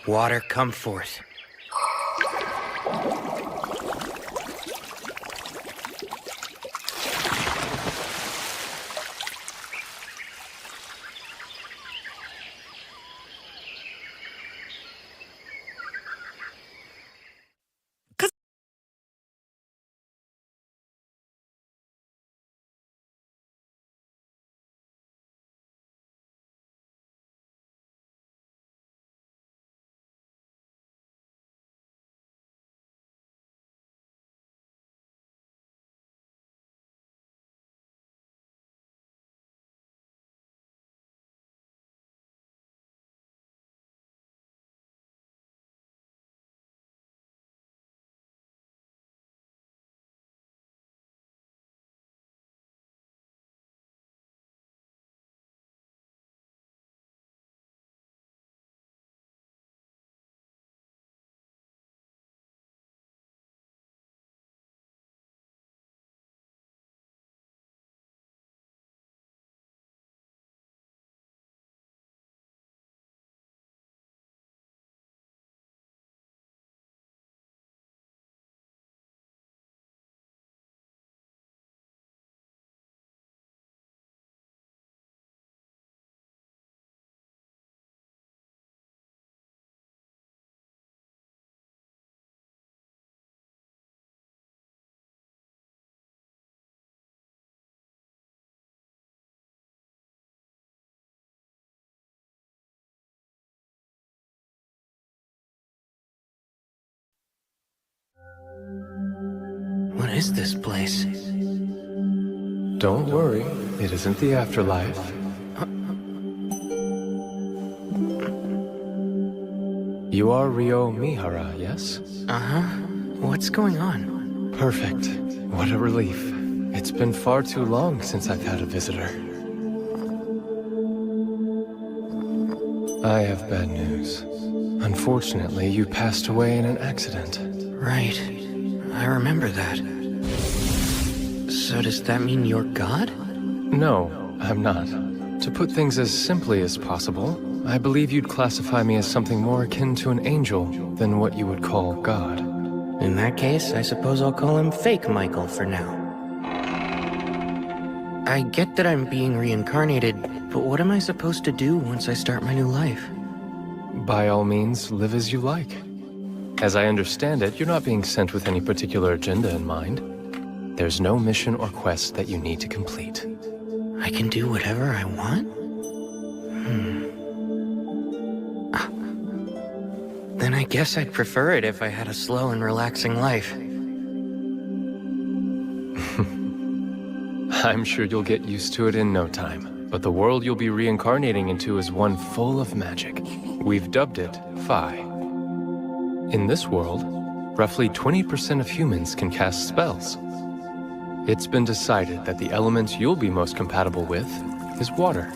Water, come forth. What is this place? Don't worry, it isn't the afterlife. You are Ryo Mihara, yes? Uh-huh. What's going on? Perfect. What a relief. It's been far too long since I've had a visitor. I have bad news. Unfortunately, you passed away in an accident. Right. I remember that. So does that mean you're God? No, I'm not. To put things as simply as possible, I believe you'd classify me as something more akin to an angel than what you would call God. In that case, I suppose I'll call him Fake Michael for now. I get that I'm being reincarnated, but what am I supposed to do once I start my new life? By all means, live as you like. As I understand it, you're not being sent with any particular agenda in mind. There's no mission or quest that you need to complete. I can do whatever I want? Then I guess I'd prefer it if I had a slow and relaxing life. I'm sure you'll get used to it in no time, but the world you'll be reincarnating into is one full of magic. We've dubbed it Phi. In this world, roughly 20% of humans can cast spells. It's been decided that the element you'll be most compatible with is water.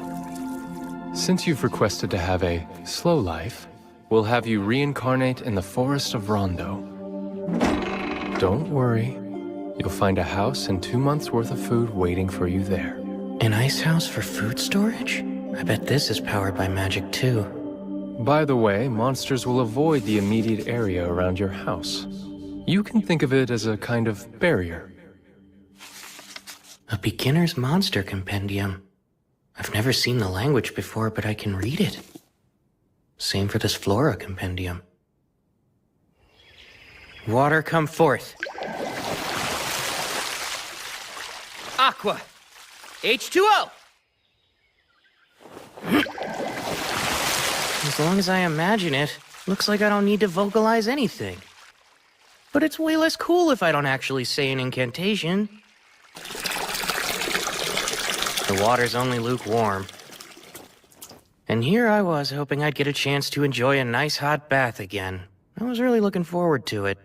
Since you've requested to have a slow life, we'll have you reincarnate in the forest of Rondo. Don't worry, you'll find a house and 2 months' worth of food waiting for you there. An ice house for food storage? I bet this is powered by magic too. By the way, monsters will avoid the immediate area around your house. You can think of it as a kind of barrier. A beginner's monster compendium. I've never seen the language before, but I can read it. Same for this flora compendium. Water, come forth. Aqua. H2O. As long as I imagine it, looks like I don't need to vocalize anything. But it's way less cool if I don't actually say an incantation. The water's only lukewarm. And here I was hoping I'd get a chance to enjoy a nice hot bath again. I was really looking forward to it.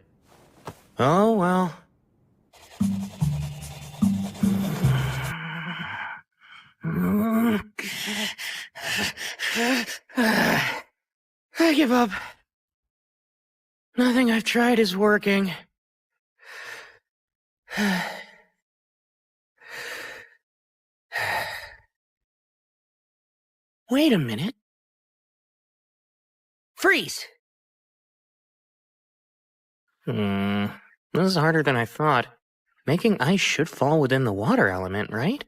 Oh well. I give up. Nothing I've tried is working. Wait a minute. Freeze! This is harder than I thought. Making ice should fall within the water element, right?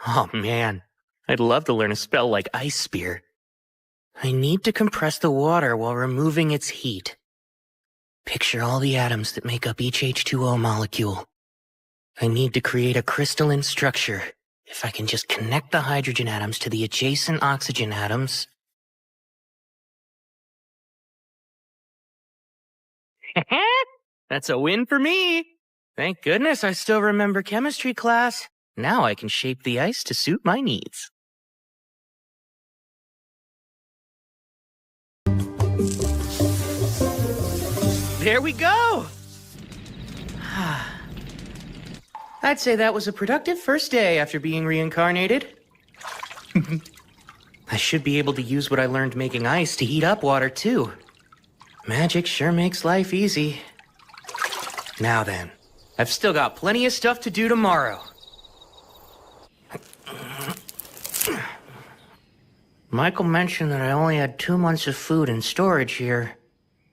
Oh man, I'd love to learn a spell like Ice Spear. I need to compress the water while removing its heat. Picture all the atoms that make up each H2O molecule. I need to create a crystalline structure. If I can just connect the hydrogen atoms to the adjacent oxygen atoms... That's a win for me! Thank goodness I still remember chemistry class. Now I can shape the ice to suit my needs. There we go! I'd say that was a productive first day after being reincarnated. I should be able to use what I learned making ice to heat up water, too. Magic sure makes life easy. Now then, I've still got plenty of stuff to do tomorrow. Michael mentioned that I only had 2 months of food in storage here,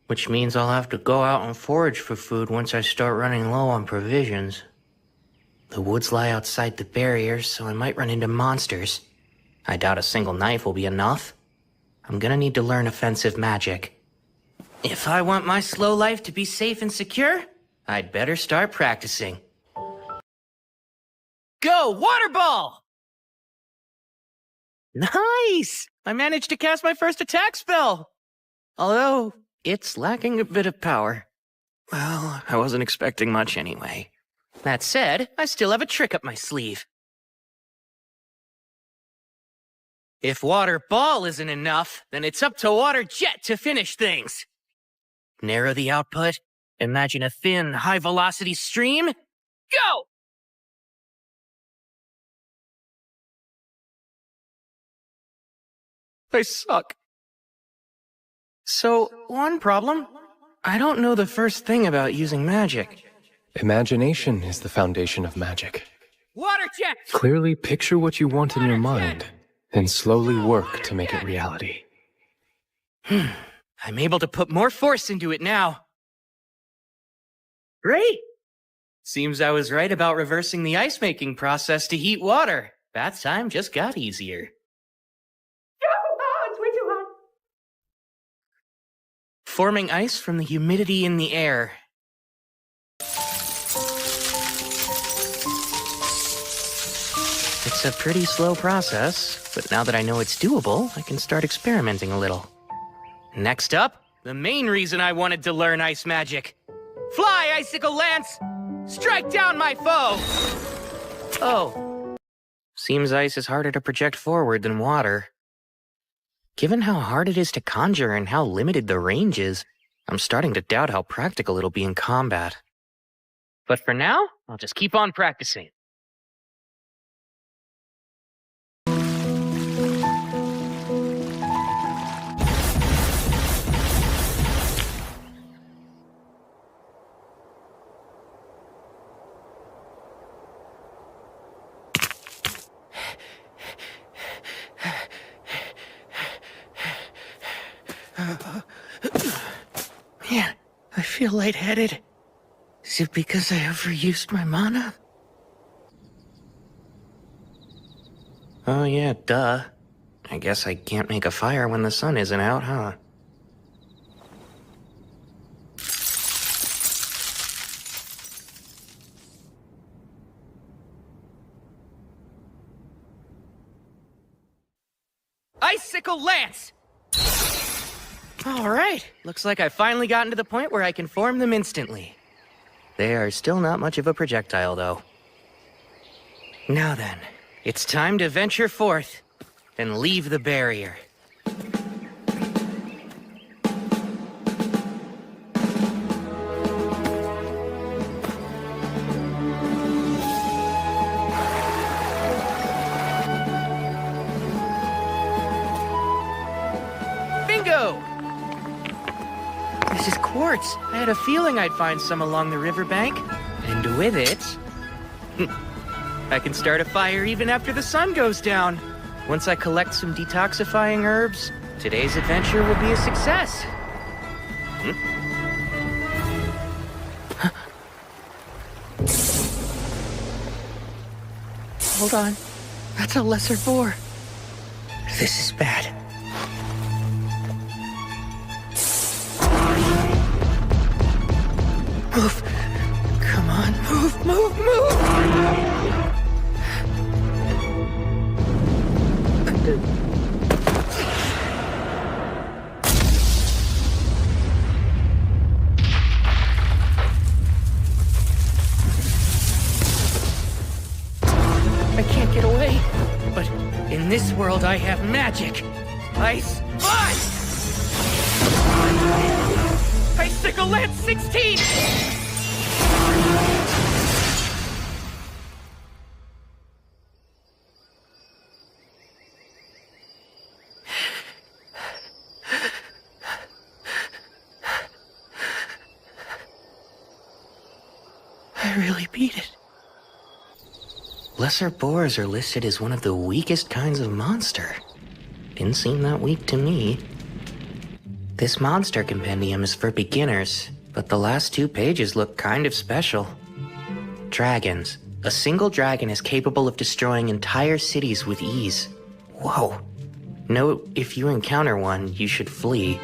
which means I'll have to go out and forage for food once I start running low on provisions. The woods lie outside the barrier, so I might run into monsters. I doubt a single knife will be enough. I'm gonna need to learn offensive magic. If I want my slow life to be safe and secure, I'd better start practicing. Go, water ball! Nice! I managed to cast my first attack spell! Although, it's lacking a bit of power. Well, I wasn't expecting much anyway. That said, I still have a trick up my sleeve. If water ball isn't enough, then it's up to water jet to finish things. Narrow the output, imagine a thin, high-velocity stream. Go! I suck. So, one problem. I don't know the first thing about using magic. Imagination is the foundation of magic. Water jet! Clearly picture what you want in your mind, and slowly work to make it reality. I'm able to put more force into it now. Great! Seems I was right about reversing the ice-making process to heat water. Bath time just got easier. It's way too hot. Forming ice from the humidity in the air. It's a pretty slow process, but now that I know it's doable, I can start experimenting a little. Next up, the main reason I wanted to learn ice magic. Fly, Icicle Lance! Strike down my foe! Oh. Seems ice is harder to project forward than water. Given how hard it is to conjure and how limited the range is, I'm starting to doubt how practical it'll be in combat. But for now, I'll just keep on practicing. Man, I feel lightheaded. Is it because I overused my mana? Oh yeah, duh. I guess I can't make a fire when the sun isn't out, huh? Icicle Lance! Alright, looks like I've finally gotten to the point where I can form them instantly. They are still not much of a projectile, though. Now then, it's time to venture forth and leave the barrier. Bingo! This is quartz. I had a feeling I'd find some along the riverbank. And with it, I can start a fire even after the sun goes down. Once I collect some detoxifying herbs, today's adventure will be a success. hold on. That's a lesser boar. This is bad. Move. Come on, move, move, move! I can't get away, but in this world I have magic. Ice Ice! Icicle Lance 16! I really beat it. Lesser boars are listed as one of the weakest kinds of monster. Didn't seem that weak to me. This monster compendium is for beginners, but the last 2 pages look kind of special. Dragons. A single dragon is capable of destroying entire cities with ease. Whoa. Note, if you encounter one, you should flee.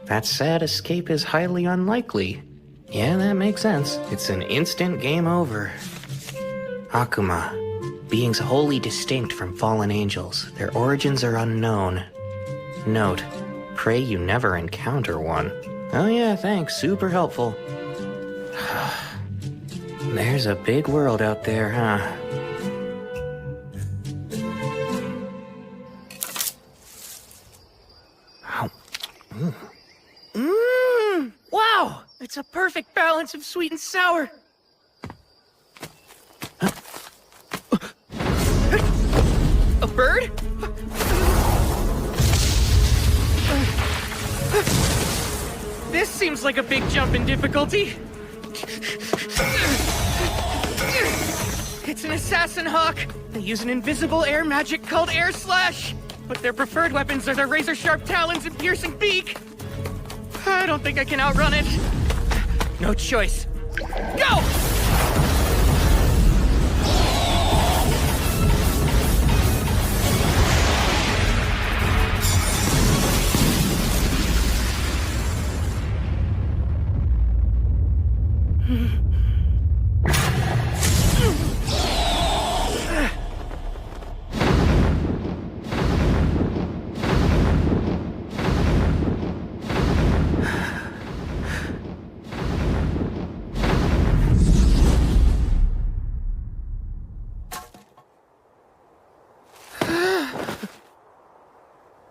That said, escape is highly unlikely. Yeah, that makes sense. It's an instant game over. Akuma. Beings wholly distinct from fallen angels. Their origins are unknown. Note, pray you never encounter one. Oh yeah, thanks. Super helpful. There's a big world out there, huh? Wow! It's a perfect balance of sweet and sour. A bird? This seems like a big jump in difficulty. It's an assassin hawk. They use an invisible air magic called Air Slash. But their preferred weapons are their razor-sharp talons and piercing beak. I don't think I can outrun it. No choice. Go!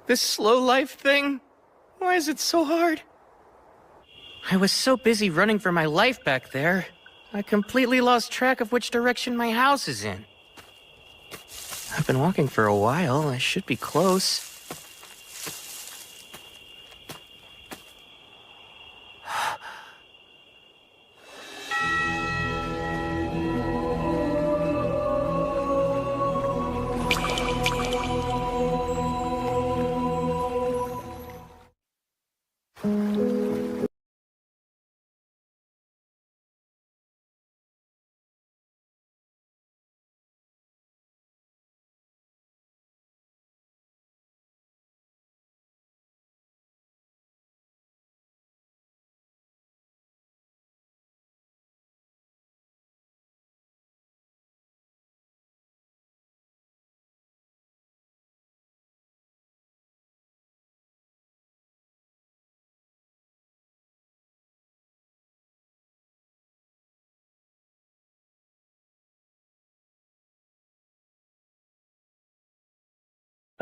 This slow life thing? Why is it so hard? I was so busy running for my life back there, I completely lost track of which direction my house is in. I've been walking for a while. I should be close.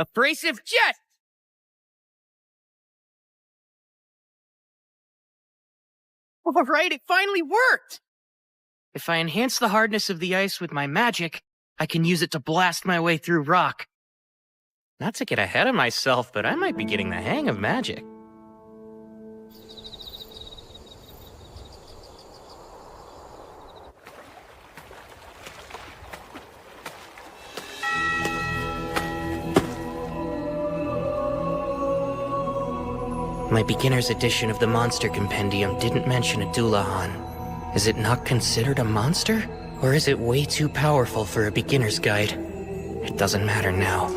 Abrasive jet! All right, it finally worked! If I enhance the hardness of the ice with my magic, I can use it to blast my way through rock. Not to get ahead of myself, but I might be getting the hang of magic. My beginner's edition of the Monster Compendium didn't mention a Dullahan. Is it not considered a monster? Or is it way too powerful for a beginner's guide? It doesn't matter now.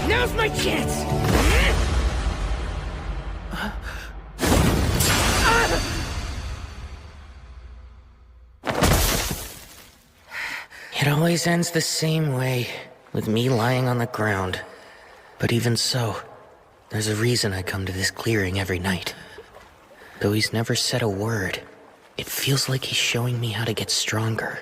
Now's my chance! It always ends the same way, with me lying on the ground. But even so, there's a reason I come to this clearing every night. Though he's never said a word, it feels like he's showing me how to get stronger.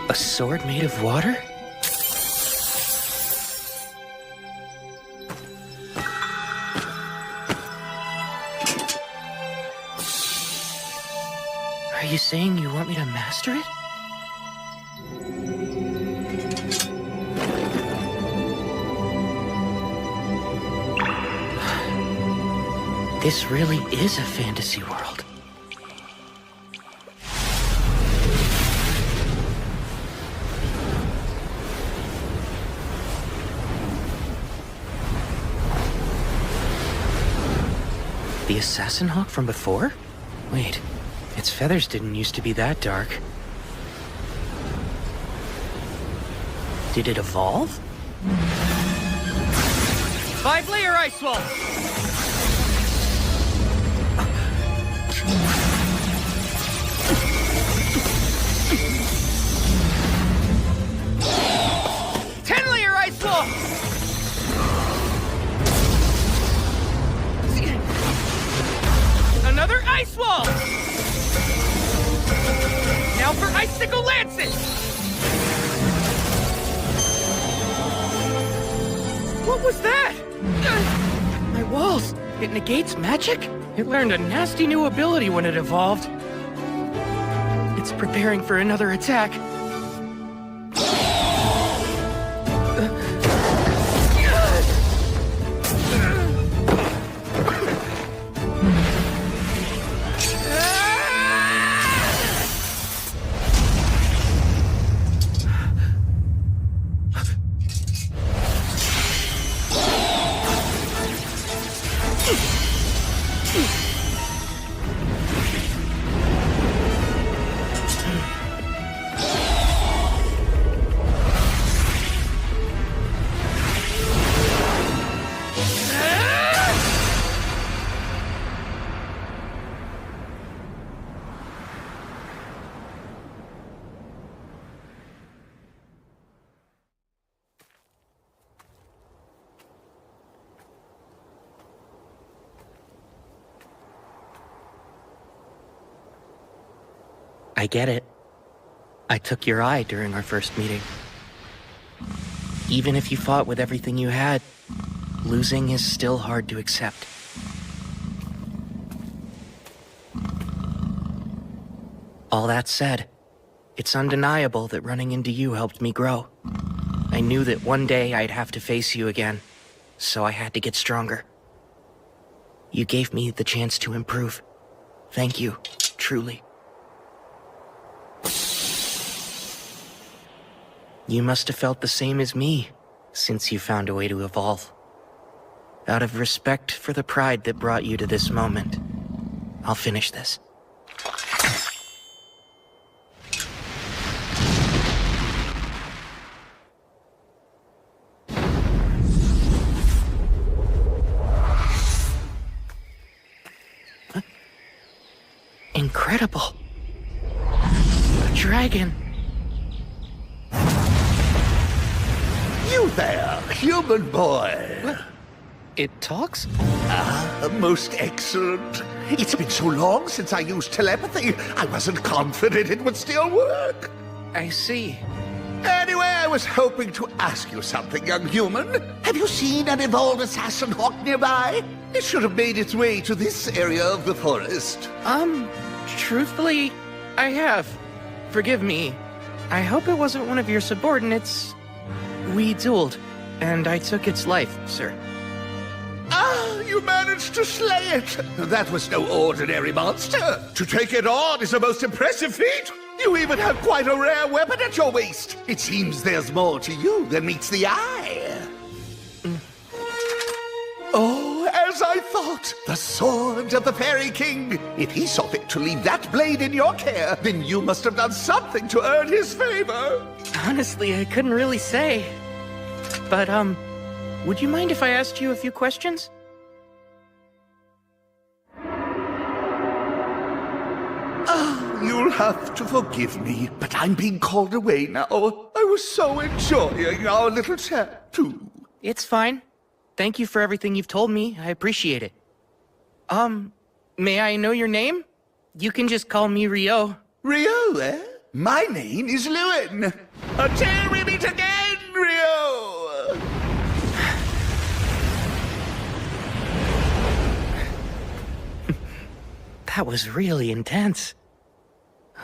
A sword made of water? Are you saying you want me to master it? This really is a fantasy world. The assassin hawk from before? Wait, its feathers didn't used to be that dark. Did it evolve? 5-layer ice wall! Another ice wall! Now for icicle lances! What was that? My walls! It negates magic? It learned a nasty new ability when it evolved. It's preparing for another attack. I get it. I took your eye during our first meeting. Even if you fought with everything you had, losing is still hard to accept. All that said, it's undeniable that running into you helped me grow. I knew that one day I'd have to face you again, so I had to get stronger. You gave me the chance to improve. Thank you, truly. You must have felt the same as me, since you found a way to evolve. Out of respect for the pride that brought you to this moment, I'll finish this. Huh? Incredible! A dragon! You there, human boy! What? It talks? Most excellent. It's been so long since I used telepathy, I wasn't confident it would still work. I see. Anyway, I was hoping to ask you something, young human. Have you seen an evolved assassin hawk nearby? It should have made its way to this area of the forest. Truthfully, I have. Forgive me. I hope it wasn't one of your subordinates. We dueled, and I took its life, sir. Ah, you you managed to slay it. That was no ordinary monster. To take it on is a most impressive feat. You even have quite a rare weapon at your waist. It seems there's more to you than meets the eye. Oh, as I thought, the sword of the Fairy King. If he saw fit to leave that blade in your care, then you must have done something to earn his favor. Honestly, I couldn't really say. But, would you mind if I asked you a few questions? You'll have to forgive me, but I'm being called away now. I was so enjoying our little chat, too. It's fine. Thank you for everything you've told me. I appreciate it. May I know your name? You can just call me Rio. Rio, eh? My name is Lewin. Until we meet again, Rio! That was really intense.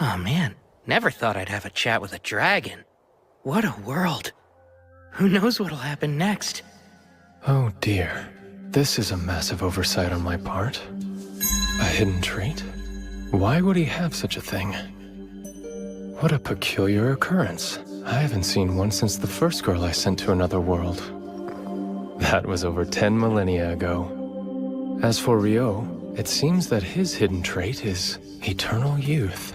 Oh man, never thought I'd have a chat with a dragon. What a world. Who knows what'll happen next? Oh dear. This is a massive oversight on my part. A hidden trait? Why would he have such a thing? What a peculiar occurrence. I haven't seen one since the first girl I sent to another world. That was over 10 millennia ago. As for Rio, it seems that his hidden trait is eternal youth.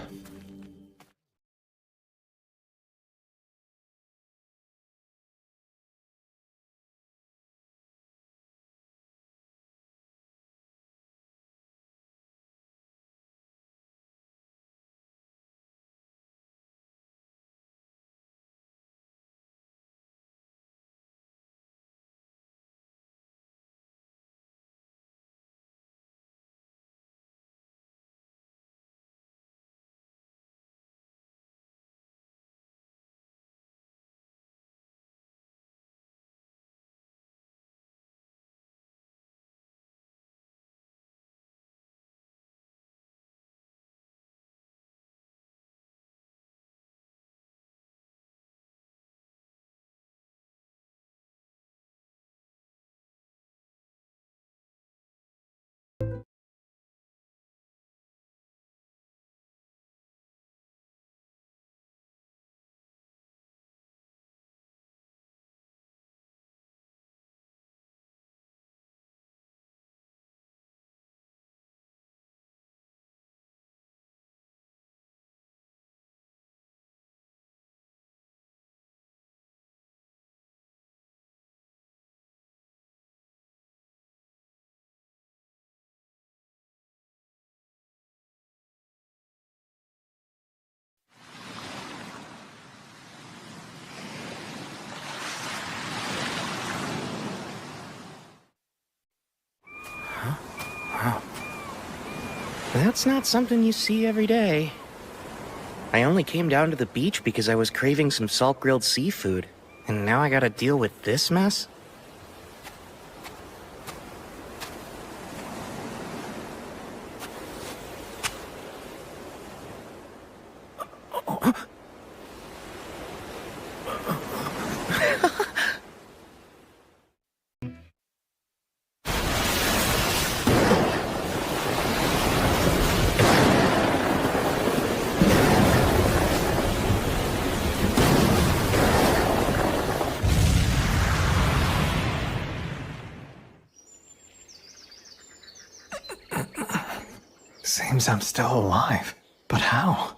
That's not something you see every day. I only came down to the beach because I was craving some salt-grilled seafood. And now I gotta deal with this mess? Seems I'm still alive, but how?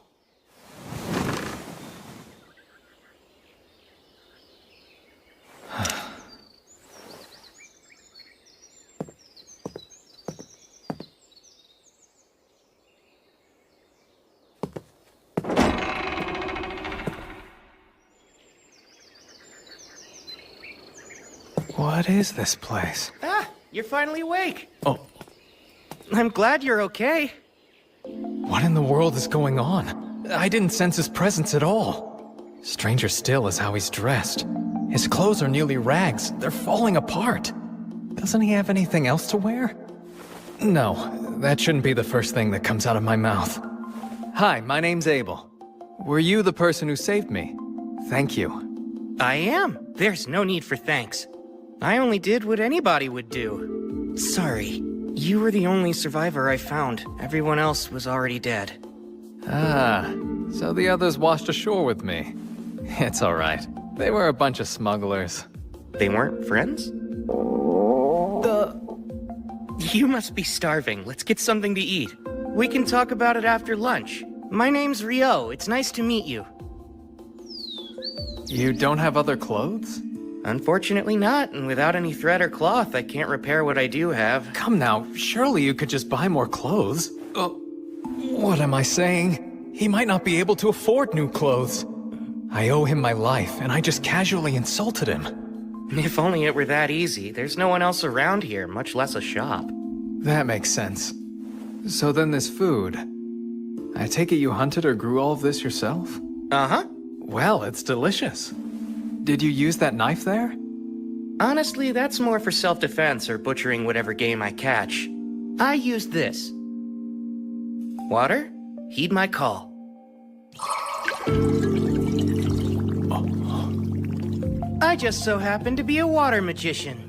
What is this place? Ah, you're finally awake. Oh, I'm glad you're okay. what in the world is going on? I didn't sense his presence at all. Stranger still is how he's dressed. His clothes are nearly rags. They're falling apart. Doesn't he have anything else to wear? No, that shouldn't be the first thing that comes out of my mouth. Hi, my name's Abel. Were you the person who saved me? Thank you. I am. There's no need for thanks. I only did what anybody would do. Sorry. You were the only survivor I found. Everyone else was already dead. Ah, so the others washed ashore with me. It's alright. They were a bunch of smugglers. They weren't friends? You must be starving. Let's get something to eat. We can talk about it after lunch. My name's Rio. It's nice to meet you. You don't have other clothes? Unfortunately not, and without any thread or cloth, I can't repair what I do have. Come now, surely you could just buy more clothes. What am I saying? He might not be able to afford new clothes. I owe him my life, and I just casually insulted him. If only it were that easy. There's no one else around here, much less a shop. That makes sense. So then this food. I take it you hunted or grew all of this yourself? Uh-huh. Well, it's delicious. Did you use that knife there? Honestly, that's more for self-defense or butchering whatever game I catch. I used this. Water, heed my call. I just so happen to be a water magician.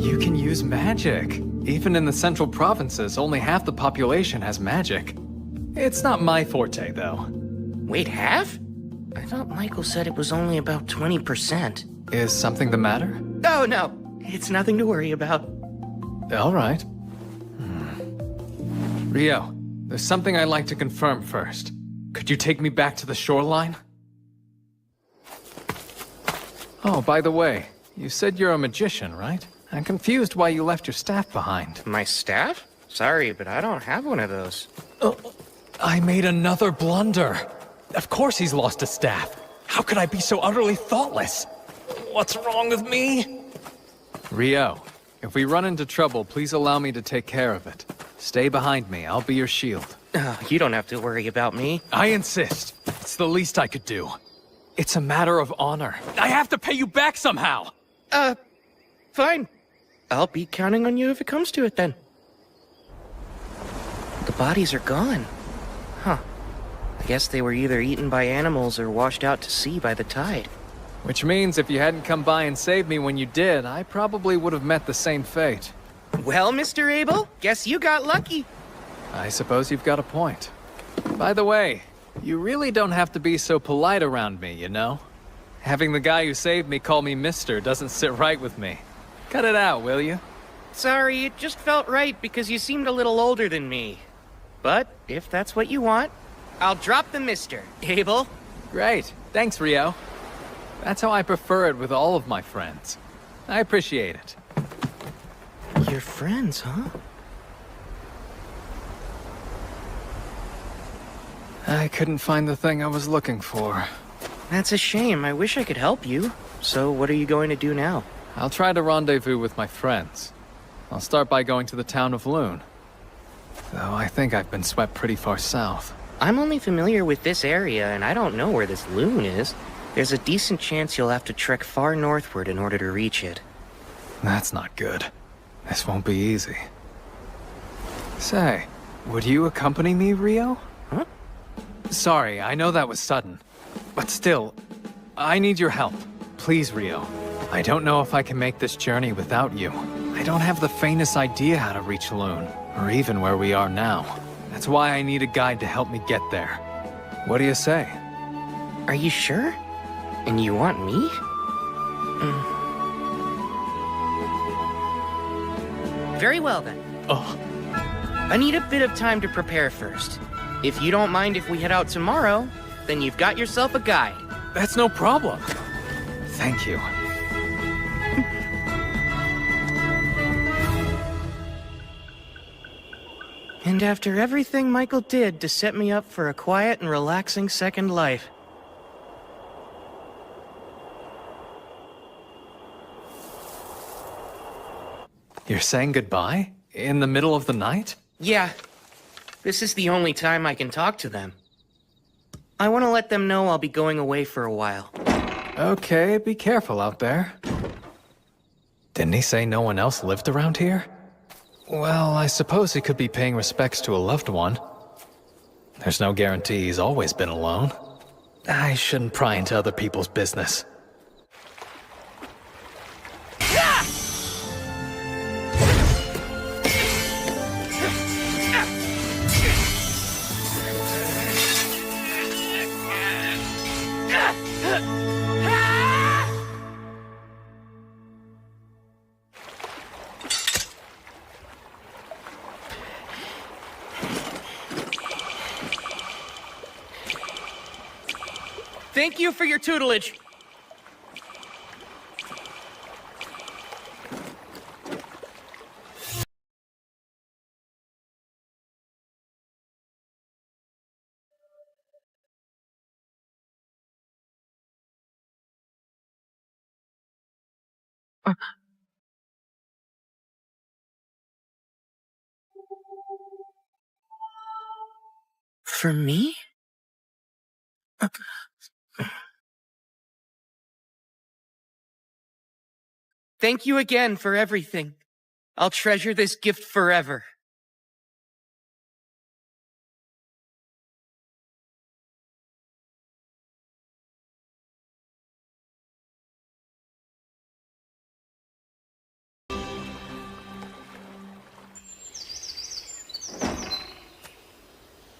You can use magic. Even in the central provinces, only half the population has magic. It's not my forte, though. Wait, half? I thought Michael said it was only about 20%. Is something the matter? Oh, no. It's nothing to worry about. All right. Rio, there's something I'd like to confirm first. Could you take me back to the shoreline? Oh, by the way, you said you're a magician, right? I'm confused why you left your staff behind. My staff? Sorry, but I don't have one of those. I made another blunder. Of course he's lost a staff. How could I be so utterly thoughtless? What's wrong with me? Rio, if we run into trouble, please allow me to take care of it. Stay behind me, I'll be your shield. You don't have to worry about me. I insist. It's the least I could do. It's a matter of honor. I have to pay you back somehow! Fine. I'll be counting on you if it comes to it then. The bodies are gone. Huh. I guess they were either eaten by animals or washed out to sea by the tide. Which means if you hadn't come by and saved me when you did, I probably would have met the same fate. Well, Mr. Abel, guess you got lucky. I suppose you've got a point. By the way, you really don't have to be so polite around me, you know? Having the guy who saved me call me Mister doesn't sit right with me. Cut it out, will you? Sorry, it just felt right because you seemed a little older than me. But if that's what you want, I'll drop the Mister. Abel? Great. Thanks, Rio. That's how I prefer it with all of my friends. I appreciate it. You're friends, huh? I couldn't find the thing I was looking for. That's a shame. I wish I could help you. So what are you going to do now? I'll try to rendezvous with my friends. I'll start by going to the town of Loon. Though I think I've been swept pretty far south. I'm only familiar with this area, and I don't know where this loon is. There's a decent chance you'll have to trek far northward in order to reach it. That's not good. This won't be easy. Say, would you accompany me, Rio? Huh? Sorry, I know that was sudden. But still, I need your help. Please, Rio. I don't know if I can make this journey without you. I don't have the faintest idea how to reach Loon, or even where we are now. That's why I need a guide to help me get there. What do you say? Are you sure? And you want me? Very well then. Oh, I need a bit of time to prepare first. If you don't mind if we head out tomorrow, then you've got yourself a guide. that's no problem. Thank you. And after everything Michael did to set me up for a quiet and relaxing second life. You're saying goodbye? In the middle of the night? Yeah, this is the only time I can talk to them. I want to let them know I'll be going away for a while. Okay, be careful out there. Didn't he say no one else lived around here? Well, I suppose he could be paying respects to a loved one. There's no guarantee he's always been alone. I shouldn't pry into other people's business. Thank you for your tutelage. For me? Thank you again for everything. I'll treasure this gift forever.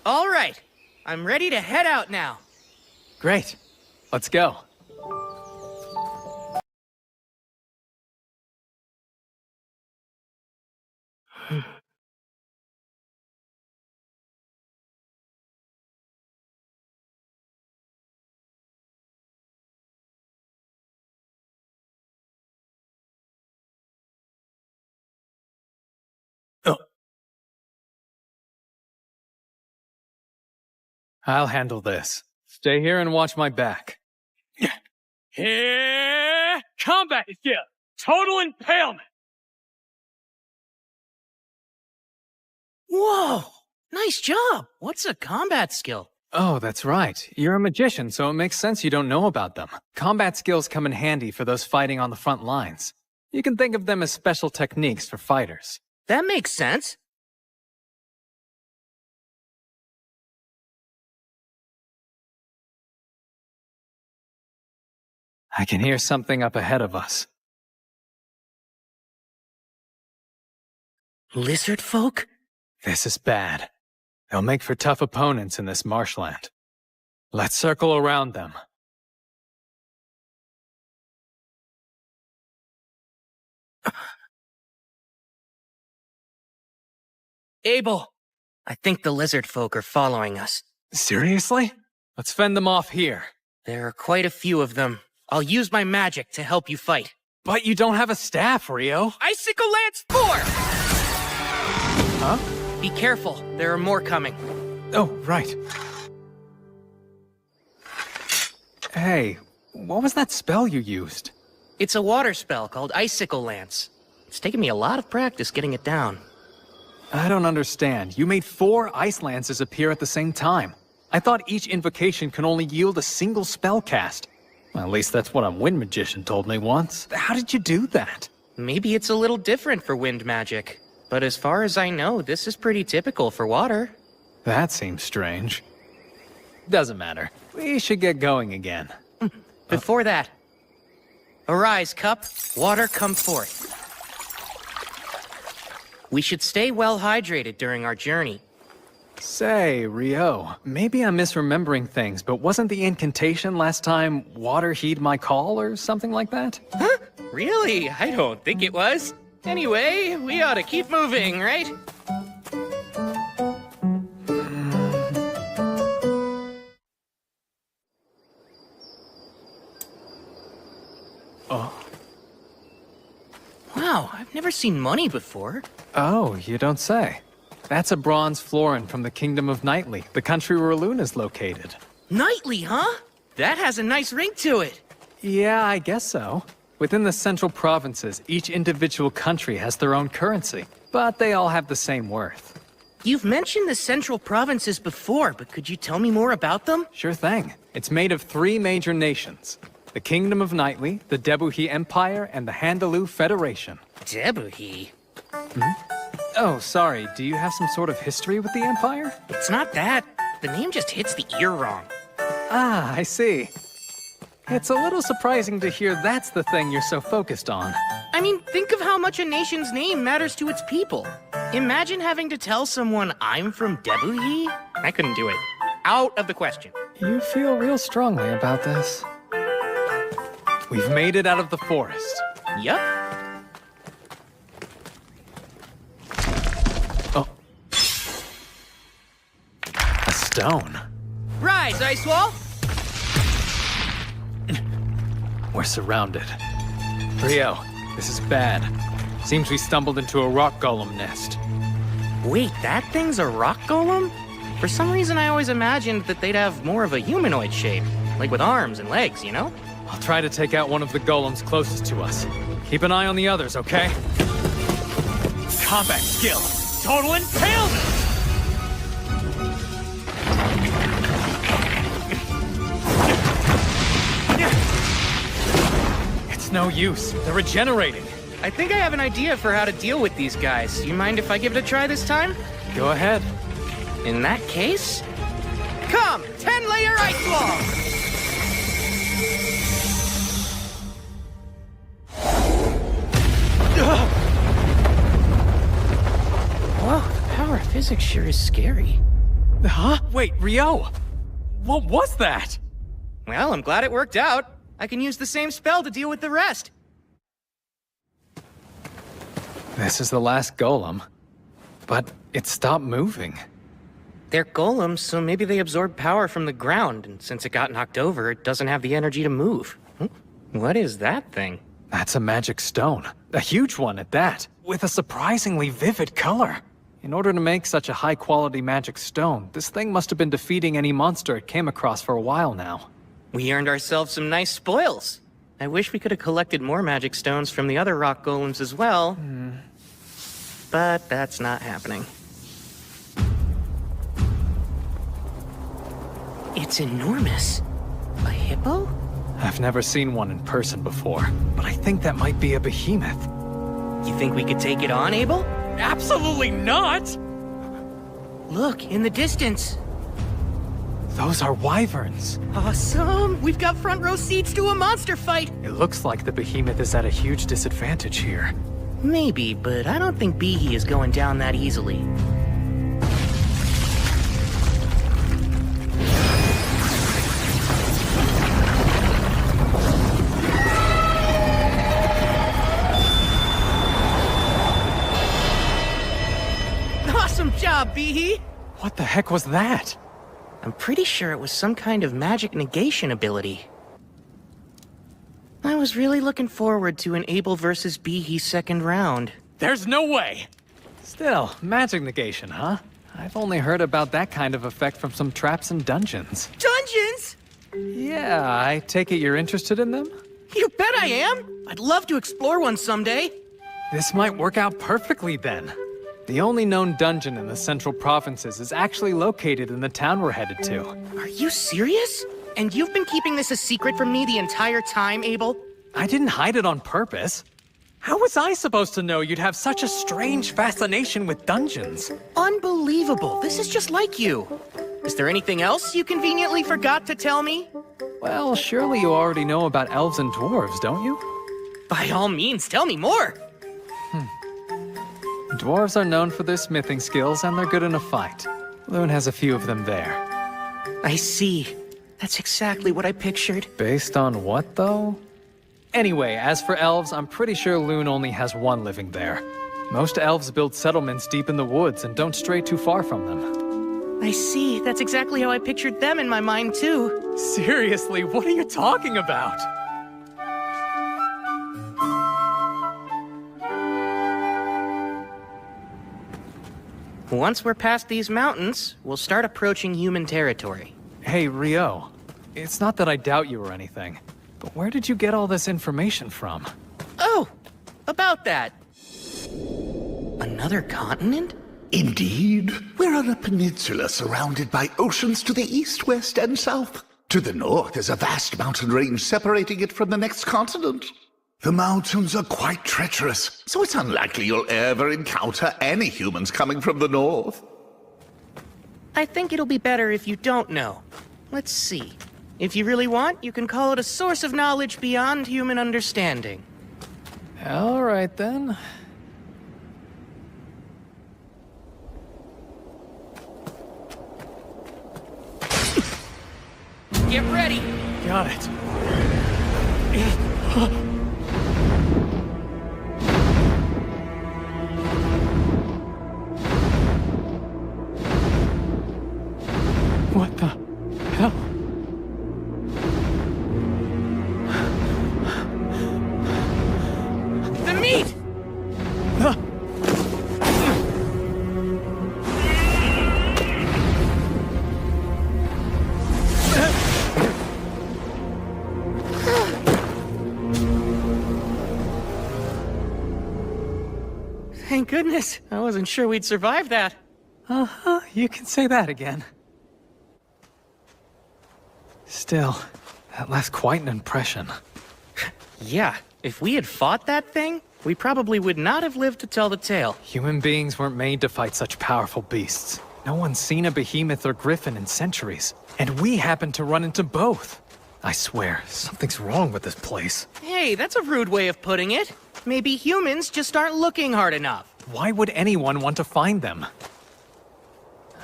All right, I'm ready to head out now. Great. Let's go. I'll handle this. Stay here and watch my back. Here, combat skill, total impalement. Whoa! Nice job! What's a combat skill? Oh, that's right. You're a magician, so it makes sense you don't know about them. Combat skills come in handy for those fighting on the front lines. You can think of them as special techniques for fighters. That makes sense. I can hear something up ahead of us. Lizard folk? This is bad. They'll make for tough opponents in this marshland. Let's circle around them. Abel, I think the lizard folk are following us. Seriously? Let's fend them off here. There are quite a few of them. I'll use my magic to help you fight. But you don't have a staff, Rio. Icicle Lance 4! Huh? Be careful, there are more coming. Oh, right. Hey, what was that spell you used? It's a water spell called Icicle Lance. It's taken me a lot of practice getting it down. I don't understand. You made 4 ice lances appear at the same time. I thought each invocation can only yield a single spell cast. Well, at least that's what a wind magician told me once. How did you do that? Maybe it's a little different for wind magic. But as far as I know, this is pretty typical for water. That seems strange. Doesn't matter. We should get going again. Before that, arise, cup, water come forth. We should stay well hydrated during our journey. Say, Rio, maybe I'm misremembering things, but wasn't the incantation last time water heed my call or something like that? Huh? Really? I don't think it was. Anyway, we ought to keep moving, right? Wow, I've never seen money before. Oh, you don't say. That's a bronze florin from the Kingdom of Knightly, the country where Luna's located. Knightly, huh? That has a nice ring to it. Yeah, I guess so. Within the central provinces, each individual country has their own currency, but they all have the same worth. You've mentioned the central provinces before, but could you tell me more about them? Sure thing. It's made of 3 major nations. The Kingdom of Knightly, the Debuhi Empire, and the Handaloo Federation. Debuhi? Oh, sorry, do you have some sort of history with the Empire? It's not that. The name just hits the ear wrong. Ah, I see. It's a little surprising to hear that's the thing you're so focused on. I mean, think of how much a nation's name matters to its people. Imagine having to tell someone I'm from Debuhi. I couldn't do it. Out of the question. You feel real strongly about this. We've made it out of the forest. Yup. Oh. A stone. Rise, Ice Wall! We're surrounded. Rio, this is bad. Seems we stumbled into a rock golem nest. Wait, that thing's a rock golem? For some reason, I always imagined that they'd have more of a humanoid shape, like with arms and legs, you know? I'll try to take out one of the golems closest to us. Keep an eye on the others, okay? Combat skill. Total impalement! It's no use. They're regenerating. I think I have an idea for how to deal with these guys. You mind if I give it a try this time? Go ahead. In that case, come! 10-layer ice wall! Whoa, the power of physics sure is scary. Huh? Wait, Rio! What was that? Well, I'm glad it worked out. I can use the same spell to deal with the rest. This is the last golem. But it stopped moving. They're golems, so maybe they absorb power from the ground, and since it got knocked over, it doesn't have the energy to move. What is that thing? That's a magic stone. A huge one at that, with a surprisingly vivid color. In order to make such a high-quality magic stone, this thing must have been defeating any monster it came across for a while now. We earned ourselves some nice spoils. I wish we could have collected more magic stones from the other rock golems as well. But that's not happening. It's enormous. A hippo? I've never seen one in person before, but I think that might be a behemoth. You think we could take it on, Abel? Absolutely not! Look, in the distance. Those are wyverns. Awesome! We've got front row seats to a monster fight! It looks like the behemoth is at a huge disadvantage here. Maybe, but I don't think Behe is going down that easily. Awesome job, Behe! What the heck was that? I'm pretty sure it was some kind of magic negation ability. I was really looking forward to an Abel versus Behe second round. There's no way! Still, magic negation, huh? I've only heard about that kind of effect from some traps and dungeons. Dungeons? Yeah, I take it you're interested in them? You bet I am! I'd love to explore one someday. This might work out perfectly then. The only known dungeon in the central provinces is actually located in the town we're headed to. Are you serious? And you've been keeping this a secret from me the entire time, Abel? I didn't hide it on purpose. How was I supposed to know you'd have such a strange fascination with dungeons? Unbelievable. This is just like you. Is there anything else you conveniently forgot to tell me? Well, surely you already know about elves and dwarves, don't you? By all means, tell me more. Dwarves are known for their smithing skills, and they're good in a fight. Loon has a few of them there. I see. That's exactly what I pictured. Based on what, though? Anyway, as for elves, I'm pretty sure Loon only has one living there. Most elves build settlements deep in the woods and don't stray too far from them. I see. That's exactly how I pictured them in my mind, too. Seriously, what are you talking about? Once we're past these mountains, we'll start approaching human territory. Hey, Rio. It's not that I doubt you or anything, but where did you get all this information from? Oh, about that. Another continent? Indeed. We're on a peninsula surrounded by oceans to the east, west, and south. To the north is a vast mountain range separating it from the next continent. The mountains are quite treacherous, so it's unlikely you'll ever encounter any humans coming from the north. I think it'll be better if you don't know. Let's see. If you really want, you can call it a source of knowledge beyond human understanding. All right, then. Get ready! Got it. What the hell? Jeez, I wasn't sure we'd survive that. Uh-huh, you can say that again. Still, that left quite an impression. Yeah, if we had fought that thing, we probably would not have lived to tell the tale. Human beings weren't made to fight such powerful beasts. No one's seen a behemoth or griffin in centuries, and we happened to run into both. I swear, something's wrong with this place. Hey, that's a rude way of putting it. Maybe humans just aren't looking hard enough. Why would anyone want to find them?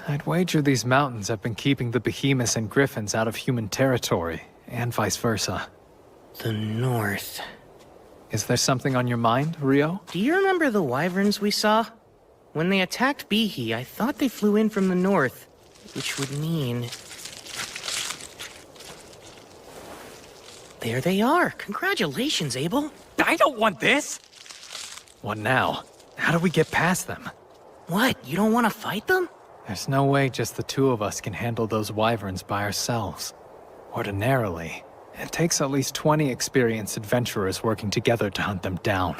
I'd wager these mountains have been keeping the behemoths and griffins out of human territory, and vice versa. The north. Is there something on your mind, Rio? Do you remember the wyverns we saw? When they attacked Bihi, I thought they flew in from the north, which would mean... There they are. Congratulations, Abel. I don't want this! What now? How do we get past them? What, you don't want to fight them? There's no way just the two of us can handle those wyverns by ourselves. Ordinarily, it takes at least 20 experienced adventurers working together to hunt them down.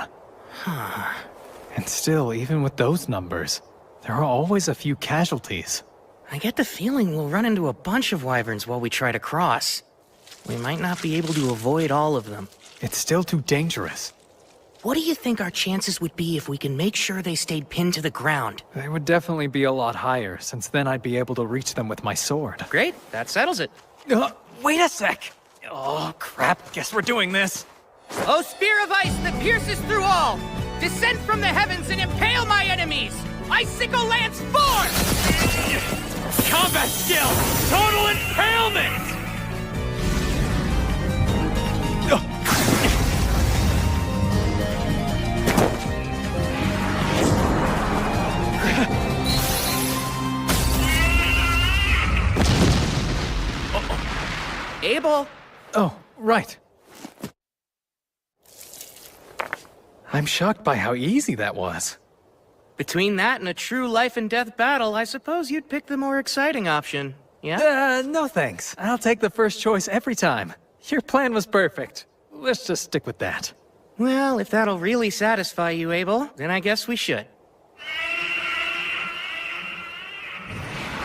And still, even with those numbers, there are always a few casualties. I get the feeling we'll run into a bunch of wyverns while we try to cross. We might not be able to avoid all of them. It's still too dangerous. What do you think our chances would be if we can make sure they stayed pinned to the ground? They would definitely be a lot higher, since then I'd be able to reach them with my sword. Great, that settles it. Wait a sec! Oh, crap, guess we're doing this. Oh, spear of ice that pierces through all! Descend from the heavens and impale my enemies! Icicle lance forth! Combat skill! Total impalement! Abel! Oh, right. I'm shocked by how easy that was. Between that and a true life and death battle, I suppose you'd pick the more exciting option, yeah? No thanks. I'll take the first choice every time. Your plan was perfect. Let's just stick with that. Well, if that'll really satisfy you, Abel, then I guess we should.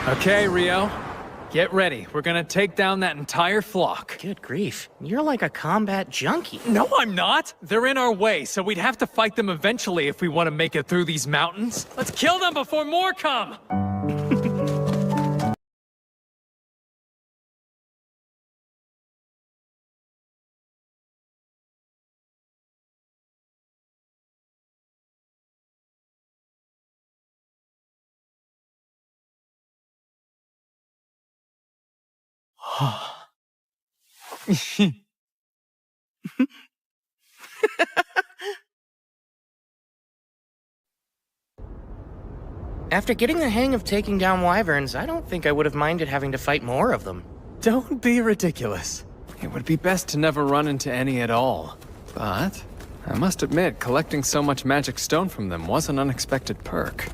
Okay, Rio. Get ready. We're gonna take down that entire flock. Good grief, you're like a combat junkie. No, I'm not! They're in our way, so we'd have to fight them eventually if we want to make it through these mountains. Let's kill them before more come! After getting the hang of taking down wyverns, I don't think I would have minded having to fight more of them. Don't be ridiculous. It would be best to never run into any at all. But I must admit, collecting so much magic stone from them was an unexpected perk.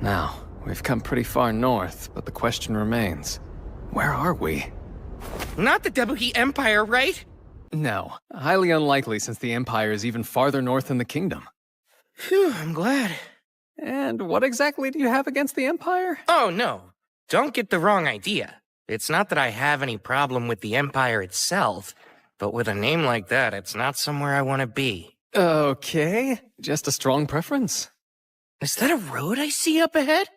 Now, we've come pretty far north, but the question remains. Where are we? Not the Debuhi Empire, right? No, highly unlikely since the Empire is even farther north in the kingdom. Phew, I'm glad. And what exactly do you have against the Empire? Oh, no. Don't get the wrong idea. It's not that I have any problem with the Empire itself, but with a name like that, it's not somewhere I want to be. Okay, just a strong preference. Is that a road I see up ahead?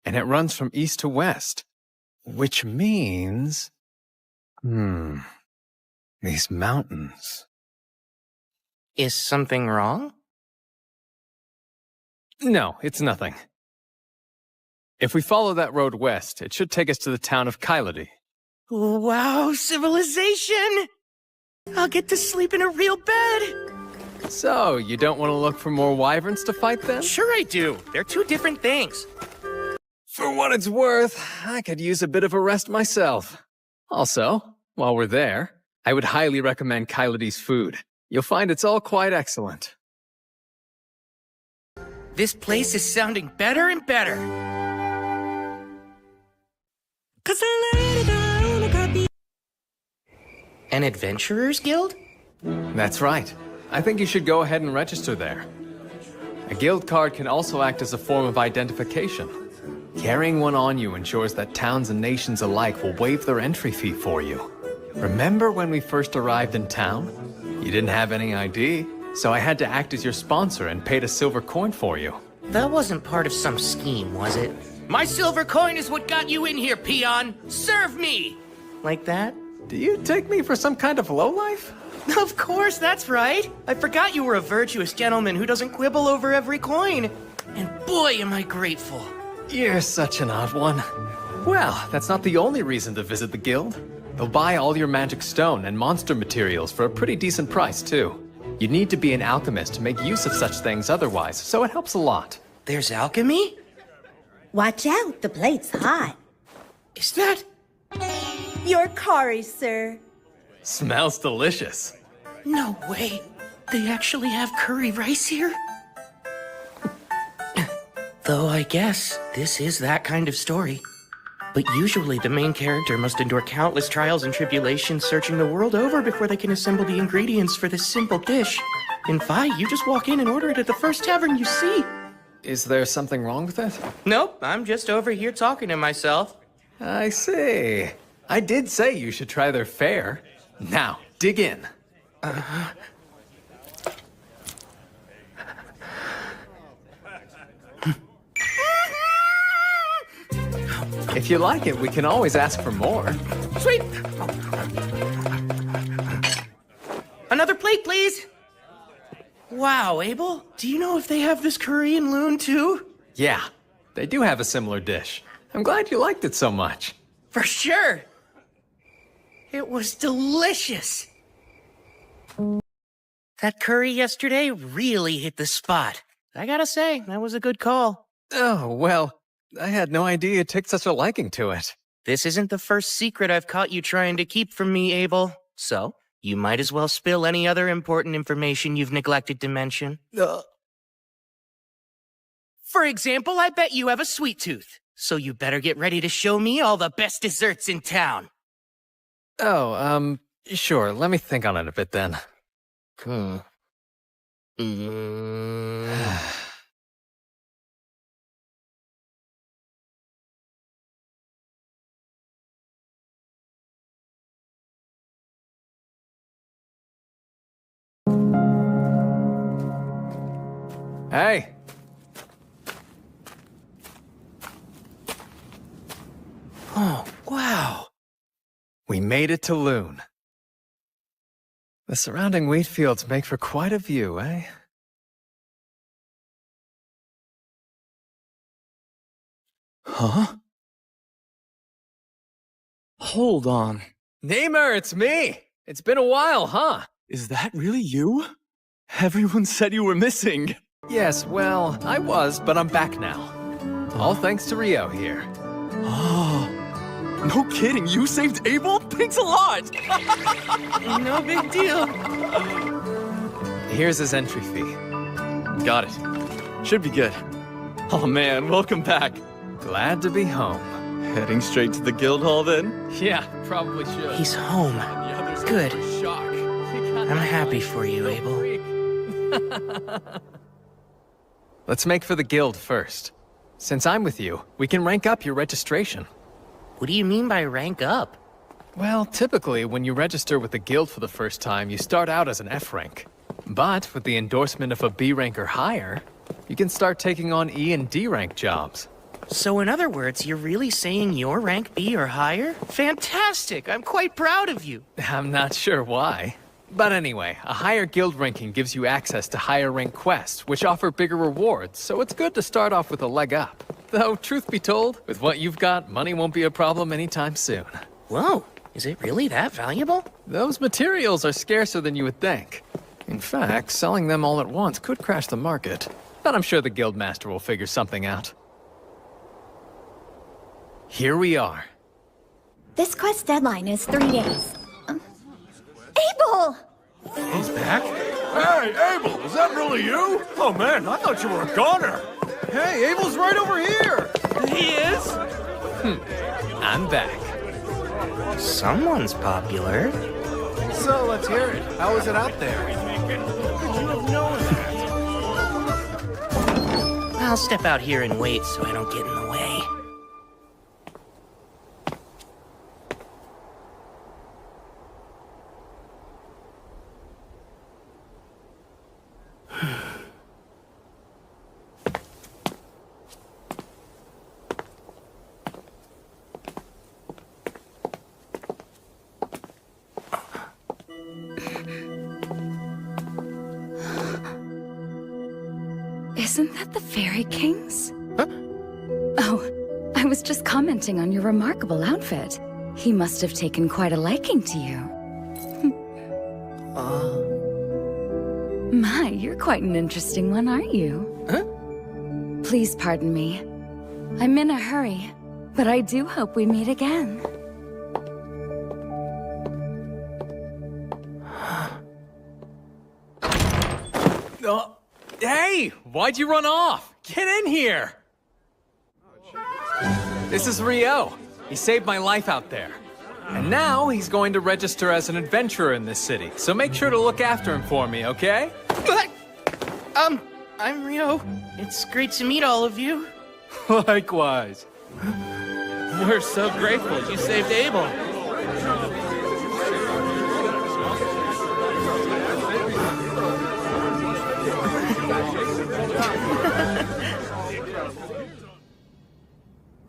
And it runs from east to west. Which means... These mountains... Is something wrong? No, it's nothing. If we follow that road west, it should take us to the town of Kyladi. Wow, civilization! I'll get to sleep in a real bed! So, you don't want to look for more wyverns to fight then? Sure I do. They're two different things. For what it's worth, I could use a bit of a rest myself. Also, while we're there, I would highly recommend Kyladi's food. You'll find it's all quite excellent. This place is sounding better and better. An adventurer's guild? That's right. I think you should go ahead and register there. A guild card can also act as a form of identification. Carrying one on you ensures that towns and nations alike will waive their entry fee for you. Remember when we first arrived in town? You didn't have any ID, so I had to act as your sponsor and paid a silver coin for you. That wasn't part of some scheme, was it? My silver coin is what got you in here, peon. Serve me! Like that? Do you take me for some kind of lowlife? Of course, that's right. I forgot you were a virtuous gentleman who doesn't quibble over every coin. And boy, am I grateful. You're such an odd one. Well, that's not the only reason to visit the guild. They'll buy all your magic stone and monster materials for a pretty decent price, too. You need to be an alchemist to make use of such things otherwise, so it helps a lot. There's alchemy? Watch out, the plate's hot. Is that... Your curry, sir. Smells delicious. No way. They actually have curry rice here? Though I guess this is that kind of story. But usually the main character must endure countless trials and tribulations searching the world over before they can assemble the ingredients for this simple dish. In Fi, you just walk in and order it at the first tavern you see. Is there something wrong with it? Nope, I'm just over here talking to myself. I see. I did say you should try their fare. Now, dig in. If you like it, we can always ask for more. Sweet! Another plate, please! Wow, Abel, do you know if they have this curry in Loon too? Yeah, they do have a similar dish. I'm glad you liked it so much. For sure! It was delicious! That curry yesterday really hit the spot. I gotta say, that was a good call. Oh, well, I had no idea you took such a liking to it. This isn't the first secret I've caught you trying to keep from me, Abel. So, you might as well spill any other important information you've neglected to mention. For example, I bet you have a sweet tooth. So you better get ready to show me all the best desserts in town. Oh, sure, let me think on it a bit then. Hey! Oh, wow. We made it to Loon. The surrounding wheat fields make for quite a view, eh? Huh? Hold on. Namer, it's me! It's been a while, huh? Is that really you? Everyone said you were missing. Yes, well, I was, but I'm back now. All thanks to Rio here. Oh, no kidding, you saved Abel? Thanks a lot! No big deal. Here's his entry fee. Got it. Should be good. Oh man, welcome back. Glad to be home. Heading straight to the guild hall then? Yeah, probably should. He's home. The others Good. go for shock. I'm happy for you, Abel. Let's make for the guild first. Since I'm with you, we can rank up your registration. What do you mean by rank up? Well, typically, when you register with the guild for the first time, you start out as an F rank. But with the endorsement of a B rank or higher, you can start taking on E and D rank jobs. So in other words, you're really saying you're rank B or higher? Fantastic! I'm quite proud of you. I'm not sure why. But anyway, a higher guild ranking gives you access to higher rank quests, which offer bigger rewards, so it's good to start off with a leg up. Though, truth be told, with what you've got, money won't be a problem anytime soon. Whoa, is it really that valuable? Those materials are scarcer than you would think. In fact, selling them all at once could crash the market. But I'm sure the guildmaster will figure something out. Here we are. This quest deadline is 3 days. Abel! He's back? Hey, Abel, is that really you? Oh man, I thought you were a goner. Hey, Abel's right over here. He is? I'm back. Someone's popular. So, let's hear it. How is it out there? I'll step out here and wait so I don't get in the way. Isn't that the Fairy Kings? Huh? Oh, I was just commenting on your remarkable outfit. He must have taken quite a liking to you. My, you're quite an interesting one, aren't you? Huh? Please pardon me. I'm in a hurry, but I do hope we meet again. Oh, hey! Why'd you run off? Get in here! This is Rio. He saved my life out there. And now he's going to register as an adventurer in this city, so make sure to look after him for me, okay? I'm Rio. It's great to meet all of you. Likewise. We're so grateful you saved Abel.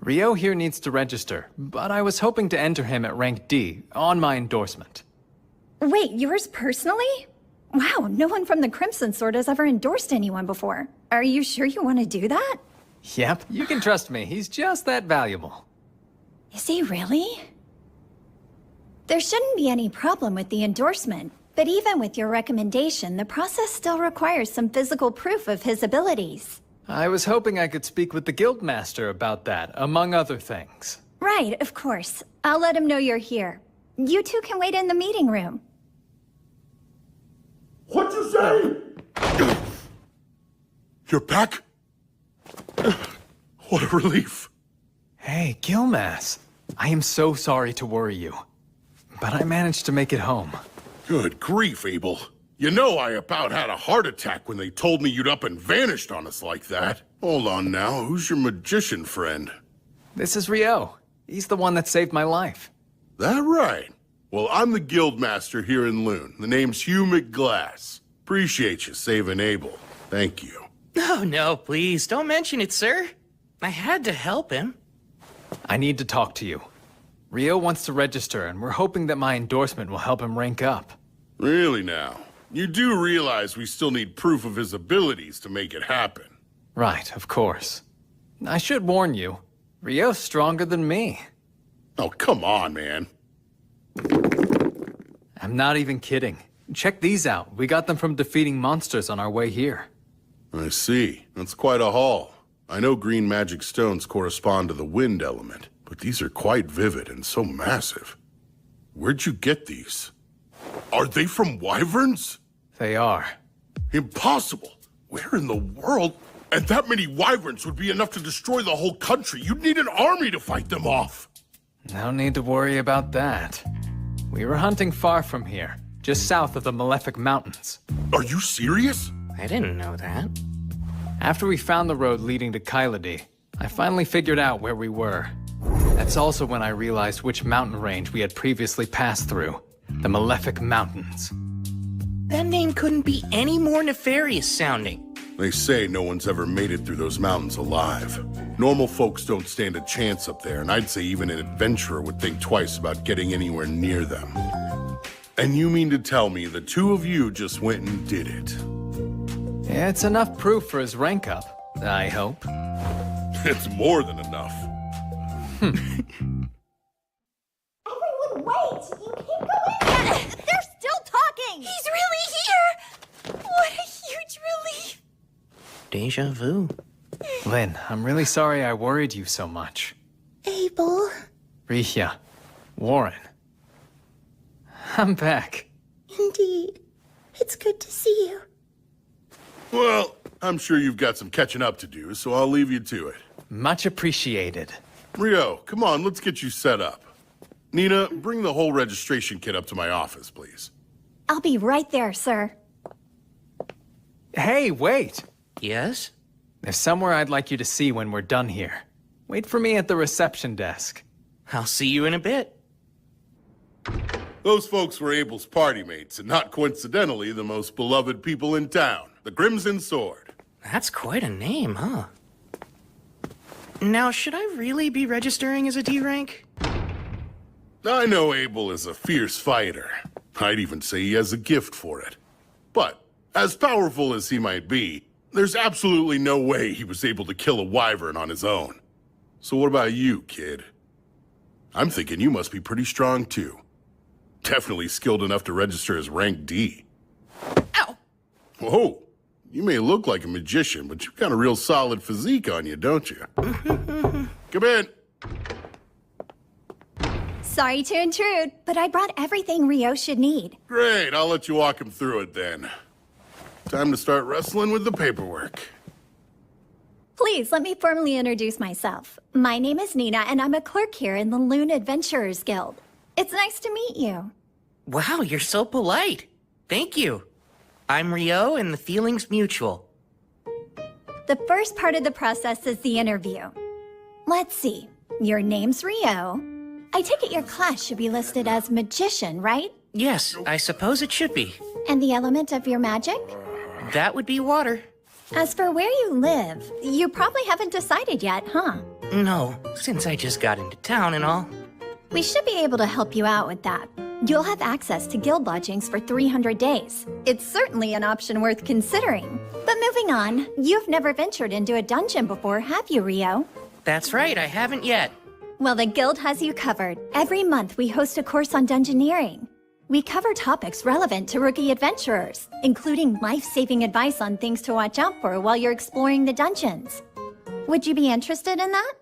Rio here needs to register, but I was hoping to enter him at rank D on my endorsement. Wait, yours personally? Wow, no one from the Crimson Sword has ever endorsed anyone before. Are you sure you want to do that? Yep, you can trust me. He's just that valuable. Is he really? There shouldn't be any problem with the endorsement, but even with your recommendation, the process still requires some physical proof of his abilities. I was hoping I could speak with the Guildmaster about that, among other things. Right, of course. I'll let him know you're here. You two can wait in the meeting room. What'd you say? You're back? What a relief. Hey, Gilmas. I am so sorry to worry you, but I managed to make it home. Good grief, Abel. You know I about had a heart attack when they told me you'd up and vanished on us like that. Hold on now, who's your magician friend? This is Rio. He's the one that saved my life. That right? Well, I'm the Guildmaster here in Loon. The name's Hugh McGlass. Appreciate you saving Abel. Thank you. Oh, no, please, don't mention it, sir. I had to help him. I need to talk to you. Rio wants to register, and we're hoping that my endorsement will help him rank up. Really now? You do realize we still need proof of his abilities to make it happen. Right, of course. I should warn you, Rio's stronger than me. Oh, come on, man. I'm not even kidding. Check these out. We got them from defeating monsters on our way here. I see. That's quite a haul. I know green magic stones correspond to the wind element, but these are quite vivid and so massive. Where'd you get these? Are they from wyverns? They are. Impossible! Where in the world? And that many wyverns would be enough to destroy the whole country. You'd need an army to fight them off. No need to worry about that. We were hunting far from here, just south of the Malefic Mountains. Are you serious? I didn't know that. After we found the road leading to Kyladi, I finally figured out where we were. That's also when I realized which mountain range we had previously passed through. The Malefic Mountains. That name couldn't be any more nefarious sounding. They say no one's ever made it through those mountains alive. Normal folks don't stand a chance up there, and I'd say even an adventurer would think twice about getting anywhere near them. And you mean to tell me the two of you just went and did it? Yeah, it's enough proof for his rank up, I hope. It's more than enough. Everyone wait! You can't go in yet! They're still talking! He's really here! What a huge relief! Deja vu. Lynn, I'm really sorry I worried you so much. Abel. Rihya. Warren. I'm back. Indeed. It's good to see you. Well, I'm sure you've got some catching up to do, so I'll leave you to it. Much appreciated. Rio, come on, let's get you set up. Nina, bring the whole registration kit up to my office, please. I'll be right there, sir. Hey, wait! Yes? There's somewhere I'd like you to see when we're done here. Wait for me at the reception desk. I'll see you in a bit. Those folks were Abel's party mates, and not coincidentally the most beloved people in town, the Crimson Sword. That's quite a name, huh? Now, should I really be registering as a D rank? I know Abel is a fierce fighter. I'd even say he has a gift for it. But, as powerful as he might be, there's absolutely no way he was able to kill a wyvern on his own. So what about you, kid? I'm thinking you must be pretty strong, too. Definitely skilled enough to register as rank D. Ow! Whoa, you may look like a magician, but you've got a real solid physique on you, don't you? Come in. Sorry to intrude, but I brought everything Rio should need. Great, I'll let you walk him through it then. Time to start wrestling with the paperwork. Please, let me formally introduce myself. My name is Nina, and I'm a clerk here in the Loon Adventurers Guild. It's nice to meet you. Wow, you're so polite. Thank you. I'm Rio, and the feeling's mutual. The first part of the process is the interview. Let's see. Your name's Rio. I take it your class should be listed as magician, right? Yes, I suppose it should be. And the element of your magic? That would be water. As for where you live, you probably haven't decided yet, huh? No, since I just got into town and all. We should be able to help you out with that. You'll have access to guild lodgings for 300 days. It's certainly an option worth considering. But moving on, you've never ventured into a dungeon before, have you, Rio? That's right, I haven't yet. Well, the guild has you covered. Every month we host a course on dungeoneering. We cover topics relevant to rookie adventurers, including life-saving advice on things to watch out for while you're exploring the dungeons. Would you be interested in that?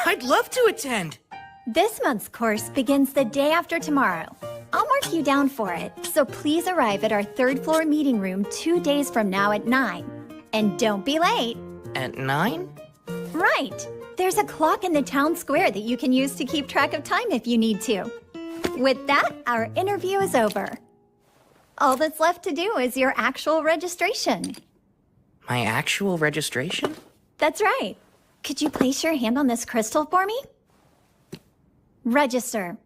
I'd love to attend. This month's course begins the day after tomorrow. I'll mark you down for it, so please arrive at our third floor meeting room 2 days from now at 9. And don't be late. At 9? Right. There's a clock in the town square that you can use to keep track of time if you need to. With that, our interview is over. All that's left to do is your actual registration. My actual registration? That's right. Could you place your hand on this crystal for me? Register.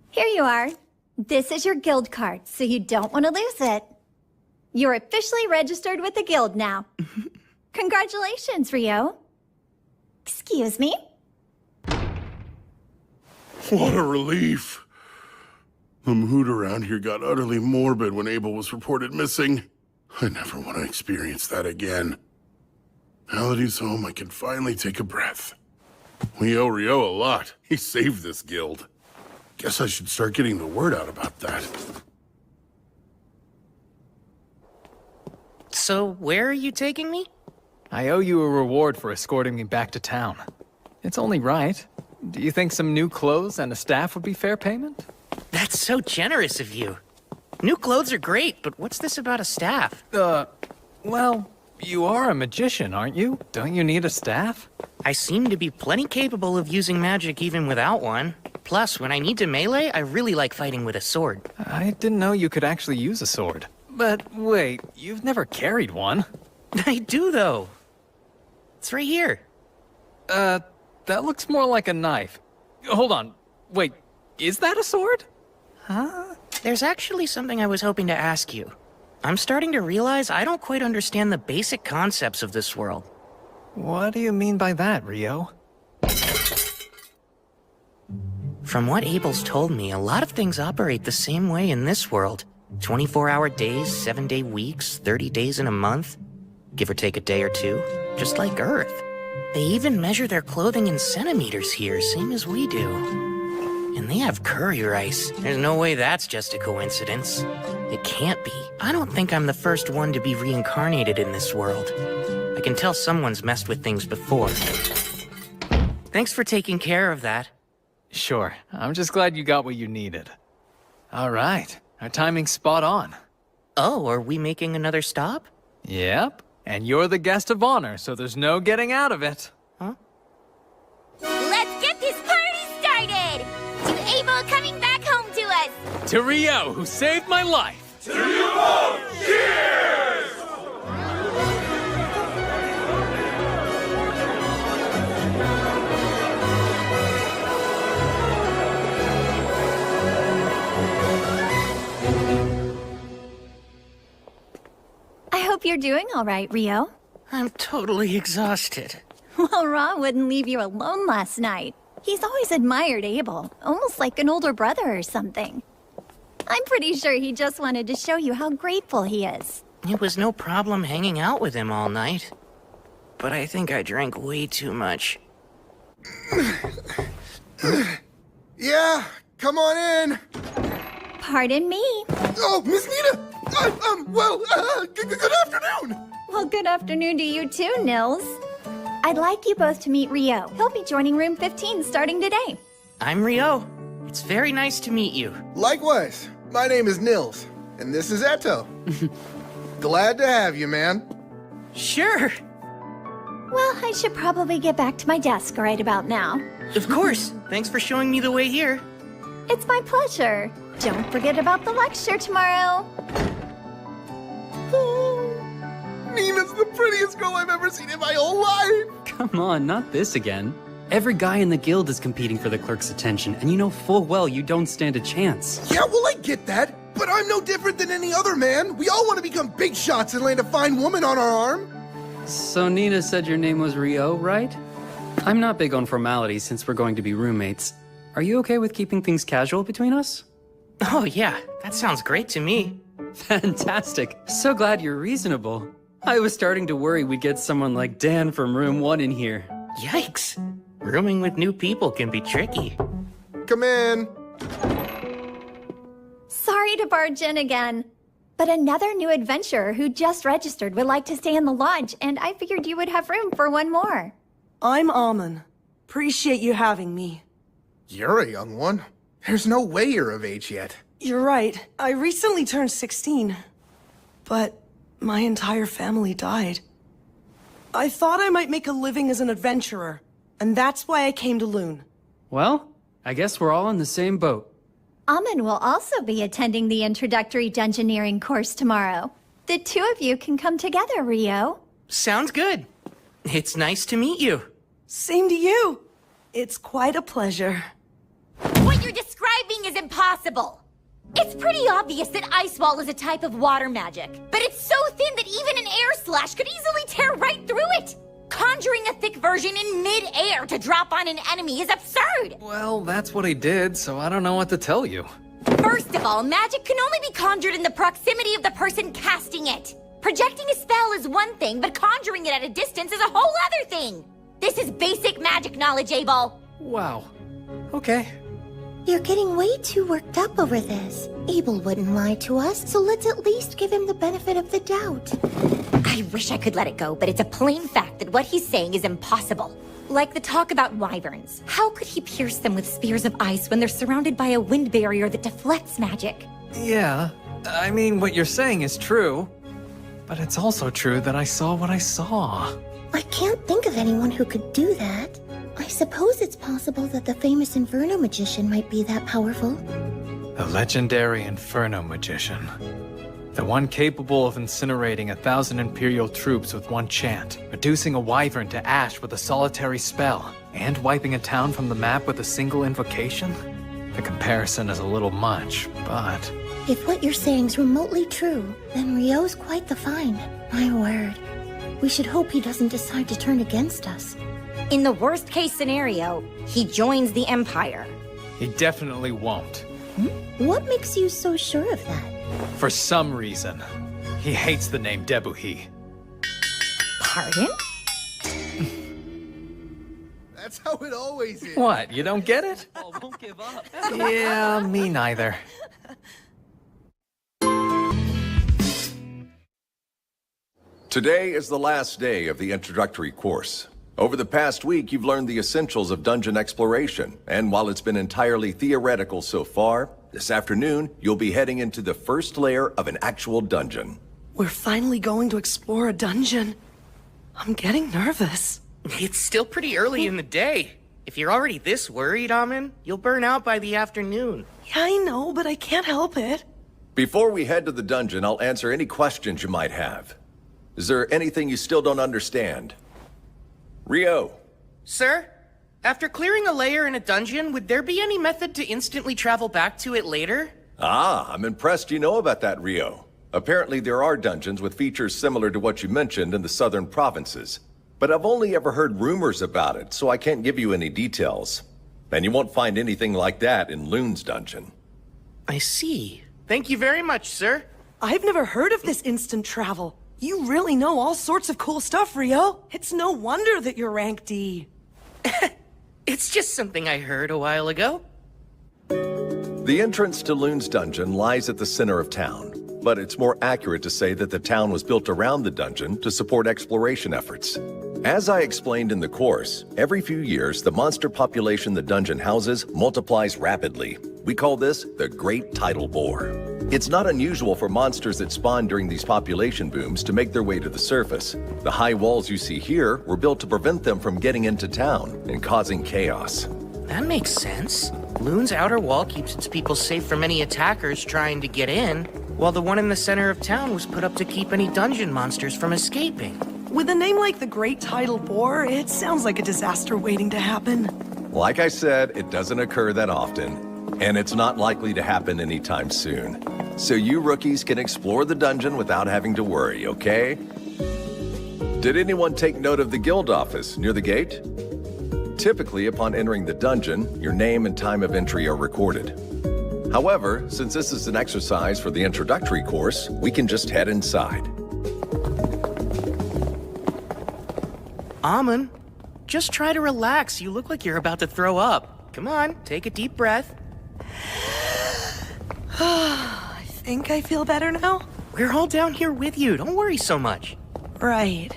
Here you are. This is your guild card, so you don't want to lose it. You're officially registered with the guild now. Congratulations, Rio. Excuse me? What a relief. The mood around here got utterly morbid when Abel was reported missing. I never want to experience that again. Now that he's home, I can finally take a breath. We owe Rio a lot. He saved this guild. Guess I should start getting the word out about that. So, where are you taking me? I owe you a reward for escorting me back to town. It's only right. Do you think some new clothes and a staff would be fair payment? That's so generous of you. New clothes are great, but what's this about a staff? Well, you are a magician, aren't you? Don't you need a staff? I seem to be plenty capable of using magic even without one. Plus, when I need to melee, I really like fighting with a sword. I didn't know you could actually use a sword. But wait, you've never carried one. I do, though. It's right here. That looks more like a knife. Hold on. Wait, is that a sword? Huh? There's actually something I was hoping to ask you. I'm starting to realize I don't quite understand the basic concepts of this world. What do you mean by that, Rio? From what Abel's told me, a lot of things operate the same way in this world. 24-hour days, 7-day weeks, 30 days in a month, give or take a day or two, just like Earth. They even measure their clothing in centimeters here, same as we do. And they have curry rice. There's no way that's just a coincidence. It can't be. I don't think I'm the first one to be reincarnated in this world. I can tell someone's messed with things before. Thanks for taking care of that. Sure, I'm just glad you got what you needed. All right, our timing's spot on. Oh, are we making another stop? Yep, and you're the guest of honor, so there's no getting out of it. Huh? Let's get this party started! To Abel coming To Rio, who saved my life! I hope you're doing all right, Rio. I'm totally exhausted. Well, Ra wouldn't leave you alone last night. He's always admired Abel, almost like an older brother or something. I'm pretty sure he just wanted to show you how grateful he is. It was no problem hanging out with him all night. But I think I drank way too much. Yeah, come on in. Pardon me. Oh, Miss Nina! Good afternoon! Well, good afternoon to you too, Nils. I'd like you both to meet Rio. He'll be joining room 15 starting today. I'm Rio. It's very nice to meet you. Likewise. My name is Nils, and this is Eto. Glad to have you, man. Sure. Well, I should probably get back to my desk right about now. Of course. Thanks for showing me the way here. It's my pleasure. Don't forget about the lecture tomorrow. Nina's the prettiest girl I've ever seen in my whole life! Come on, not this again. Every guy in the guild is competing for the clerk's attention, and you know full well you don't stand a chance. Yeah, well, I get that, but I'm no different than any other man. We all want to become big shots and land a fine woman on our arm. So Nina said your name was Rio, right? I'm not big on formalities since we're going to be roommates. Are you okay with keeping things casual between us? Oh yeah, that sounds great to me. Fantastic. So glad you're reasonable. I was starting to worry we'd get someone like Dan from room 1 in here. Yikes. Rooming with new people can be tricky. Come in. Sorry to barge in again, but another new adventurer who just registered would like to stay in the lodge, and I figured you would have room for one more. I'm Amon. Appreciate you having me. You're a young one. There's no way you're of age yet. You're right. I recently turned 16. But my entire family died. I thought I might make a living as an adventurer, and that's why I came to Loon. Well, I guess we're all in the same boat. Amon will also be attending the introductory dungeoneering course tomorrow. The two of you can come together, Rio. Sounds good. It's nice to meet you. Same to you. It's quite a pleasure. What you're describing is impossible. It's pretty obvious that Ice Wall is a type of water magic, but it's so thin that even an air slash could easily tear right through it. Conjuring a thick version in mid-air to drop on an enemy is absurd. Well, that's what he did, so I don't know what to tell you. First of all, magic can only be conjured in the proximity of the person casting it. Projecting a spell is one thing, but conjuring it at a distance is a whole other thing. This is basic magic knowledge, Abel. Wow. Okay. You're getting way too worked up over this. Abel wouldn't lie to us, so let's at least give him the benefit of the doubt. I wish I could let it go, but it's a plain fact that what he's saying is impossible. Like the talk about wyverns. How could he pierce them with spears of ice when they're surrounded by a wind barrier that deflects magic? Yeah, I mean, what you're saying is true. But it's also true that I saw what I saw. I can't think of anyone who could do that. I suppose it's possible that the famous Inferno magician might be that powerful. The legendary Inferno magician. The one capable of incinerating 1,000 Imperial troops with one chant, reducing a wyvern to ash with a solitary spell, and wiping a town from the map with a single invocation? The comparison is a little much, but... If what you're saying's remotely true, then Rio's quite the find. My word. We should hope he doesn't decide to turn against us. In the worst-case scenario, he joins the Empire. He definitely won't. What makes you so sure of that? For some reason, he hates the name Debuhi. Pardon? That's how it always is. What, you don't get it? Oh, won't give up. Yeah, me neither. Today is the last day of the introductory course. Over the past week, you've learned the essentials of dungeon exploration, and while it's been entirely theoretical so far, this afternoon, you'll be heading into the first layer of an actual dungeon. We're finally going to explore a dungeon. I'm getting nervous. It's still pretty early in the day. If you're already this worried, Amin, you'll burn out by the afternoon. Yeah, I know, but I can't help it. Before we head to the dungeon, I'll answer any questions you might have. Is there anything you still don't understand? Rio. Sir? After clearing a layer in a dungeon, would there be any method to instantly travel back to it later? Ah, I'm impressed you know about that, Rio. Apparently there are dungeons with features similar to what you mentioned in the southern provinces. But I've only ever heard rumors about it, so I can't give you any details. And you won't find anything like that in Loon's dungeon. I see. Thank you very much, sir. I've never heard of this instant travel. You really know all sorts of cool stuff, Rio. It's no wonder that you're rank D. It's just something I heard a while ago. The entrance to Loon's dungeon lies at the center of town, but it's more accurate to say that the town was built around the dungeon to support exploration efforts. As I explained in the course, every few years the monster population the dungeon houses multiplies rapidly. We call this the Great Tidal Bore. It's not unusual for monsters that spawn during these population booms to make their way to the surface. The high walls you see here were built to prevent them from getting into town and causing chaos. That makes sense. Loon's outer wall keeps its people safe from any attackers trying to get in, while the one in the center of town was put up to keep any dungeon monsters from escaping. With a name like the Great Tidal Bore, it sounds like a disaster waiting to happen. Like I said, it doesn't occur that often, and it's not likely to happen anytime soon. So you rookies can explore the dungeon without having to worry, okay? Did anyone take note of the guild office near the gate? Typically, upon entering the dungeon, your name and time of entry are recorded. However, since this is an exercise for the introductory course, we can just head inside. Amin, just try to relax. You look like you're about to throw up. Come on, take a deep breath. I think I feel better now. We're all down here with you. Don't worry so much. Right.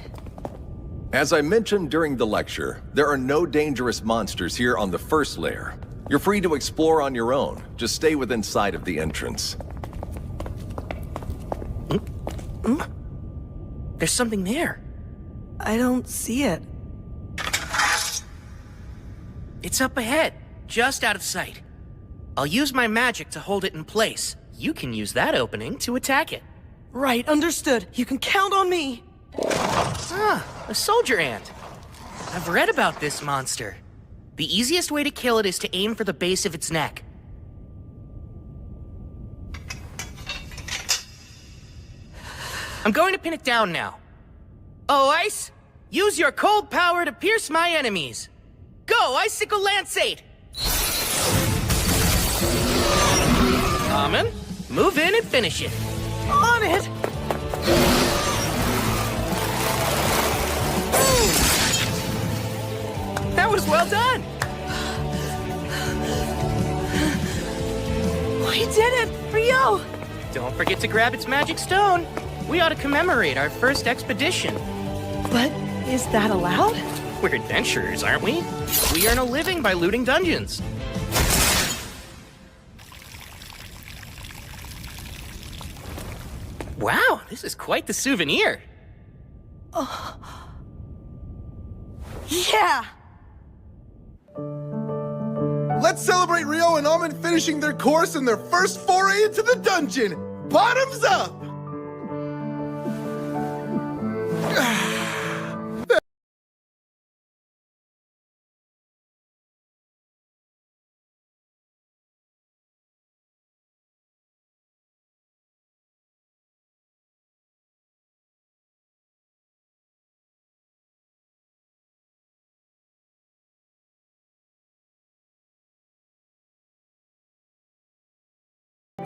As I mentioned during the lecture, there are no dangerous monsters here on the first layer. You're free to explore on your own. Just stay within sight of the entrance. There's something there. I don't see it. It's up ahead, just out of sight. I'll use my magic to hold it in place. You can use that opening to attack it. Right, understood. You can count on me. Ah, a soldier ant. I've read about this monster. The easiest way to kill it is to aim for the base of its neck. I'm going to pin it down now. Oh, Ice! Use your cold power to pierce my enemies! Go, Icicle Lanceate! Amin, move in and finish it. On it! That was well done! We did it! Rio! Don't forget to grab its magic stone. We ought to commemorate our first expedition. But is that allowed? We're adventurers, aren't we? We earn a living by looting dungeons. Wow, this is quite the souvenir. Yeah! Let's celebrate Rio and Amin finishing their course and their first foray into the dungeon! Bottoms up!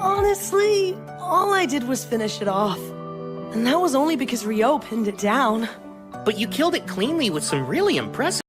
Honestly, all I did was finish it off. And that was only because Rio pinned it down. But you killed it cleanly with some really impressive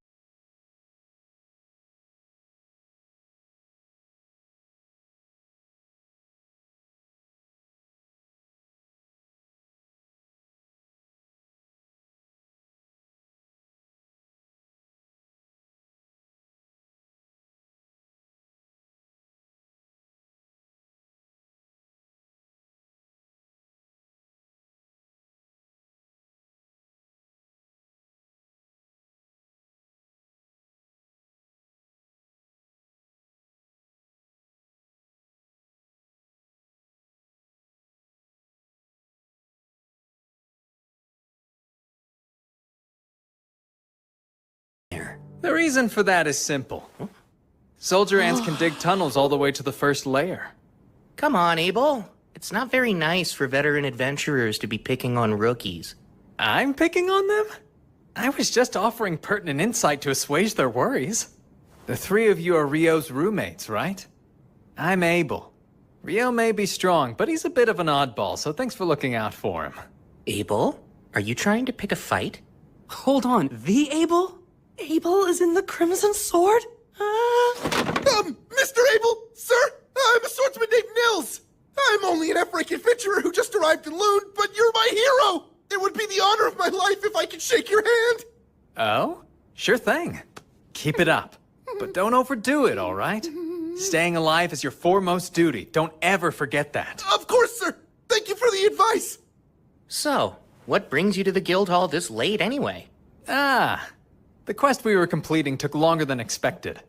The reason for that is simple. Soldier ants can dig tunnels all the way to the first layer. Come on, Abel. It's not very nice for veteran adventurers to be picking on rookies. I'm picking on them? I was just offering pertinent insight to assuage their worries. The three of you are Rio's roommates, right? I'm Abel. Rio may be strong, but he's a bit of an oddball, so thanks for looking out for him. Abel? Are you trying to pick a fight? Hold on, the Abel? Abel is in the Crimson Sword? Mr. Abel, sir, I'm a swordsman named Nils. I'm only an Efric adventurer who just arrived in Loon, but you're my hero. It would be the honor of my life if I could shake your hand. Oh? Sure thing. Keep it up. But don't overdo it, all right? Staying alive is your foremost duty. Don't ever forget that. Of course, sir. Thank you for the advice. So, what brings you to the guild hall this late anyway? The quest we were completing took longer than expected.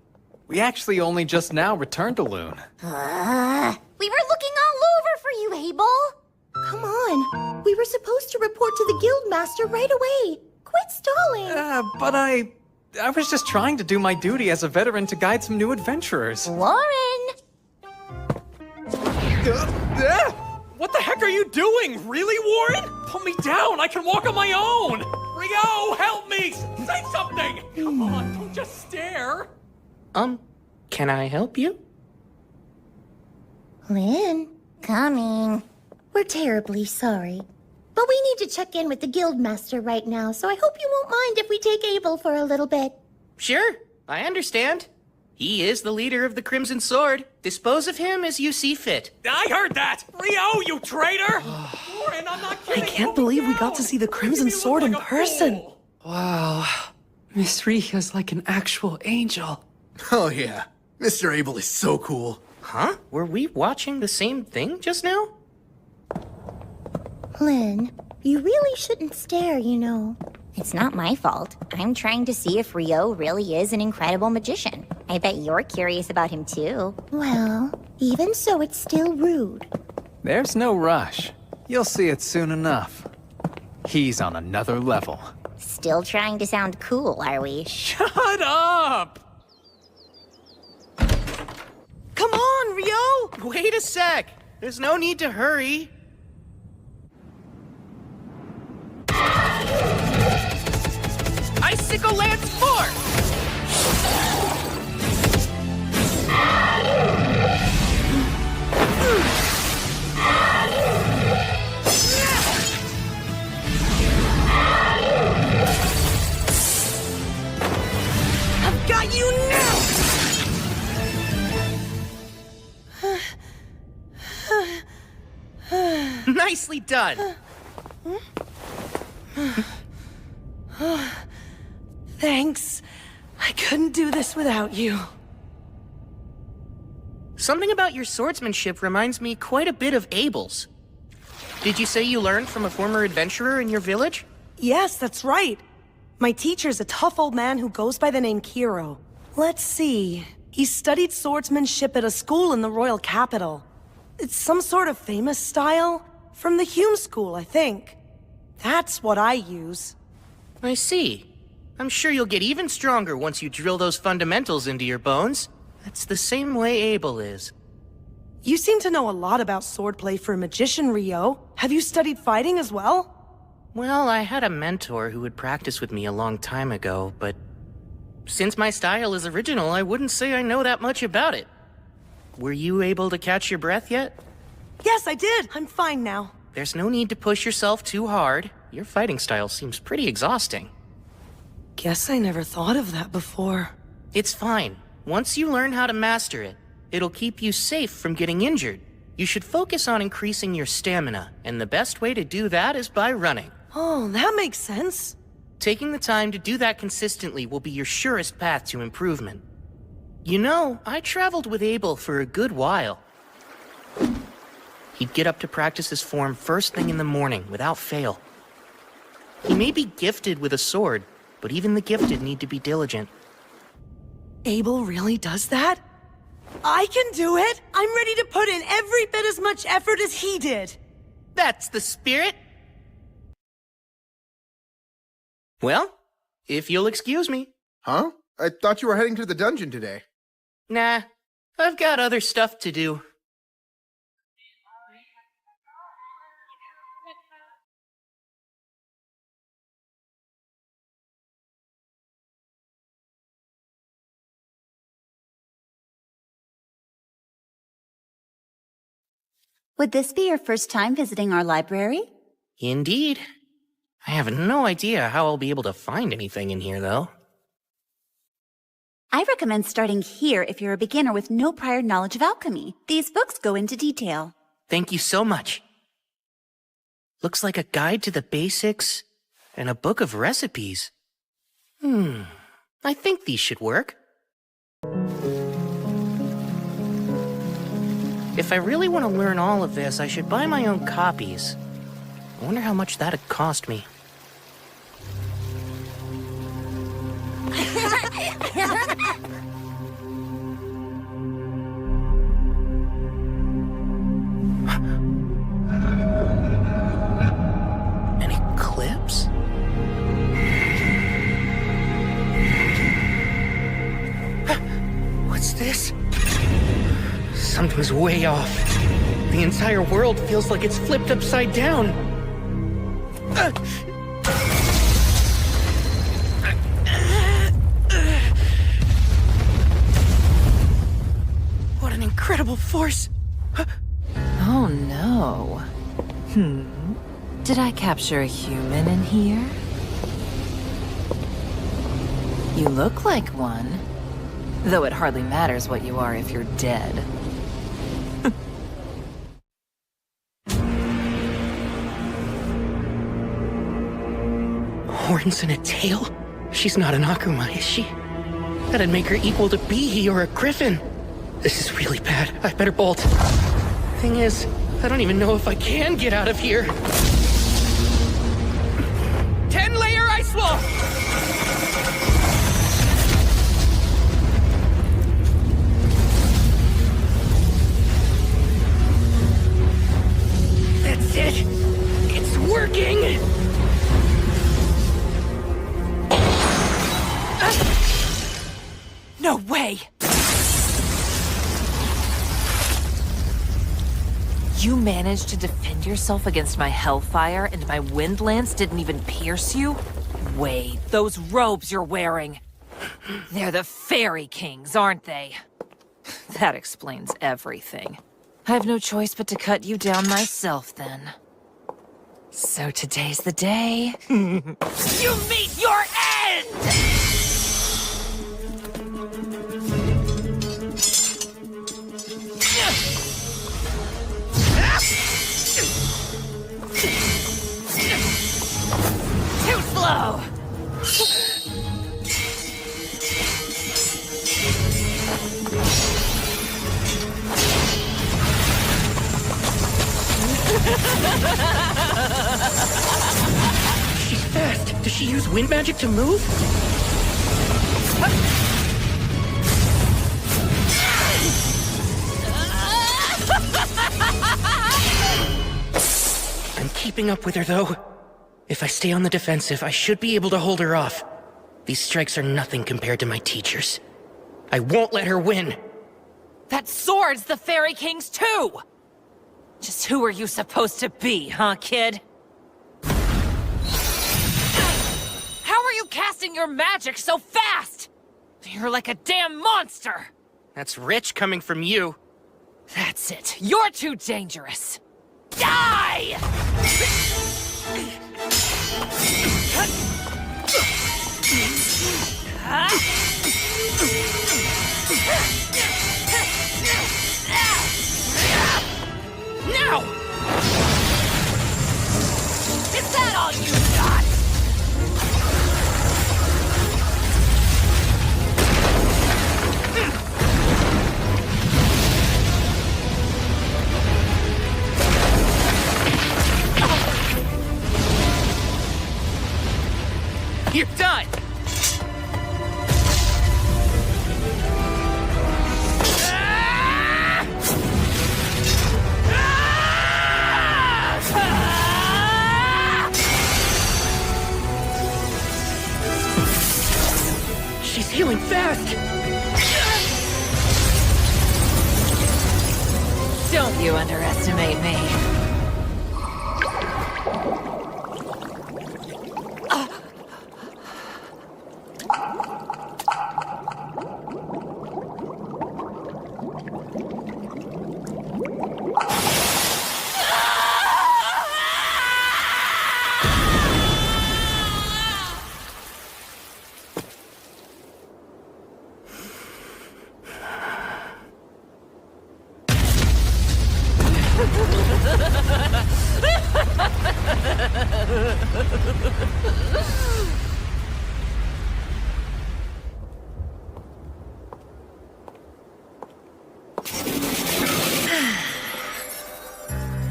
We actually only just now returned to Loon. We were looking all over for you, Abel. Come on. We were supposed to report to the guildmaster right away. Quit stalling. But I was just trying to do my duty as a veteran to guide some new adventurers. Warren! What the heck are you doing? Really, Warren? Put me down. I can walk on my own. Rio, help me. Say something. Come on, don't just stare. Can I help you? Lynn, Coming. we're terribly sorry. But we need to check in with the guildmaster right now, so I hope you won't mind if we take Abel for a little bit. Sure, I understand. He is the leader of the Crimson Sword. Dispose of him as you see fit. I heard that. Rio, you traitor. Warren, I'm not kidding. I can't believe we got to see the Crimson Sword in person. Wow. Miss Ria's like an actual angel. Oh, yeah. Mr. Abel is so cool. Huh? Were we watching the same thing just now? Lynn, you really shouldn't stare, you know. It's not my fault. I'm trying to see if Rio really is an incredible magician. I bet you're curious about him too. Well, even so, it's still rude. There's no rush. You'll see it soon enough. He's on another level. Still trying to sound cool, are we? Shut up! Come on, Rio! Wait a sec. There's no need to hurry. Icicle Lance 4! I've got you now! Nicely done. Thanks. I couldn't do this without you. Something about your swordsmanship reminds me quite a bit of Abel's. Did you say you learned from a former adventurer in your village? Yes, that's right. My teacher's a tough old man who goes by the name Kiro. Let's see. He studied swordsmanship at a school in the royal capital. It's some sort of famous style. From the Hume School, I think. That's what I use. I see. I'm sure you'll get even stronger once you drill those fundamentals into your bones. That's the same way Abel is. You seem to know a lot about swordplay for a magician, Rio. Have you studied fighting as well? Well, I had a mentor who would practice with me a long time ago, but since my style is original, I wouldn't say I know that much about it. Were you able to catch your breath yet? Yes, I did. I'm fine now. There's no need to push yourself too hard. Your fighting style seems pretty exhausting. Guess I never thought of that before. It's fine. Once you learn how to master it, it'll keep you safe from getting injured. You should focus on increasing your stamina, and the best way to do that is by running. Oh, that makes sense. Taking the time to do that consistently will be your surest path to improvement. You know, I traveled with Abel for a good while. He'd get up to practice his form first thing in the morning, without fail. He may be gifted with a sword, but even the gifted need to be diligent. Abel really does that? I can do it! I'm ready to put in every bit as much effort as he did! That's the spirit! Well, if you'll excuse me. Huh? I thought you were heading to the dungeon today. Nah, I've got other stuff to do. Would this be your first time visiting our library? Indeed. I have no idea how I'll be able to find anything in here, though. I recommend starting here if you're a beginner with no prior knowledge of alchemy. These books go into detail. Thank you so much. Looks like a guide to the basics and a book of recipes. I think these should work. If I really want to learn all of this, I should buy my own copies. I wonder how much that'd cost me. An eclipse? What's this? Something's way off. The entire world feels like it's flipped upside down. What an incredible force! Oh no. Did I capture a human in here? You look like one. Though it hardly matters what you are if you're dead. Horns and a tail? She's not an Akuma, is she? That'd make her equal to Bihi or a griffin. This is really bad. I better bolt. Thing is, I don't even know if I can get out of here. 10-layer ice wall! That's it! It's working! No way! You managed to defend yourself against my hellfire and my wind lance didn't even pierce you? Wait, those robes you're wearing. They're the Fairy Kings, aren't they? That explains everything. I have no choice but to cut you down myself then. So today's the day. You meet your end! Too slow! She's fast. Does she use wind magic to move? I'm keeping up with her, though. If I stay on the defensive, I should be able to hold her off. These strikes are nothing compared to my teachers. I won't let her win. That sword's the Fairy King's too! Just who are you supposed to be, huh, kid? How are you casting your magic so fast? You're like a damn monster! That's rich coming from you. That's it. You're too dangerous. Die! Now! Is that all you got? You're done! She's healing fast. best! Don't you underestimate me.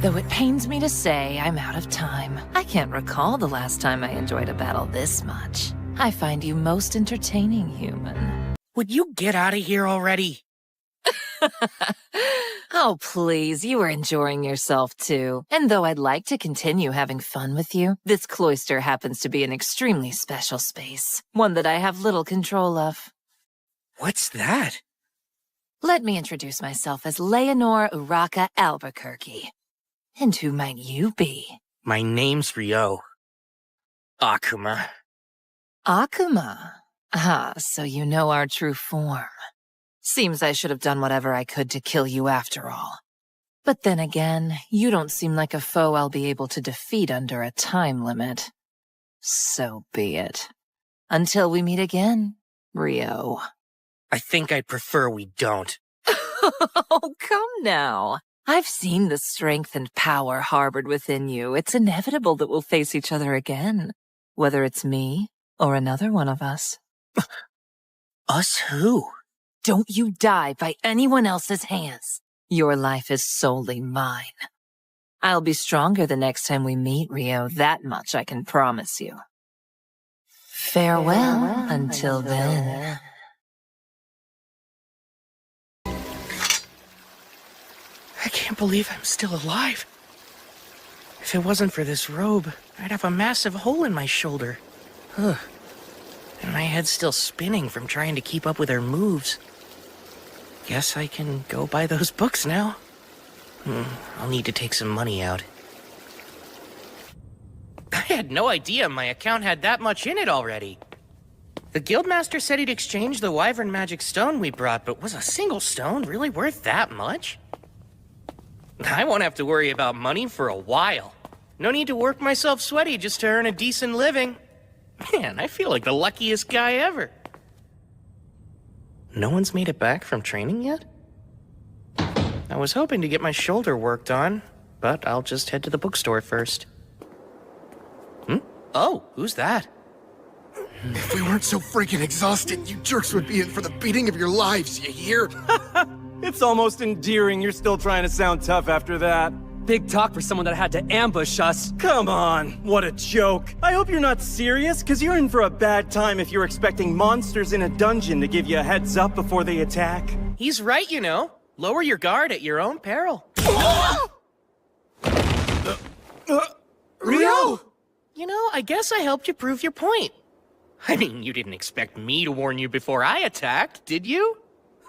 Though it pains me to say, I'm out of time. I can't recall the last time I enjoyed a battle this much. I find you most entertaining, human. Would you get out of here already? Oh, please, you are enjoying yourself too. And though I'd like to continue having fun with you, this cloister happens to be an extremely special space. One that I have little control of. What's that? Let me introduce myself as Leonore Uraka Albuquerque. And who might you be? My name's Ryo. Akuma. Akuma? Ah, so you know our true form. Seems I should have done whatever I could to kill you after all. But then again, you don't seem like a foe I'll be able to defeat under a time limit. So be it. Until we meet again, Ryo. I think I'd prefer we don't. Oh, come now. I've seen the strength and power harbored within you. It's inevitable that we'll face each other again. Whether it's me or another one of us. Us who? Don't you die by anyone else's hands. Your life is solely mine. I'll be stronger the next time we meet, Ryo. That much I can promise you. Farewell until then. I can't believe I'm still alive. If it wasn't for this robe, I'd have a massive hole in my shoulder. Ugh. And my head's still spinning from trying to keep up with her moves. Guess I can go buy those books now. I'll need to take some money out. I had no idea my account had that much in it already. The Guildmaster said he'd exchange the Wyvern Magic Stone we brought, but was a single stone really worth that much? I won't have to worry about money for a while. No need to work myself sweaty just to earn a decent living. Man, I feel like the luckiest guy ever. No one's made it back from training yet? I was hoping to get my shoulder worked on, but I'll just head to the bookstore first. Oh, who's that? If we weren't so freaking exhausted, you jerks would be in for the beating of your lives, you hear? It's almost endearing you're still trying to sound tough after that. Big talk for someone that had to ambush us. Come on, what a joke. I hope you're not serious, because you're in for a bad time if you're expecting monsters in a dungeon to give you a heads up before they attack. He's right, you know. Lower your guard at your own peril. Ryo! You know, I guess I helped you prove your point. I mean, you didn't expect me to warn you before I attacked, did you?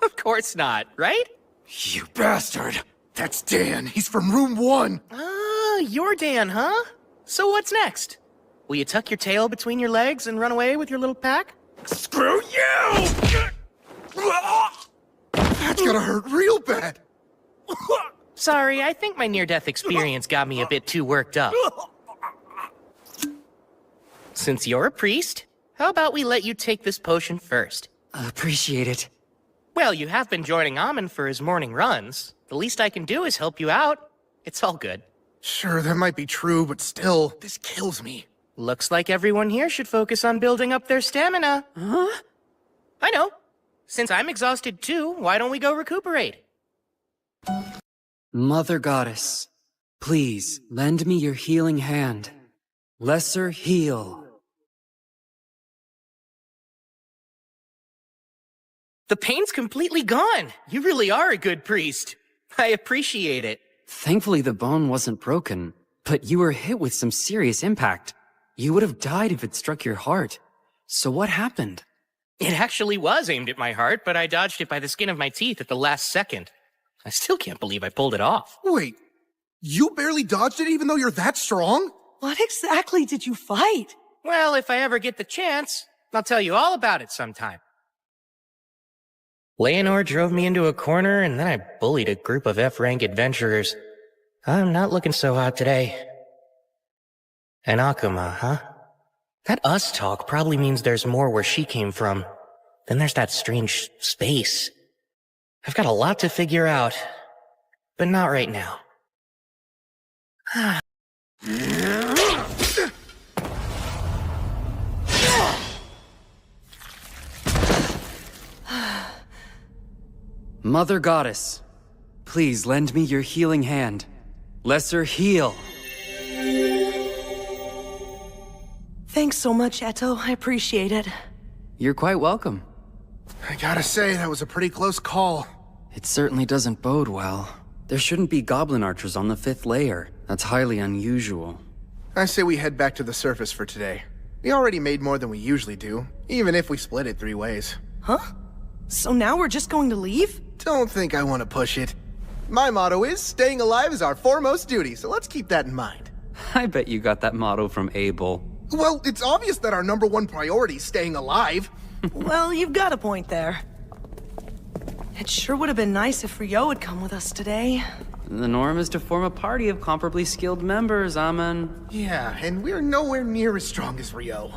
Of course not, right? You bastard! That's Dan. He's from room 1. Ah, you're Dan, huh? So what's next? Will you tuck your tail between your legs and run away with your little pack? Screw you! That's gonna hurt real bad. Sorry, I think my near-death experience got me a bit too worked up. Since you're a priest, how about we let you take this potion first? Appreciate it. Well, you have been joining Amon for his morning runs. The least I can do is help you out. It's all good. Sure, that might be true, but still, this kills me. Looks like everyone here should focus on building up their stamina. Huh? I know. Since I'm exhausted too, why don't we go recuperate? Mother Goddess, please lend me your healing hand. Lesser heal. The pain's completely gone. You really are a good priest. I appreciate it. Thankfully the bone wasn't broken, but you were hit with some serious impact. You would have died if it struck your heart. So what happened? It actually was aimed at my heart, but I dodged it by the skin of my teeth at the last second. I still can't believe I pulled it off. Wait, you barely dodged it even though you're that strong? What exactly did you fight? Well, if I ever get the chance, I'll tell you all about it sometime. Leonor drove me into a corner, and then I bullied a group of F-rank adventurers. I'm not looking so hot today. And Akuma, huh? That us talk probably means there's more where she came from. Then there's that strange space. I've got a lot to figure out, but not right now. Mother Goddess, please lend me your healing hand. Lesser heal. Thanks so much, Eto. I appreciate it. You're quite welcome. I gotta say, that was a pretty close call. It certainly doesn't bode well. There shouldn't be goblin archers on the 5th layer. That's highly unusual. I say we head back to the surface for today. We already made more than we usually do, even if we split it 3 ways. Huh? So now we're just going to leave? Don't think I want to push it. My motto is, staying alive is our foremost duty, so let's keep that in mind. I bet you got that motto from Abel. Well, it's obvious that our #1 priority is staying alive. Well, you've got a point there. It sure would have been nice if Ryo had come with us today. The norm is to form a party of comparably skilled members, Amen. Yeah, and we're nowhere near as strong as Ryo.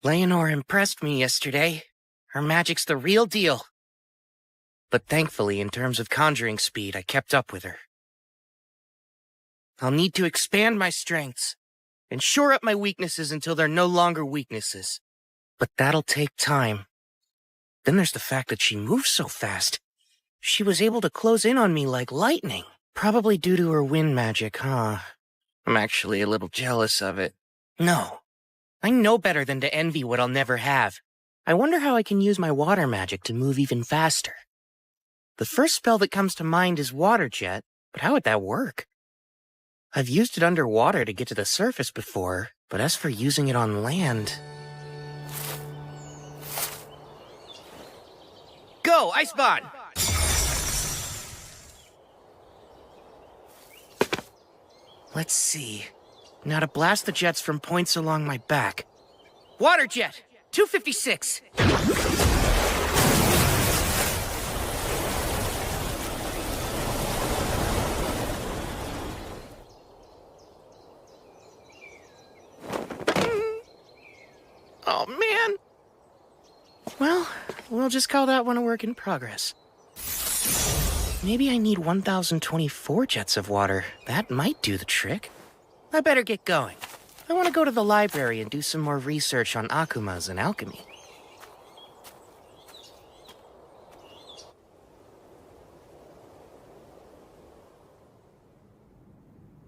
Leonor impressed me yesterday. Her magic's the real deal. But thankfully, in terms of conjuring speed, I kept up with her. I'll need to expand my strengths and shore up my weaknesses until they're no longer weaknesses. But that'll take time. Then there's the fact that she moves so fast. She was able to close in on me like lightning. Probably due to her wind magic, huh? I'm actually a little jealous of it. No. I know better than to envy what I'll never have. I wonder how I can use my water magic to move even faster. The first spell that comes to mind is Water Jet, but how would that work? I've used it underwater to get to the surface before, but as for using it on land... Go, Icebond! Let's see. Now to blast the jets from points along my back. Water Jet! 256! Oh, man. Well, we'll just call that one a work in progress. Maybe I need 1,024 jets of water. That might do the trick. I better get going. I want to go to the library and do some more research on Akumas and alchemy.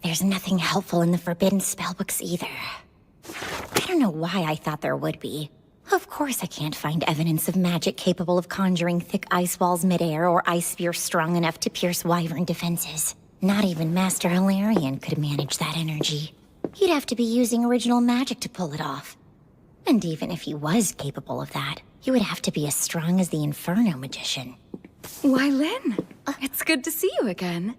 There's nothing helpful in the forbidden spellbooks either. I don't know why I thought there would be. Of course I can't find evidence of magic capable of conjuring thick ice walls midair or ice spears strong enough to pierce wyvern defenses. Not even Master Hilarion could manage that energy. He'd have to be using original magic to pull it off. And even if he was capable of that, he would have to be as strong as the Inferno magician. Why, Lynn, it's good to see you again.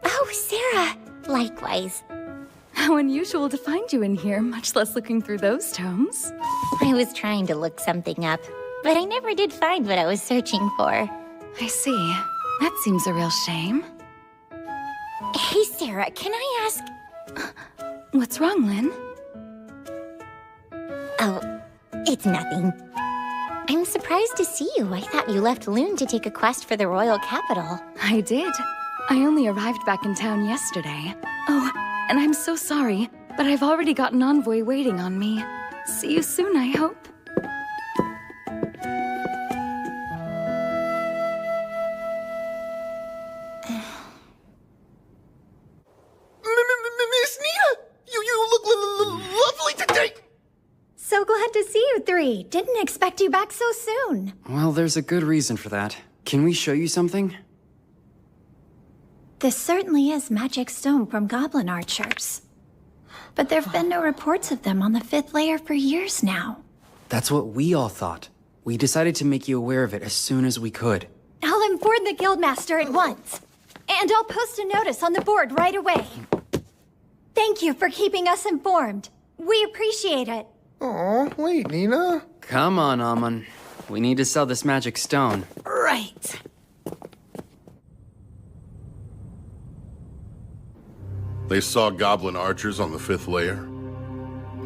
Oh, Sarah! Likewise. How unusual to find you in here, much less looking through those tomes. I was trying to look something up, but I never did find what I was searching for. I see. That seems a real shame. Hey, Sarah, can I ask... What's wrong, Lynn? Oh, it's nothing. I'm surprised to see you. I thought you left Loon to take a quest for the royal capital. I did. I only arrived back in town yesterday. Oh, and I'm so sorry, but I've already got an envoy waiting on me. See you soon, I hope. Didn't expect you back so soon. Well, there's a good reason for that. Can we show you something? This certainly is magic stone from goblin archers. But there've been no reports of them on the 5th layer for years now. That's what we all thought. We decided to make you aware of it as soon as we could. I'll inform the guildmaster at once. And I'll post a notice on the board right away. Thank you for keeping us informed. We appreciate it. Aw, wait, Nina. Come on, Amon. We need to sell this magic stone. Right. They saw goblin archers on the 5th layer?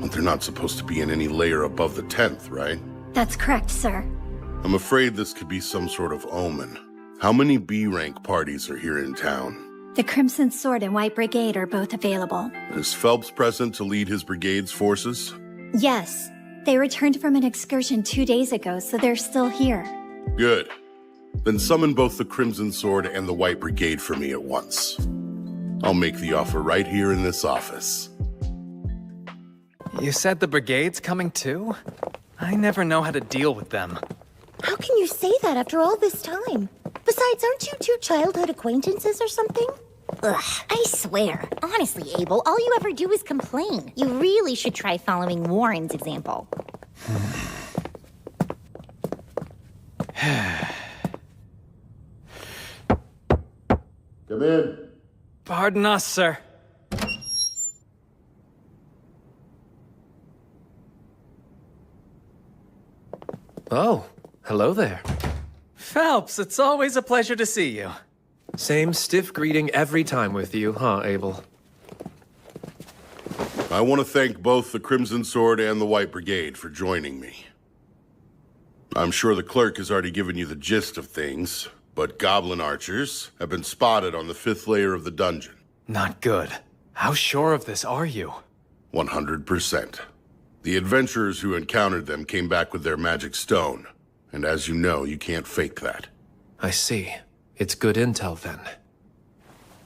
But they're not supposed to be in any layer above the 10th, right? That's correct, sir. I'm afraid this could be some sort of omen. How many B-rank parties are here in town? The Crimson Sword and White Brigade are both available. Is Phelps present to lead his brigade's forces? Yes. They returned from an excursion 2 days ago, so they're still here. Good. Then summon both the Crimson Sword and the White Brigade for me at once. I'll make the offer right here in this office. You said the brigade's coming too? I never know how to deal with them. How can you say that after all this time? Besides, aren't you two childhood acquaintances or something? Ugh, I swear. Honestly, Abel, all you ever do is complain. You really should try following Warren's example. Come in. Pardon us, sir. Oh, hello there. Phelps, it's always a pleasure to see you. Same stiff greeting every time with you, huh, Abel? I want to thank both the Crimson Sword and the White Brigade for joining me. I'm sure the clerk has already given you the gist of things, but goblin archers have been spotted on the 5th layer of the dungeon. Not good. How sure of this are you? 100%. The adventurers who encountered them came back with their magic stone, and as you know, you can't fake that. I see. It's good intel, then.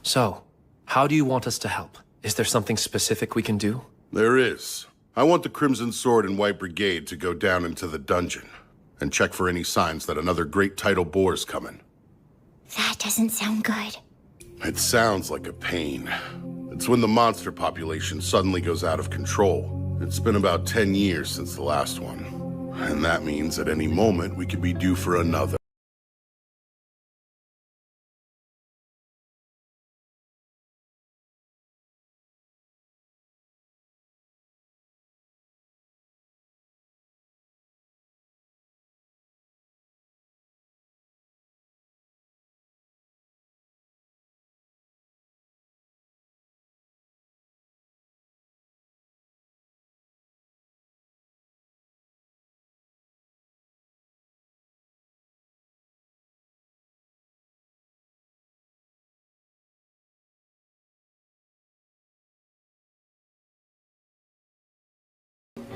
So, how do you want us to help? Is there something specific we can do? There is. I want the Crimson Sword and White Brigade to go down into the dungeon and check for any signs that another great tidal boar's coming. That doesn't sound good. It sounds like a pain. It's when the monster population suddenly goes out of control. It's been about 10 years since the last one. And that means at any moment we could be due for another.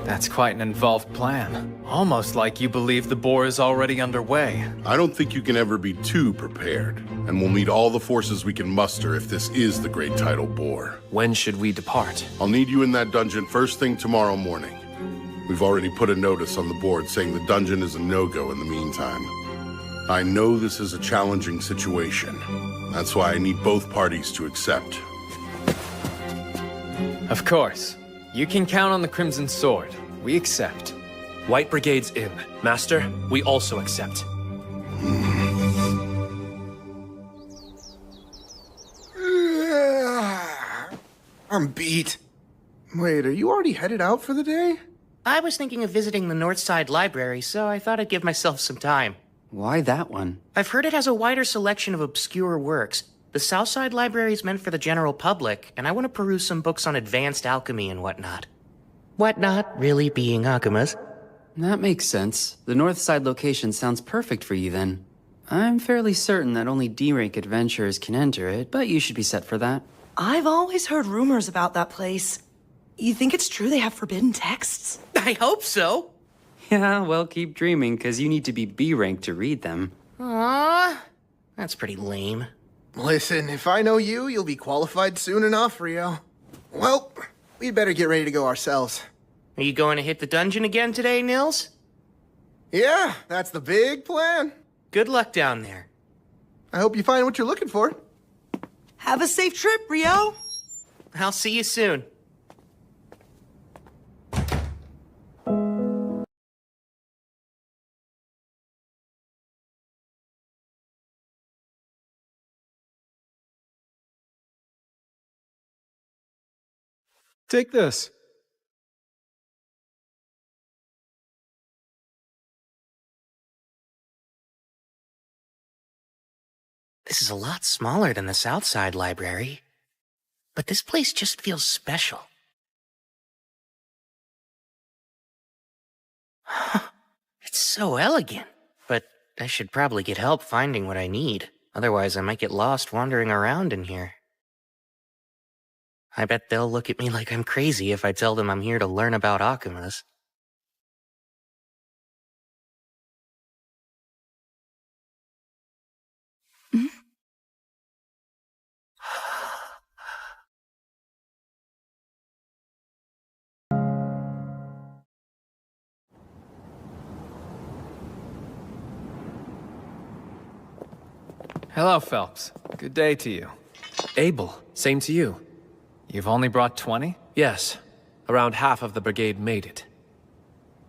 That's quite an involved plan. Almost like you believe the boar is already underway. I don't think you can ever be too prepared, and we'll need all the forces we can muster if this is the Great Tidal Boar. When should we depart? I'll need you in that dungeon first thing tomorrow morning. We've already put a notice on the board saying the dungeon is a no-go in the meantime. I know this is a challenging situation. That's why I need both parties to accept. Of course. You can count on the Crimson Sword. We accept. White Brigade's in. Master, we also accept. I'm beat. Wait, are you already headed out for the day? I was thinking of visiting the Northside Library, so I thought I'd give myself some time. Why that one? I've heard it has a wider selection of obscure works. The Southside Library is meant for the general public, and I want to peruse some books on advanced alchemy and whatnot. Whatnot really being Akuma's. That makes sense. The Northside location sounds perfect for you then. I'm fairly certain that only D-rank adventurers can enter it, but you should be set for that. I've always heard rumors about that place. You think it's true they have forbidden texts? I hope so. Yeah, well, keep dreaming, because you need to be B-rank to read them. Aww, that's pretty lame. Listen, if I know you, you'll be qualified soon enough, Rio. Well, we'd better get ready to go ourselves. Are you going to hit the dungeon again today, Nils? Yeah, that's the big plan. Good luck down there. I hope you find what you're looking for. Have a safe trip, Rio. I'll see you soon. Take this. This is a lot smaller than the Southside Library, but this place just feels special. It's so elegant, but I should probably get help finding what I need. Otherwise, I might get lost wandering around in here. I bet they'll look at me like I'm crazy if I tell them I'm here to learn about Akumas. Hello, Phelps. Good day to you. Abel, same to you. You've only brought 20? Yes. Around half of the brigade made it.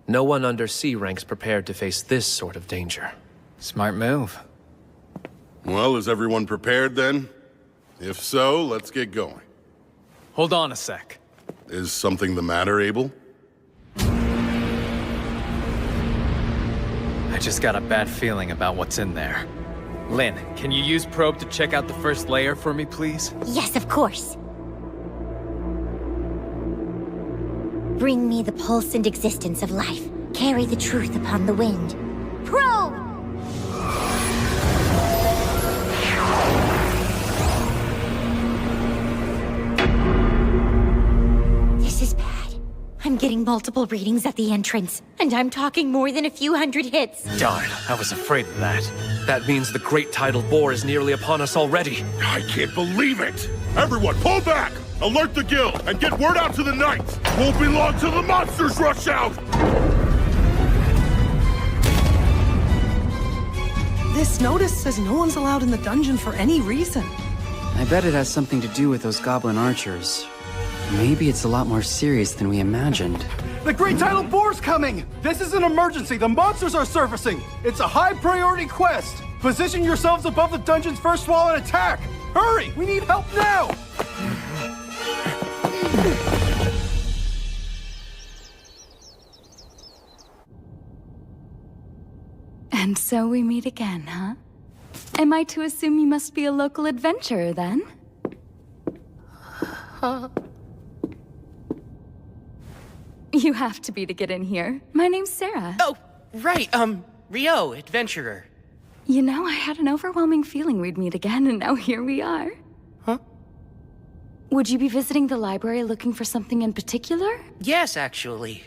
No one under C rank's prepared to face this sort of danger. Smart move. Well, is everyone prepared then? If so, let's get going. Hold on a sec. Is something the matter, Abel? I just got a bad feeling about what's in there. Lynn, can you use probe to check out the first layer for me, please? Yes, of course. Bring me the pulse and existence of life. Carry the truth upon the wind. Probe! This is bad. I'm getting multiple readings at the entrance, and I'm talking more than a few hundred hits. Darn, I was afraid of that. That means the Great Tidal Bore is nearly upon us already. I can't believe it! Everyone, pull back! Alert the guild, and get word out to the knights! Won't be long till the monsters rush out! This notice says no one's allowed in the dungeon for any reason. I bet it has something to do with those goblin archers. Maybe it's a lot more serious than we imagined. The Great Tidal Bore's coming! This is an emergency. The monsters are surfacing. It's a high-priority quest. Position yourselves above the dungeon's first wall and attack! Hurry! We need help now! And so we meet again, huh? Am I to assume you must be a local adventurer, then? You have to be to get in here. My name's Sarah. Oh, right, Rio, adventurer. You know, I had an overwhelming feeling we'd meet again, and now here we are. Huh? Would you be visiting the library looking for something in particular? Yes, actually.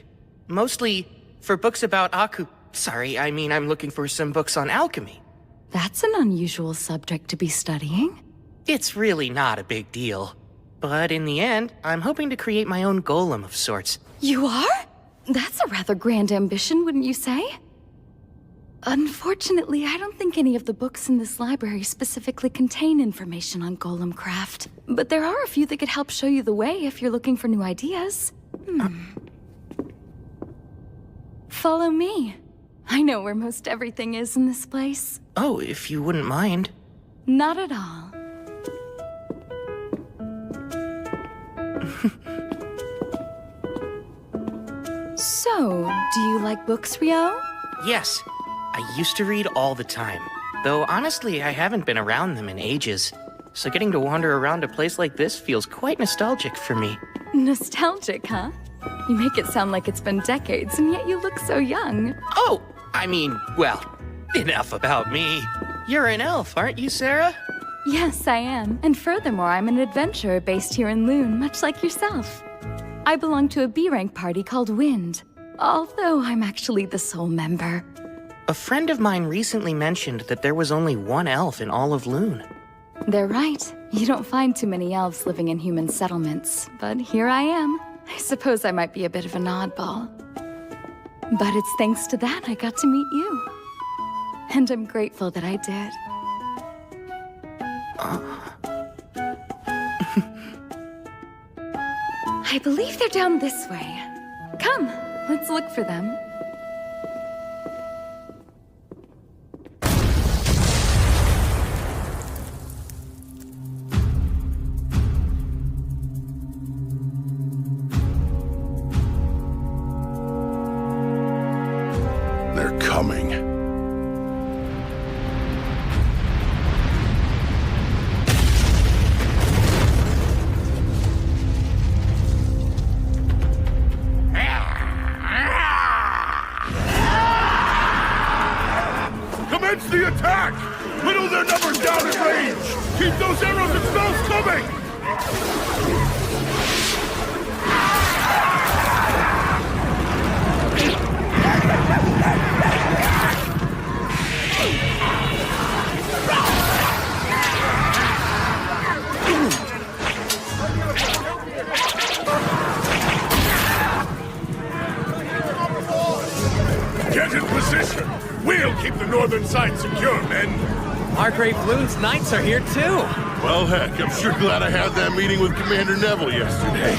Mostly for books about Sorry, I mean I'm looking for some books on alchemy. That's an unusual subject to be studying. It's really not a big deal. But in the end, I'm hoping to create my own golem of sorts. You are? That's a rather grand ambition, wouldn't you say? Unfortunately, I don't think any of the books in this library specifically contain information on golem craft. But there are a few that could help show you the way if you're looking for new ideas. Follow me. I know where most everything is in this place. Oh, if you wouldn't mind. Not at all. So, do you like books, Rio? Yes, I used to read all the time. Though honestly, I haven't been around them in ages. So getting to wander around a place like this feels quite nostalgic for me. Nostalgic, huh? You make it sound like it's been decades, and yet you look so young. Oh, I mean, well, enough about me. You're an elf, aren't you, Sarah? Yes, I am. And furthermore, I'm an adventurer based here in Loon, much like yourself. I belong to a B-rank party called Wind, although I'm actually the sole member. A friend of mine recently mentioned that there was only one elf in all of Loon. They're right. You don't find too many elves living in human settlements, but here I am. I suppose I might be a bit of an oddball. But it's thanks to that I got to meet you. And I'm grateful that I did. I believe they're down this way. Come, let's look for them. They're coming. Commence the attack! Whittle their numbers down in range! Keep those arrows and spells coming! Get in position! We'll keep the northern side secure, men! Margrave Loon's knights are here too! Well, heck, I'm sure glad I had that meeting with Commander Neville yesterday.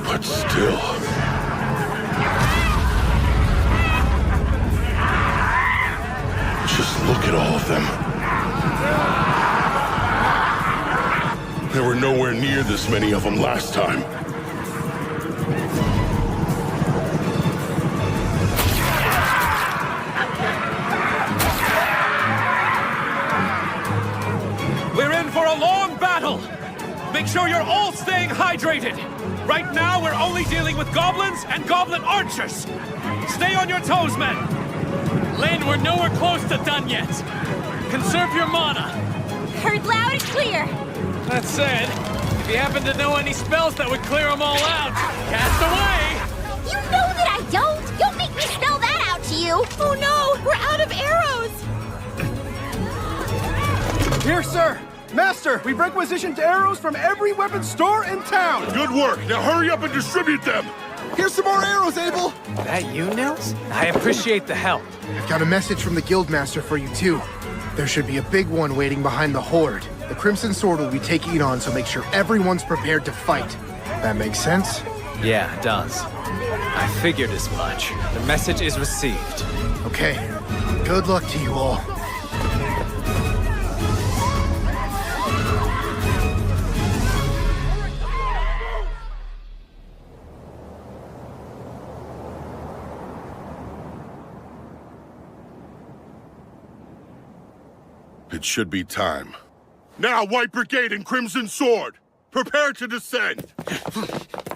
But still... just look at all of them. There were nowhere near this many of them last time. We're in for a long battle! Make sure you're all staying hydrated! Right now, we're only dealing with goblins and goblin archers! Stay on your toes, men! Lynn, we're nowhere close to done yet! Conserve your mana! Heard loud and clear! That said, if you happen to know any spells that would clear them all out, cast away! You know that I don't! Don't make me spell that out to you! Oh no! We're out of arrows! Here, sir! Master, we've requisitioned arrows from every weapon store in town! Good work! Now hurry up and distribute them! Here's some more arrows, Abel! That you, Nils? I appreciate the help. I've got a message from the Guildmaster for you, too. There should be a big one waiting behind the Horde. The Crimson Sword will be taking it on, so make sure everyone's prepared to fight. That makes sense? Yeah, it does. I figured as much. The message is received. Okay. Good luck to you all. It should be time. Now, White Brigade and Crimson Sword! Prepare to descend!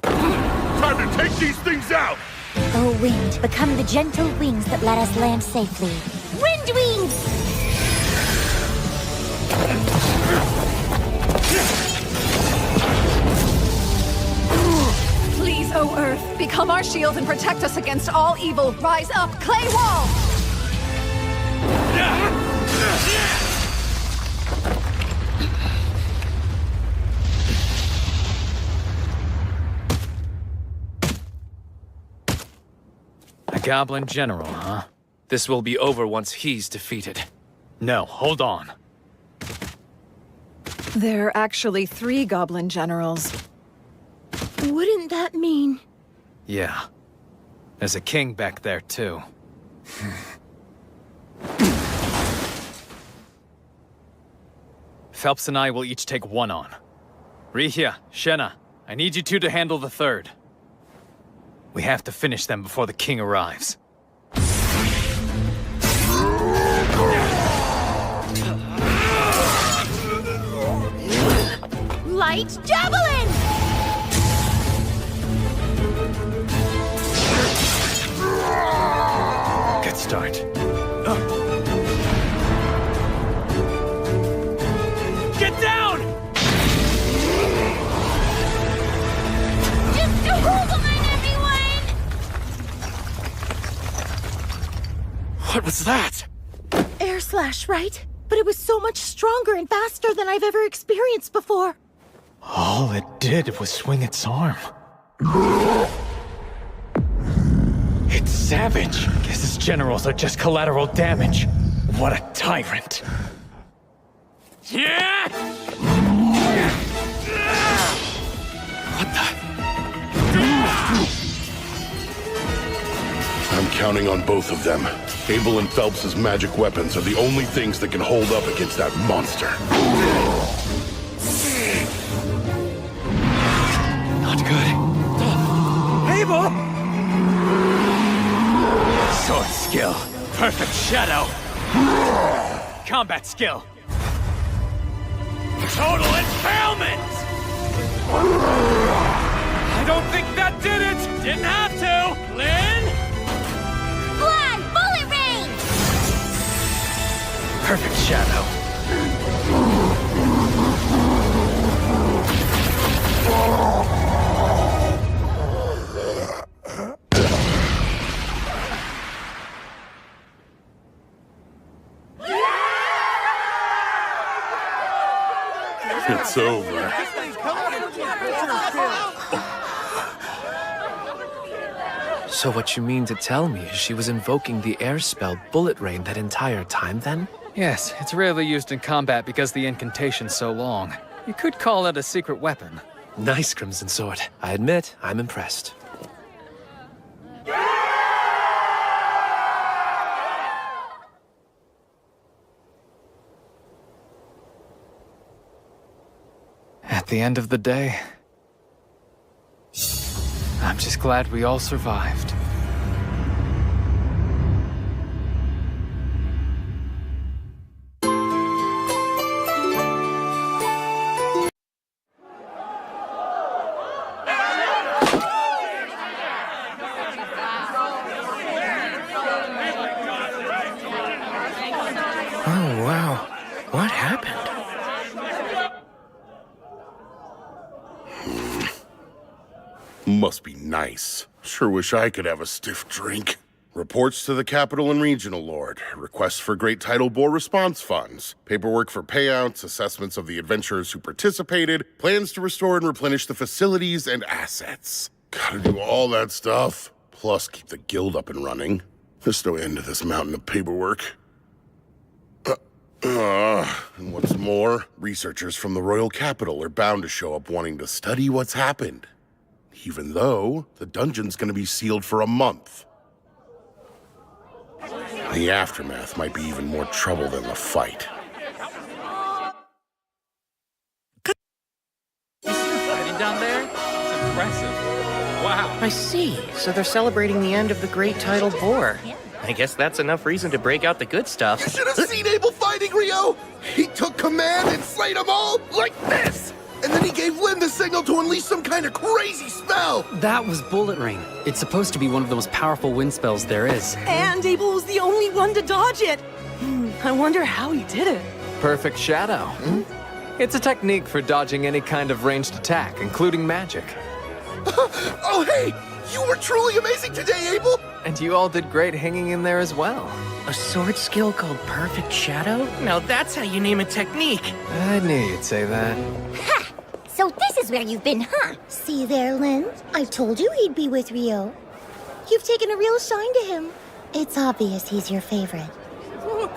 Time to take these things out! Oh, wind, become the gentle wings that let us land safely. Wind wings! Please, O Earth, become our shield and protect us against all evil. Rise up, Clay Wall! A Goblin General, huh? This will be over once he's defeated. No, hold on. There are actually 3 Goblin Generals. Wouldn't that mean... Yeah. There's a king back there, too. Phelps and I will each take one on. Rihia, Shenna, I need you two to handle the third. We have to finish them before the king arrives. Light Javelin! Good start. Get down! Just a hold on, everyone! What was that? Air slash, right? But it was so much stronger and faster than I've ever experienced before. All it did was swing its arm. It's savage. Guess his generals are just collateral damage. What a tyrant. Yeah! What the? I'm counting on both of them. Abel and Phelps' magic weapons are the only things that can hold up against that monster. Not good. Abel! Sword skill. Perfect shadow. Combat skill. Total impalement! I don't think that did it! Didn't have to! Lynn? Flan, bullet rain! Perfect shadow. It's over. So what you mean to tell me is she was invoking the air spell Bullet Rain that entire time then? Yes, it's rarely used in combat because the incantation's so long. You could call it a secret weapon. Nice, Crimson Sword. I admit, I'm impressed. At the end of the day, I'm just glad we all survived. Oh, wow. What happened? Must be nice. Sure wish I could have a stiff drink. Reports to the Capital and Regional Lord. Requests for Great Tidal Bore response funds. Paperwork for payouts, assessments of the adventurers who participated, plans to restore and replenish the facilities and assets. Gotta do all that stuff. Plus keep the guild up and running. There's no end to this mountain of paperwork. And what's more, researchers from the Royal Capital are bound to show up wanting to study what's happened. Even though the dungeon's gonna be sealed for a month. The aftermath might be even more trouble than the fight. Heading down there? It's impressive. Wow. I see. So they're celebrating the end of the Great Tidal Bore. I guess that's enough reason to break out the good stuff. You should have seen Abel fighting, Rio! He took command and slayed them all like this! And then he gave Lynn the signal to unleash some kind of crazy spell! That was Bullet Rain. It's supposed to be one of the most powerful wind spells there is. And Abel was the only one to dodge it. I wonder how he did it. Perfect shadow. It's a technique for dodging any kind of ranged attack, including magic. Oh, hey! You were truly amazing today, Abel! And you all did great hanging in there as well. A sword skill called Perfect Shadow? Now that's how you name a technique. I knew you'd say that. Ha! So this is where you've been, huh? See there, Lynn? I told you he'd be with Rio. You've taken a real shine to him. It's obvious he's your favorite.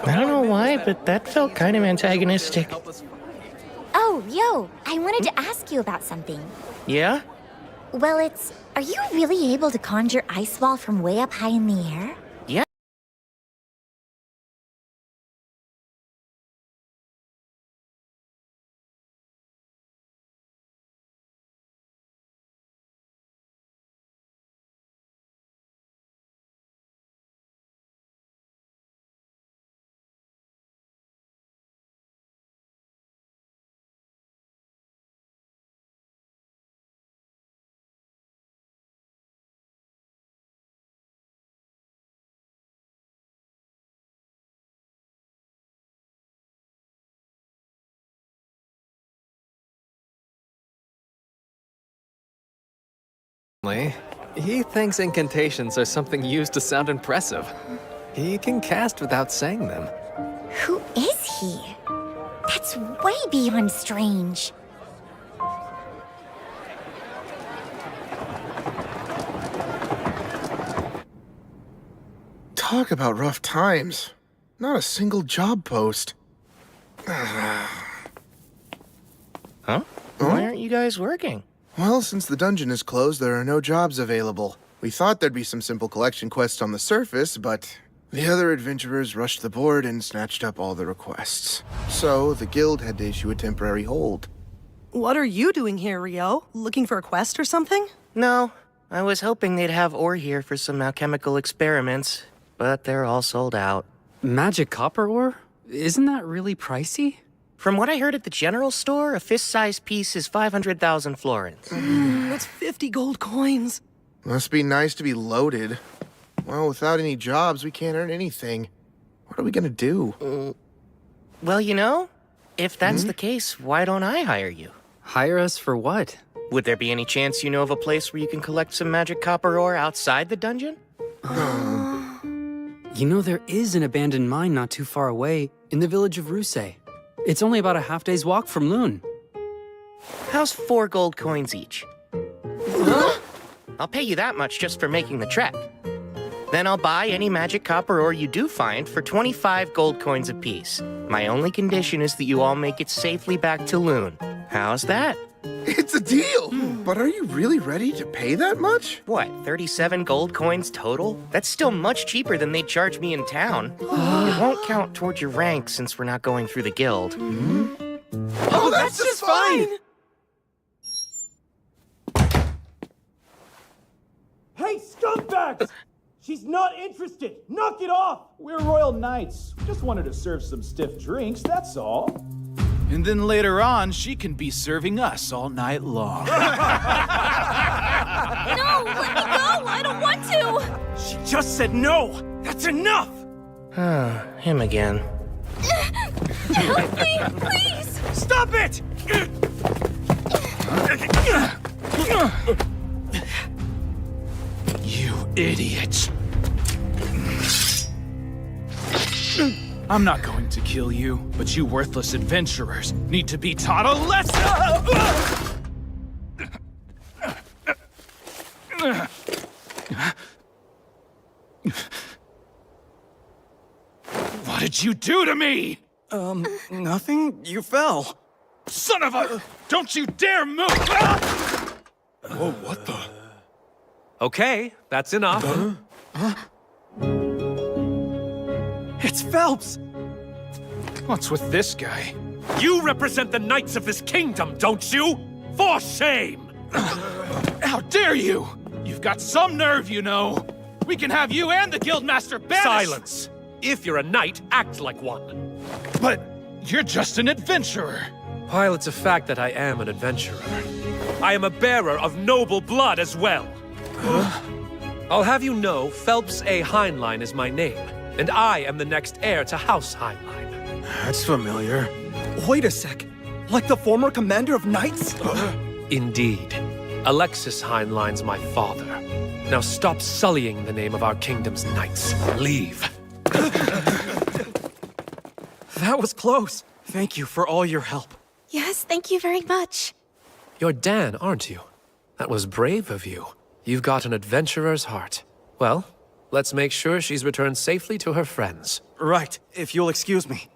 I don't know why, but that felt kind of antagonistic. Oh, yo, I wanted to ask you about something. Yeah? Well, are you really able to conjure ice wall from way up high in the air? Yeah. He thinks incantations are something used to sound impressive. He can cast without saying them. Who is he? That's way beyond strange. Talk about rough times. Not a single job post. Huh? Why aren't you guys working? Well, since the dungeon is closed, there are no jobs available. We thought there'd be some simple collection quests on the surface, but the other adventurers rushed the board and snatched up all the requests. So, the guild had to issue a temporary hold. What are you doing here, Rio? Looking for a quest or something? No, I was hoping they'd have ore here for some alchemical experiments, but they're all sold out. Magic copper ore? Isn't that really pricey? From what I heard at the general store, a fist-sized piece is 500,000 florins. That's 50 gold coins. Must be nice to be loaded. Well, without any jobs, we can't earn anything. What are we gonna do? Well, you know, if that's the case, why don't I hire you? Hire us for what? Would there be any chance you know of a place where you can collect some magic copper ore outside the dungeon? You know, there is an abandoned mine not too far away, in the village of Ruse. It's only about a half-day's walk from Loon. How's 4 gold coins each? Huh? I'll pay you that much just for making the trek. Then I'll buy any magic copper ore you do find for 25 gold coins apiece. My only condition is that you all make it safely back to Loon. How's that? It's a deal! But are you really ready to pay that much? What, 37 gold coins total? That's still much cheaper than they'd charge me in town. It won't count towards your rank since we're not going through the guild. Oh, that's just fine! Hey, scumbags! She's not interested! Knock it off! We're royal knights. We just wanted to serve some stiff drinks, that's all. And then later on, she can be serving us all night long. No, let me go! I don't want to! She just said no! That's enough! Him again. Help me, please! Stop it! You idiot! I'm not going to kill you, but you worthless adventurers need to be taught a lesson! What did you do to me? Nothing. You fell. Son of a... Don't you dare move! Whoa, what the? Okay, that's enough. It's Phelps! What's with this guy? You represent the knights of this kingdom, don't you? For shame! How dare you! You've got some nerve, you know. We can have you and the Guildmaster banished! Silence! If you're a knight, act like one. But you're just an adventurer. While it's a fact that I am an adventurer, I am a bearer of noble blood as well. I'll have you know, Phelps A. Heinlein is my name, and I am the next heir to House Heinlein. That's familiar. Wait a sec. Like the former commander of knights? Indeed. Alexis Heinlein's my father. Now stop sullying the name of our kingdom's knights. Leave. That was close. Thank you for all your help. Yes, thank you very much. You're Dan, aren't you? That was brave of you. You've got an adventurer's heart. Well, let's make sure she's returned safely to her friends. Right, if you'll excuse me.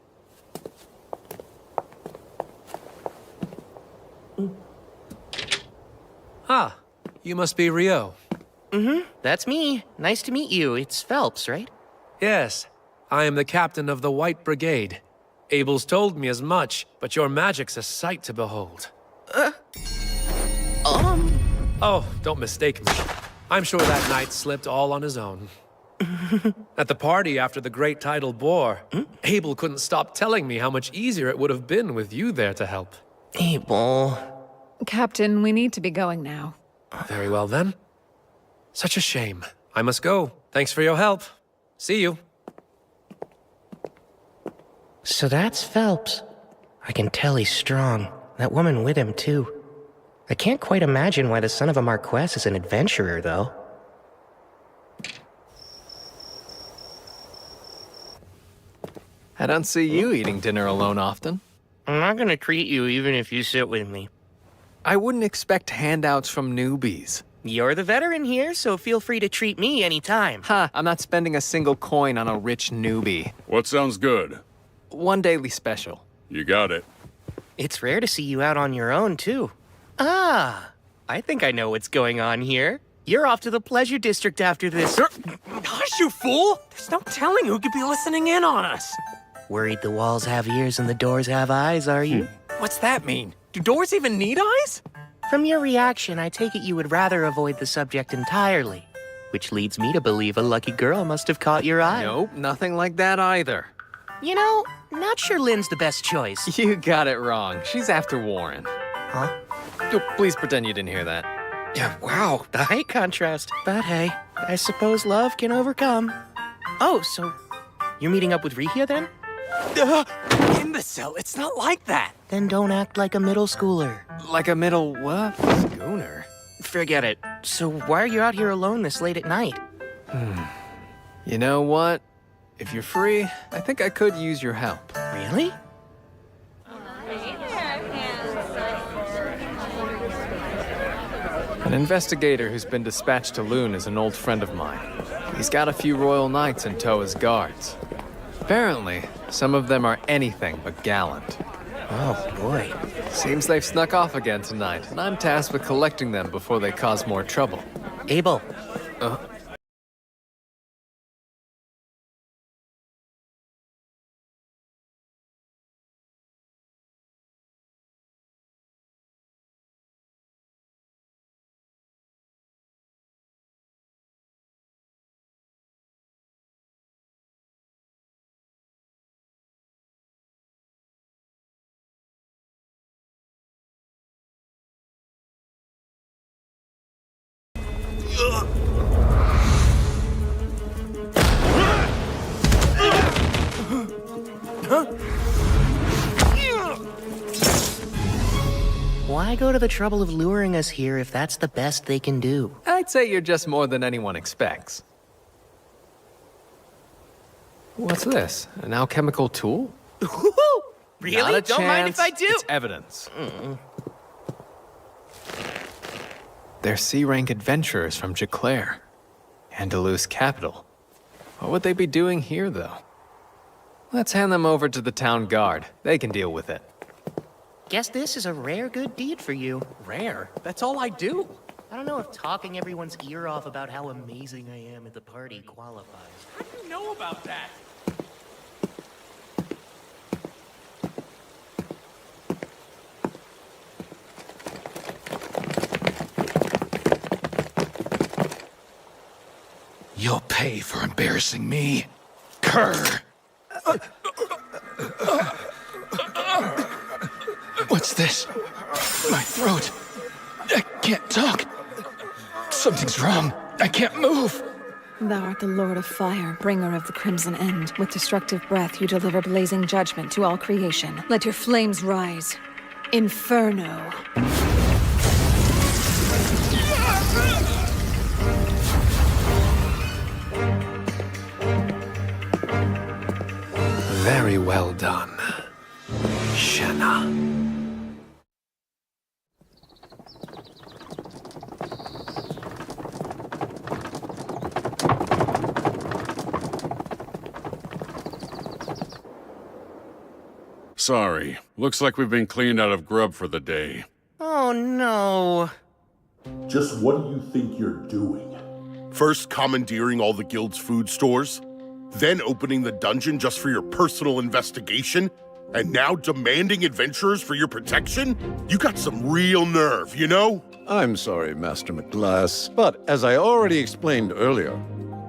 Ah, you must be Rio. That's me. Nice to meet you. It's Phelps, right? Yes, I am the captain of the White Brigade. Abel's told me as much, but your magic's a sight to behold. Oh, don't mistake me. I'm sure that knight slipped all on his own. At the party after the Great Tidal Bore, Abel couldn't stop telling me how much easier it would have been with you there to help. Abel... Captain, we need to be going now. Very well then. Such a shame. I must go. Thanks for your help. See you. So that's Phelps. I can tell he's strong. That woman with him, too. I can't quite imagine why the son of a Marquess is an adventurer, though. I don't see you eating dinner alone often. I'm not gonna treat you even if you sit with me. I wouldn't expect handouts from newbies. You're the veteran here, so feel free to treat me anytime. Ha, I'm not spending a single coin on a rich newbie. What sounds good? One daily special. You got it. It's rare to see you out on your own, too. Ah, I think I know what's going on here. You're off to the Pleasure District after this. Hush, you fool! There's no telling who could be listening in on us. Worried the walls have ears and the doors have eyes, are you? What's that mean? Do doors even need eyes? From your reaction, I take it you would rather avoid the subject entirely. Which leads me to believe a lucky girl must have caught your eye. Nope, nothing like that either. You know, not sure Lynn's the best choice. You got it wrong. She's after Warren. Huh? Please pretend you didn't hear that. Yeah, wow, the height contrast. But hey, I suppose love can overcome. Oh, so you're meeting up with Rihia then? Imbecile, it's not like that. Then don't act like a middle schooler. Like a middle what? Schooner? Forget it. So why are you out here alone this late at night? You know what? If you're free, I think I could use your help. Really? An investigator who's been dispatched to Loon is an old friend of mine. He's got a few royal knights in tow as guards. Apparently, some of them are anything but gallant. Oh, boy. Seems they've snuck off again tonight, and I'm tasked with collecting them before they cause more trouble. Abel. Why go to the trouble of luring us here if that's the best they can do? I'd say you're just more than anyone expects. What's this? An alchemical tool? Really? Not a Don't mind if I do. It's evidence. They're C-rank adventurers from Jaclair, Andalus capital. What would they be doing here, though? Let's hand them over to the town guard. They can deal with it. Guess this is a rare good deed for you. Rare? That's all I do. I don't know if talking everyone's ear off about how amazing I am at the party qualifies. How do you know about that? You'll pay for embarrassing me, cur! What's this? My throat. I can't talk. Something's wrong. I can't move. Thou art the Lord of Fire, bringer of the Crimson End. With destructive breath, you deliver blazing judgment to all creation. Let your flames rise. Inferno. Very well done, Shenna. Sorry. Looks like we've been cleaned out of grub for the day. Oh, no. Just what do you think you're doing? First commandeering all the guild's food stores, then opening the dungeon just for your personal investigation, and now demanding adventurers for your protection? You got some real nerve, you know? I'm sorry, Master McGlass, but as I already explained earlier,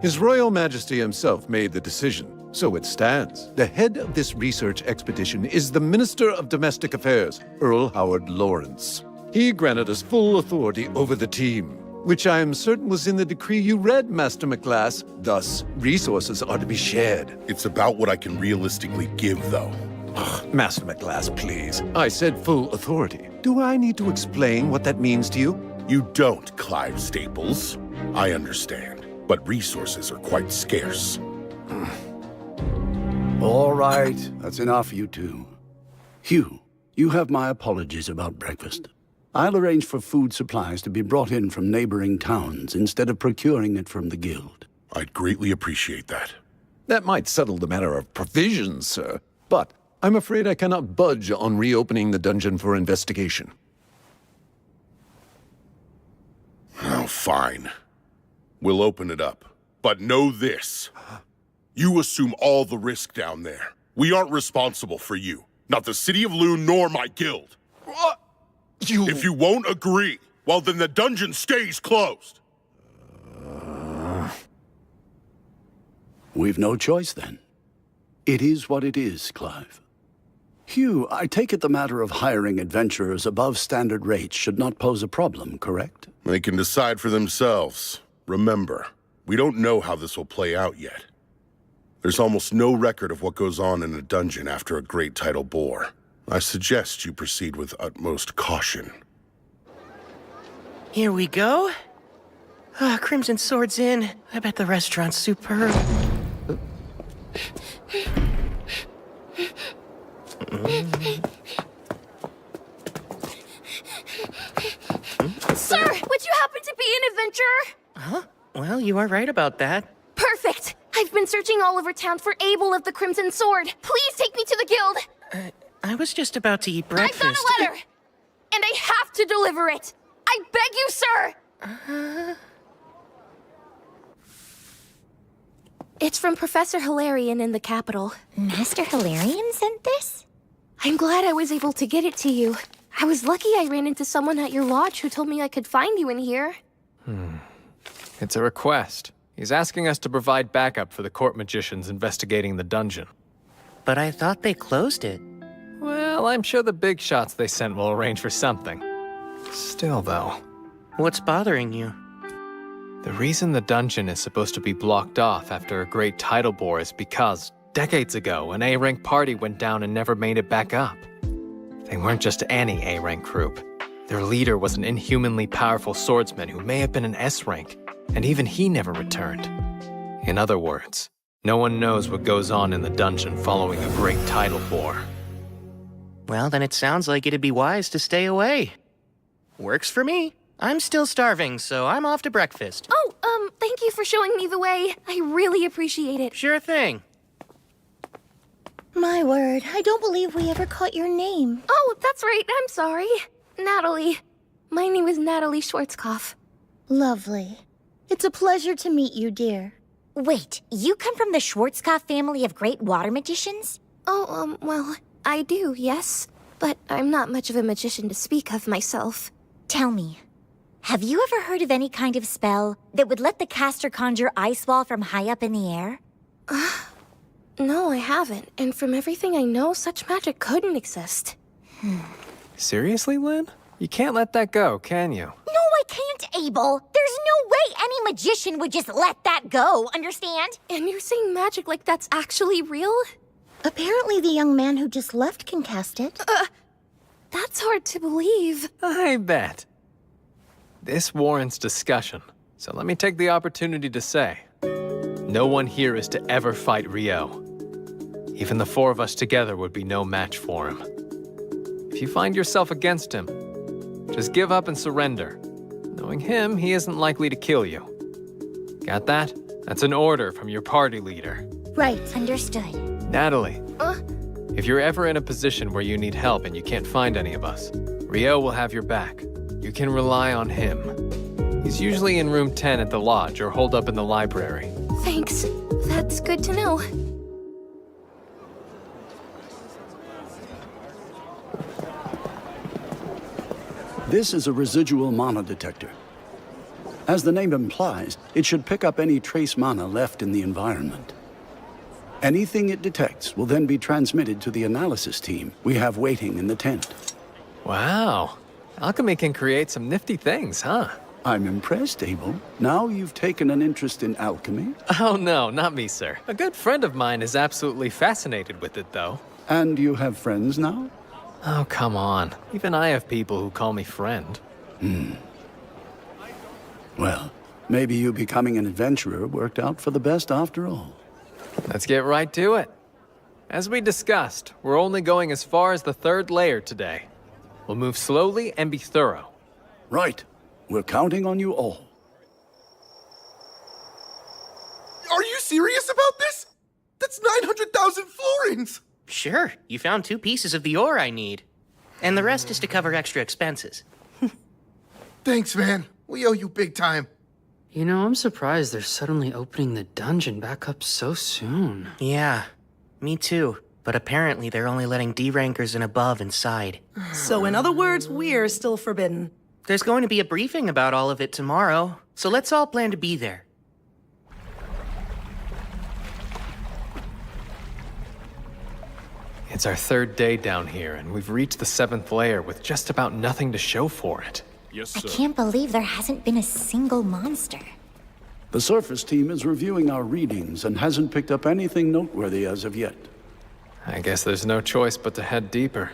His Royal Majesty himself made the decision, so it stands. The head of this research expedition is the Minister of Domestic Affairs, Earl Howard Lawrence. He granted us full authority over the team, which I am certain was in the decree you read, Master McGlass. Thus, resources are to be shared. It's about what I can realistically give, though. Master McGlass, please. I said full authority. Do I need to explain what that means to you? You don't, Clive Staples. I understand, but resources are quite scarce. All right, that's enough, you two. Hugh, you have my apologies about breakfast. I'll arrange for food supplies to be brought in from neighboring towns instead of procuring it from the guild. I'd greatly appreciate that. That might settle the matter of provisions, sir. But I'm afraid I cannot budge on reopening the dungeon for investigation. Oh, fine. We'll open it up. But know this. You assume all the risk down there. We aren't responsible for you. Not the City of Loon nor my guild. What? If you won't agree, well then the dungeon stays closed. We've no choice then. It is what it is, Clive. Hugh, I take it the matter of hiring adventurers above standard rates should not pose a problem, correct? They can decide for themselves. Remember, we don't know how this will play out yet. There's almost no record of what goes on in a dungeon after a great tidal bore. I suggest you proceed with utmost caution. Here we go. Crimson Sword's in. I bet the restaurant's superb. Sir, would you happen to be an adventurer? Huh? Well, you are right about that. Perfect! I've been searching all over town for Abel of the Crimson Sword. Please take me to the guild. I was just about to eat breakfast. I've got a letter, and I have to deliver it. I beg you, sir. It's from Professor Hilarion in the capital. Master Hilarion sent this? I'm glad I was able to get it to you. I was lucky I ran into someone at your lodge who told me I could find you in here. It's a request. He's asking us to provide backup for the court magicians investigating the dungeon. But I thought they closed it. Well, I'm sure the big shots they sent will arrange for something. Still, though. What's bothering you? The reason the dungeon is supposed to be blocked off after a great tidal bore is because, decades ago, an A-rank party went down and never made it back up. They weren't just any A-rank group. Their leader was an inhumanly powerful swordsman who may have been an S-rank, and even he never returned. In other words, no one knows what goes on in the dungeon following a great tidal bore. Well, then it sounds like it'd be wise to stay away. Works for me. I'm still starving, so I'm off to breakfast. Oh, thank you for showing me the way. I really appreciate it. Sure thing. My word, I don't believe we ever caught your name. Oh, that's right. I'm sorry. Natalie. My name is Natalie Schwarzkopf. Lovely. It's a pleasure to meet you, dear. Wait, you come from the Schwarzkopf family of great water magicians? Oh, well, I do, yes. But I'm not much of a magician to speak of myself. Tell me, have you ever heard of any kind of spell that would let the caster conjure ice wall from high up in the air? No, I haven't. And from everything I know, such magic couldn't exist. Seriously, Lynn? You can't let that go, can you? No, I can't, Abel. There's no way any magician would just let that go, understand? And you're saying magic like that's actually real? Apparently the young man who just left can cast it. That's hard to believe. I bet. This warrants discussion, so let me take the opportunity to say, no one here is to ever fight Rio. Even the four of us together would be no match for him. If you find yourself against him, just give up and surrender. Knowing him, he isn't likely to kill you. Got that? That's an order from your party leader. Right. Understood. Natalie, if you're ever in a position where you need help and you can't find any of us, Rio will have your back. You can rely on him. He's usually in room 10 at the lodge or holed up in the library. Thanks. That's good to know. This is a residual mana detector. As the name implies, it should pick up any trace mana left in the environment. Anything it detects will then be transmitted to the analysis team we have waiting in the tent. Wow. Alchemy can create some nifty things, huh? I'm impressed, Abel. Now you've taken an interest in alchemy. Oh no, not me, sir. A good friend of mine is absolutely fascinated with it, though. And you have friends now? Oh, come on. Even I have people who call me friend. Well, maybe you becoming an adventurer worked out for the best after all. Let's get right to it. As we discussed, we're only going as far as the third layer today. We'll move slowly and be thorough. Right. We're counting on you all. Are you serious about this? That's 900,000 florins! Sure, you found 2 pieces of the ore I need. And the rest is to cover extra expenses. Thanks, man. We owe you big time. You know, I'm surprised they're suddenly opening the dungeon back up so soon. Yeah, me too. But apparently they're only letting D-rankers and above inside. So in other words, we're still forbidden. There's going to be a briefing about all of it tomorrow, so let's all plan to be there. It's our 3rd day down here, and we've reached the 7th layer with just about nothing to show for it. I can't believe there hasn't been a single monster. The surface team is reviewing our readings and hasn't picked up anything noteworthy as of yet. I guess there's no choice but to head deeper.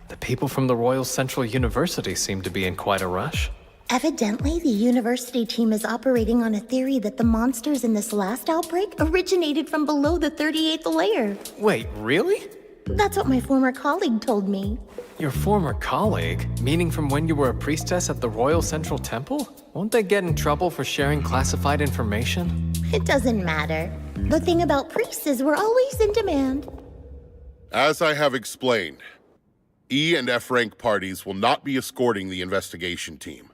The people from the Royal Central University seem to be in quite a rush. Evidently, the university team is operating on a theory that the monsters in this last outbreak originated from below the 38th layer. Wait, really? That's what my former colleague told me. Your former colleague? Meaning from when you were a priestess at the Royal Central Temple? Won't they get in trouble for sharing classified information? It doesn't matter. The thing about priests is we're always in demand. As I have explained, E and F rank parties will not be escorting the investigation team.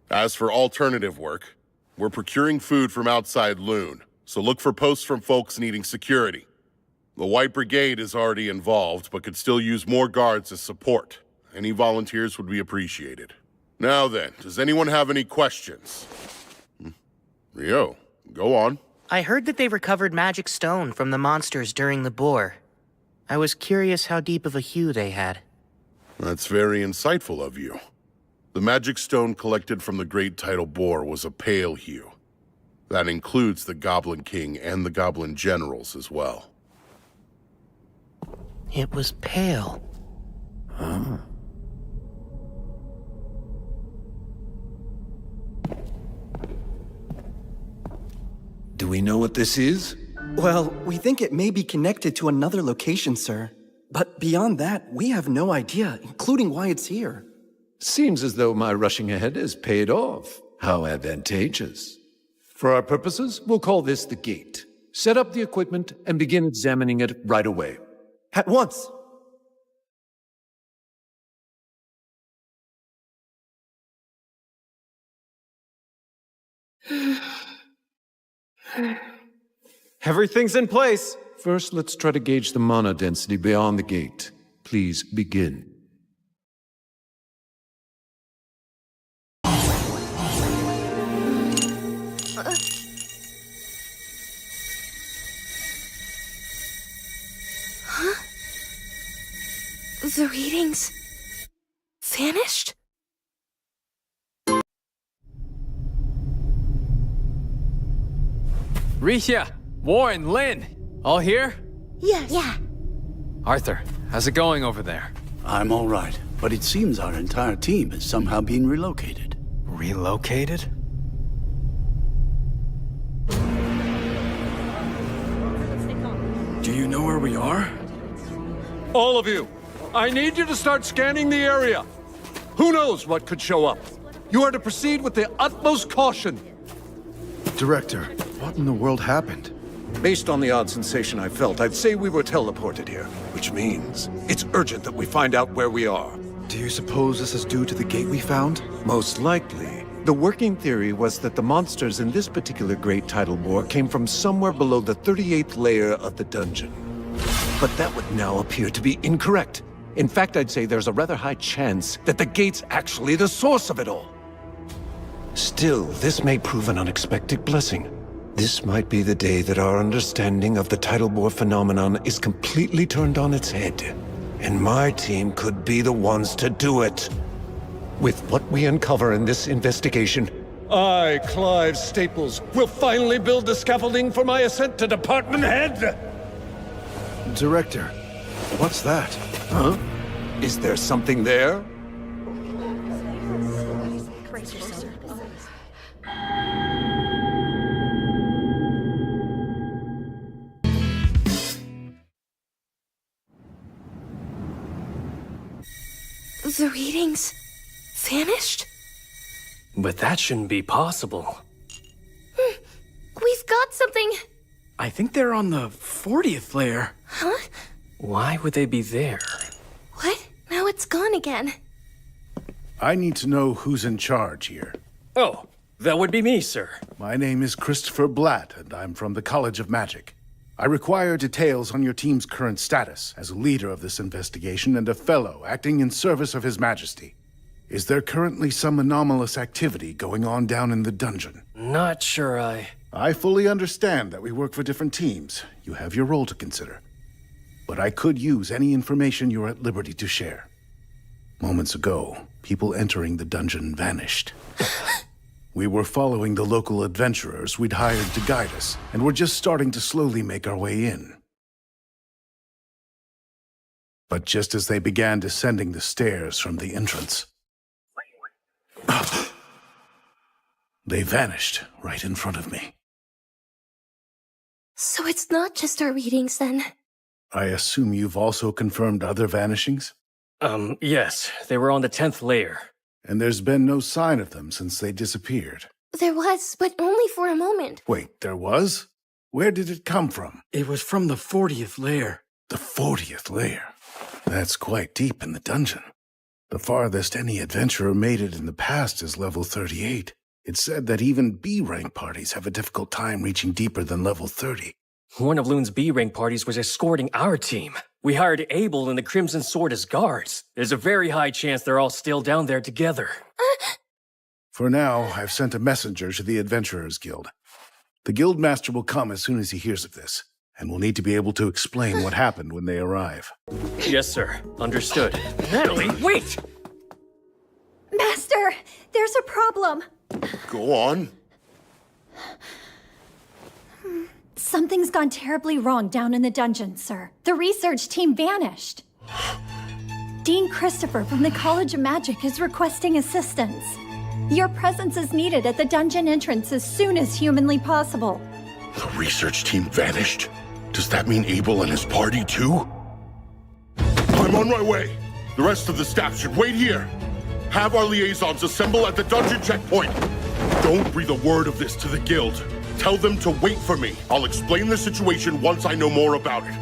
As for alternative work, we're procuring food from outside Loon, so look for posts from folks needing security. The White Brigade is already involved, but could still use more guards as support. Any volunteers would be appreciated. Now then, does anyone have any questions? Rio, go on. I heard that they recovered magic stone from the monsters during the boar. I was curious how deep of a hue they had. That's very insightful of you. The magic stone collected from the Great Tidal Boar was a pale hue. That includes the Goblin King and the Goblin Generals as well. It was pale. Huh? Do we know what this is? Well, we think it may be connected to another location, sir. But beyond that, we have no idea, including why it's here. Seems as though my rushing ahead has paid off. How advantageous. For our purposes, we'll call this the gate. Set up the equipment and begin examining it right away. At once! Everything's in place. First, let's try to gauge the mana density beyond the gate. Please begin. Huh? The readings vanished? Risha, Warren, Lynn, all here? Yes. Yeah. Arthur, how's it going over there? I'm all right, but it seems our entire team is somehow being relocated. Relocated? Do you know where we are? All of you, I need you to start scanning the area. Who knows what could show up? You are to proceed with the utmost caution. Director, what in the world happened? Based on the odd sensation I felt, I'd say we were teleported here, which means it's urgent that we find out where we are. Do you suppose this is due to the gate we found? Most likely. The working theory was that the monsters in this particular Great Tidal Boar came from somewhere below the 38th layer of the dungeon. But that would now appear to be incorrect. In fact, I'd say there's a rather high chance that the gate's actually the source of it all. Still, this may prove an unexpected blessing. This might be the day that our understanding of the Tidal Boar phenomenon is completely turned on its head. And my team could be the ones to do it. With what we uncover in this investigation, I, Clive Staples, will finally build the scaffolding for my ascent to department head! Director, what's that? Huh? Is there something there? The readings vanished? But that shouldn't be possible. We've got something. I think they're on the 40th layer. Huh? Why would they be there? What? Now it's gone again. I need to know who's in charge here. Oh, that would be me, sir. My name is Christopher Blatt, and I'm from the College of Magic. I require details on your team's current status as a leader of this investigation and a fellow acting in service of His Majesty. Is there currently some anomalous activity going on down in the dungeon? Not sure I fully understand that we work for different teams. You have your role to consider. But I could use any information you're at liberty to share. Moments ago, people entering the dungeon vanished. We were following the local adventurers we'd hired to guide us, and we're just starting to slowly make our way in. But just as they began descending the stairs from the entrance, they vanished right in front of me. So it's not just our readings then? I assume you've also confirmed other vanishings? Yes. They were on the 10th layer. And there's been no sign of them since they disappeared. There was, but only for a moment. Wait, there was? Where did it come from? It was from the 40th layer. The 40th layer? That's quite deep in the dungeon. The farthest any adventurer made it in the past is level 38. It's said that even B-rank parties have a difficult time reaching deeper than level 30. One of Loon's B-rank parties was escorting our team. We hired Abel and the Crimson Sword as guards. There's a very high chance they're all still down there together. For now, I've sent a messenger to the Adventurers Guild. The Guildmaster will come as soon as he hears of this, and will need to be able to explain what happened when they arrive. Yes, sir. Understood. Natalie, wait! Master, there's a problem. Go on. Something's gone terribly wrong down in the dungeon, sir. The research team vanished. Dean Christopher from the College of Magic is requesting assistance. Your presence is needed at the dungeon entrance as soon as humanly possible. The research team vanished? Does that mean Abel and his party too? I'm on my way. The rest of the staff should wait here. Have our liaisons assemble at the dungeon checkpoint. Don't breathe a word of this to the guild. Tell them to wait for me. I'll explain the situation once I know more about it.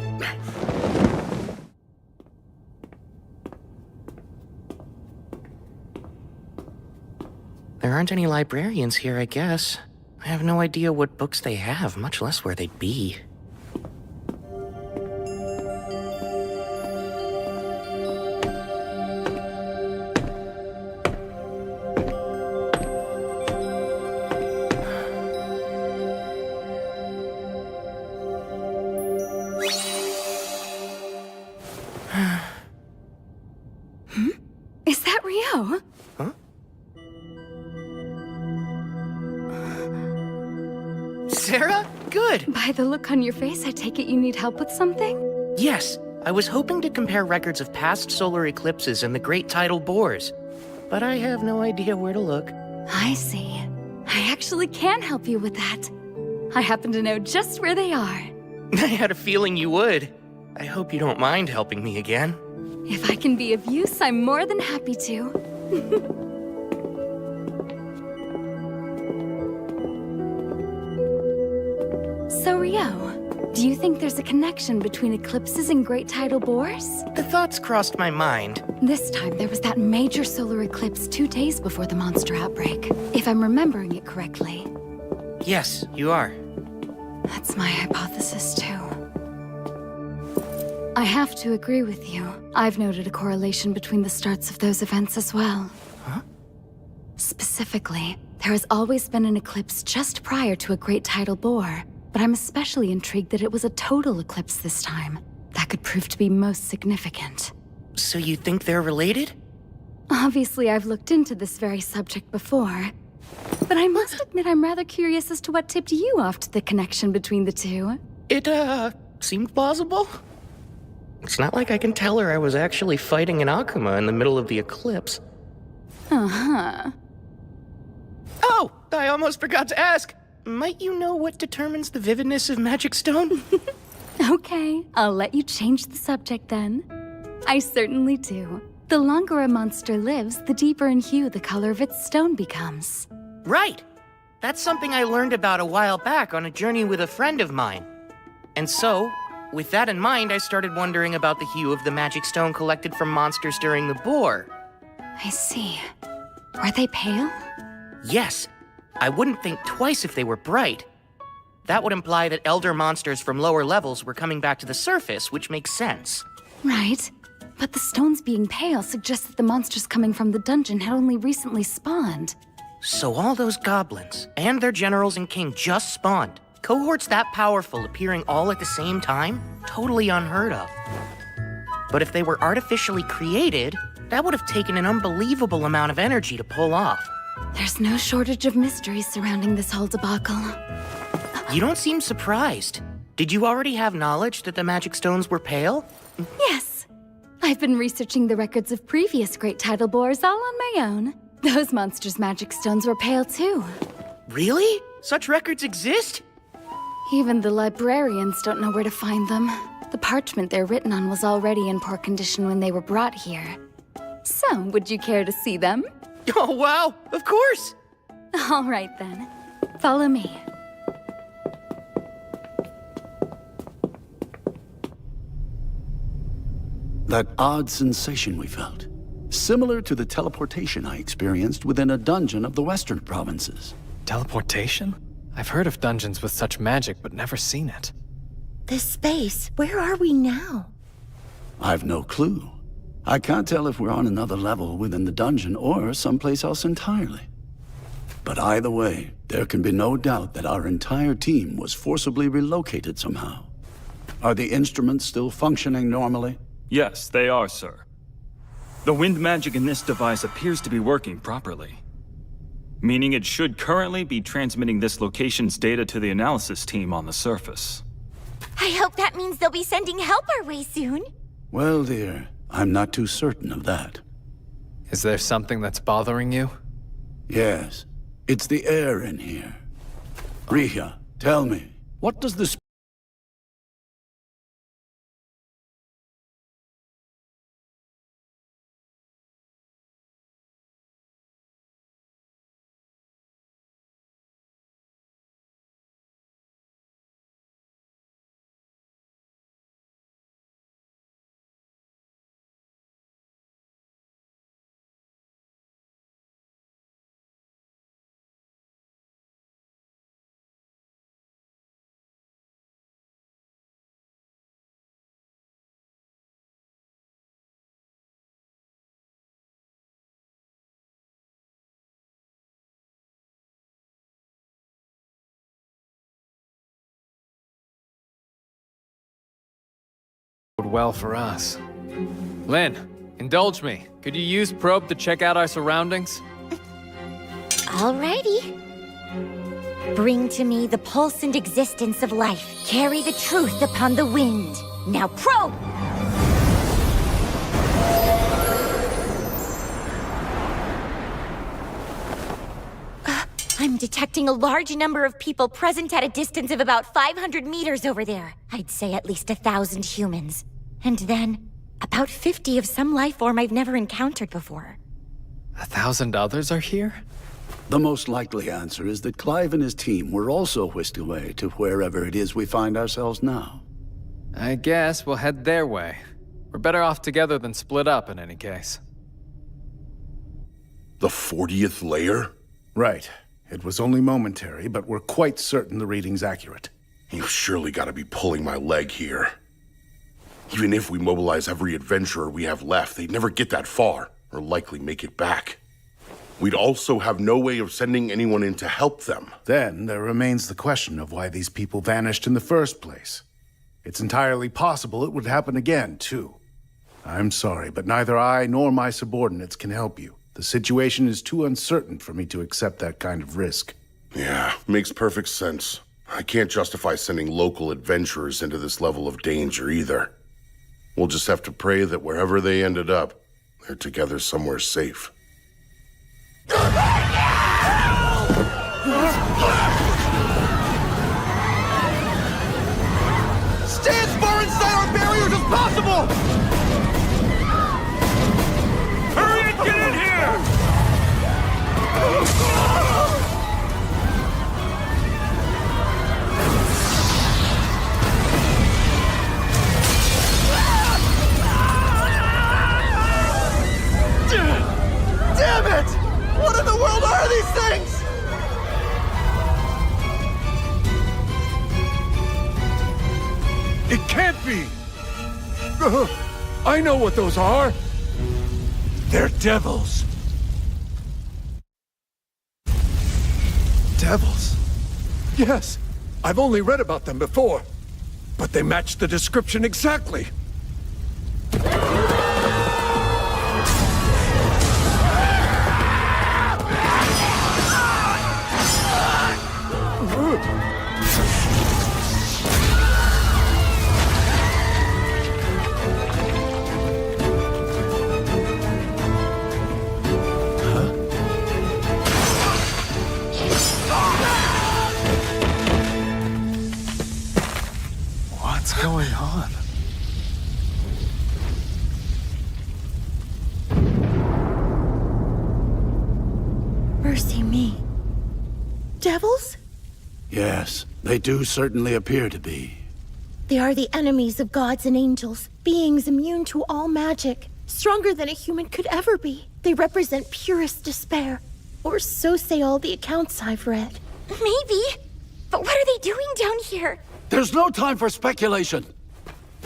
There aren't any librarians here, I guess. I have no idea what books they have, much less where they'd be. Is that Rio? Huh? Sarah? Good! By the look on your face, I take it you need help with something? Yes, I was hoping to compare records of past solar eclipses and the great tidal bores, but I have no idea where to look. I see. I actually can help you with that. I happen to know just where they are. I had a feeling you would. I hope you don't mind helping me again. If I can be of use, I'm more than happy to. So, Rio, do you think there's a connection between eclipses and great tidal bores? The thoughts crossed my mind. This time, there was that major solar eclipse 2 days before the monster outbreak, if I'm remembering it correctly. Yes, you are. That's my hypothesis, too. I have to agree with you. I've noted a correlation between the starts of those events as well. Huh? Specifically, there has always been an eclipse just prior to a great tidal bore, but I'm especially intrigued that it was a total eclipse this time. That could prove to be most significant. So you think they're related? Obviously, I've looked into this very subject before, but I must admit I'm rather curious as to what tipped you off to the connection between the two. It, seemed plausible. It's not like I can tell her I was actually fighting an Akuma in the middle of the eclipse. Uh-huh. Oh, I almost forgot to ask. Might you know what determines the vividness of Magic Stone? Okay, I'll let you change the subject then. I certainly do. The The longer a monster lives, the deeper in hue the color of its stone becomes. Right. That's something I learned about a while back on a journey with a friend of mine. And so, with that in mind, I started wondering about the hue of the magic stone collected from monsters during the boar. I see. Were they pale? Yes. I wouldn't think twice if they were bright. That would imply that elder monsters from lower levels were coming back to the surface, which makes sense. Right. But the stones being pale suggests that the monsters coming from the dungeon had only recently spawned. So all those goblins, and their generals and king just spawned. Cohorts that powerful appearing all at the same time? Totally unheard of. But if they were artificially created, that would have taken an unbelievable amount of energy to pull off. There's no shortage of mysteries surrounding this whole debacle. You don't seem surprised. Did you already have knowledge that the magic stones were pale? Yes. I've been researching the records of previous great tidal bores all on my own. Those monsters' magic stones were pale too. Really? Such records exist? Even the librarians don't know where to find them. The parchment they're written on was already in poor condition when they were brought here. So, would you care to see them? Oh, wow! Of course! All right then. Follow me. That odd sensation we felt. Similar to the teleportation I experienced within a dungeon of the western provinces. Teleportation? I've heard of dungeons with such magic, but never seen it. This space, where are we now? I've no clue. I can't tell if we're on another level within the dungeon or someplace else entirely. But either way, there can be no doubt that our entire team was forcibly relocated somehow. Are the instruments still functioning normally? Yes, they are, sir. The wind magic in this device appears to be working properly, meaning it should currently be transmitting this location's data to the analysis team on the surface. I hope that means they'll be sending help our way soon. Well, dear, I'm not too certain of that. Is there something that's bothering you? Yes, it's the air in here. Rihya, tell me, what does this... Well for us. Lynn, indulge me. Could you use probe to check out our surroundings? Alrighty. Bring to me the pulse and existence of life. Carry the truth upon the wind. Now probe! I'm detecting a large number of people present at a distance of about 500 meters over there. I'd say at least 1,000 humans. And then, about 50 of some life form I've never encountered before. 1,000 others are here? The most likely answer is that Clive and his team were also whisked away to wherever it is we find ourselves now. I guess we'll head their way. We're better off together than split up in any case. The 40th layer? Right. It was only momentary, but we're quite certain the reading's accurate. You've surely got to be pulling my leg here. Even if we mobilize every adventurer we have left, they'd never get that far, or likely make it back. We'd also have no way of sending anyone in to help them. Then there remains the question of why these people vanished in the first place. It's entirely possible it would happen again, too. I'm sorry, but neither I nor my subordinates can help you. The situation is too uncertain for me to accept that kind of risk. Yeah, makes perfect sense. I can't justify sending local adventurers into this level of danger either. We'll just have to pray that wherever they ended up, they're together somewhere safe. Stay as far inside our barriers as possible! It can't be! I know what those are! They're devils! Devils? Yes, I've only read about them before, but they match the description exactly. What's going on? Mercy me. Devils? Yes, they do certainly appear to be. They are the enemies of gods and angels, beings immune to all magic, stronger than a human could ever be. They represent purest despair, or so say all the accounts I've read. Maybe. But what are they doing down here? There's no time for speculation.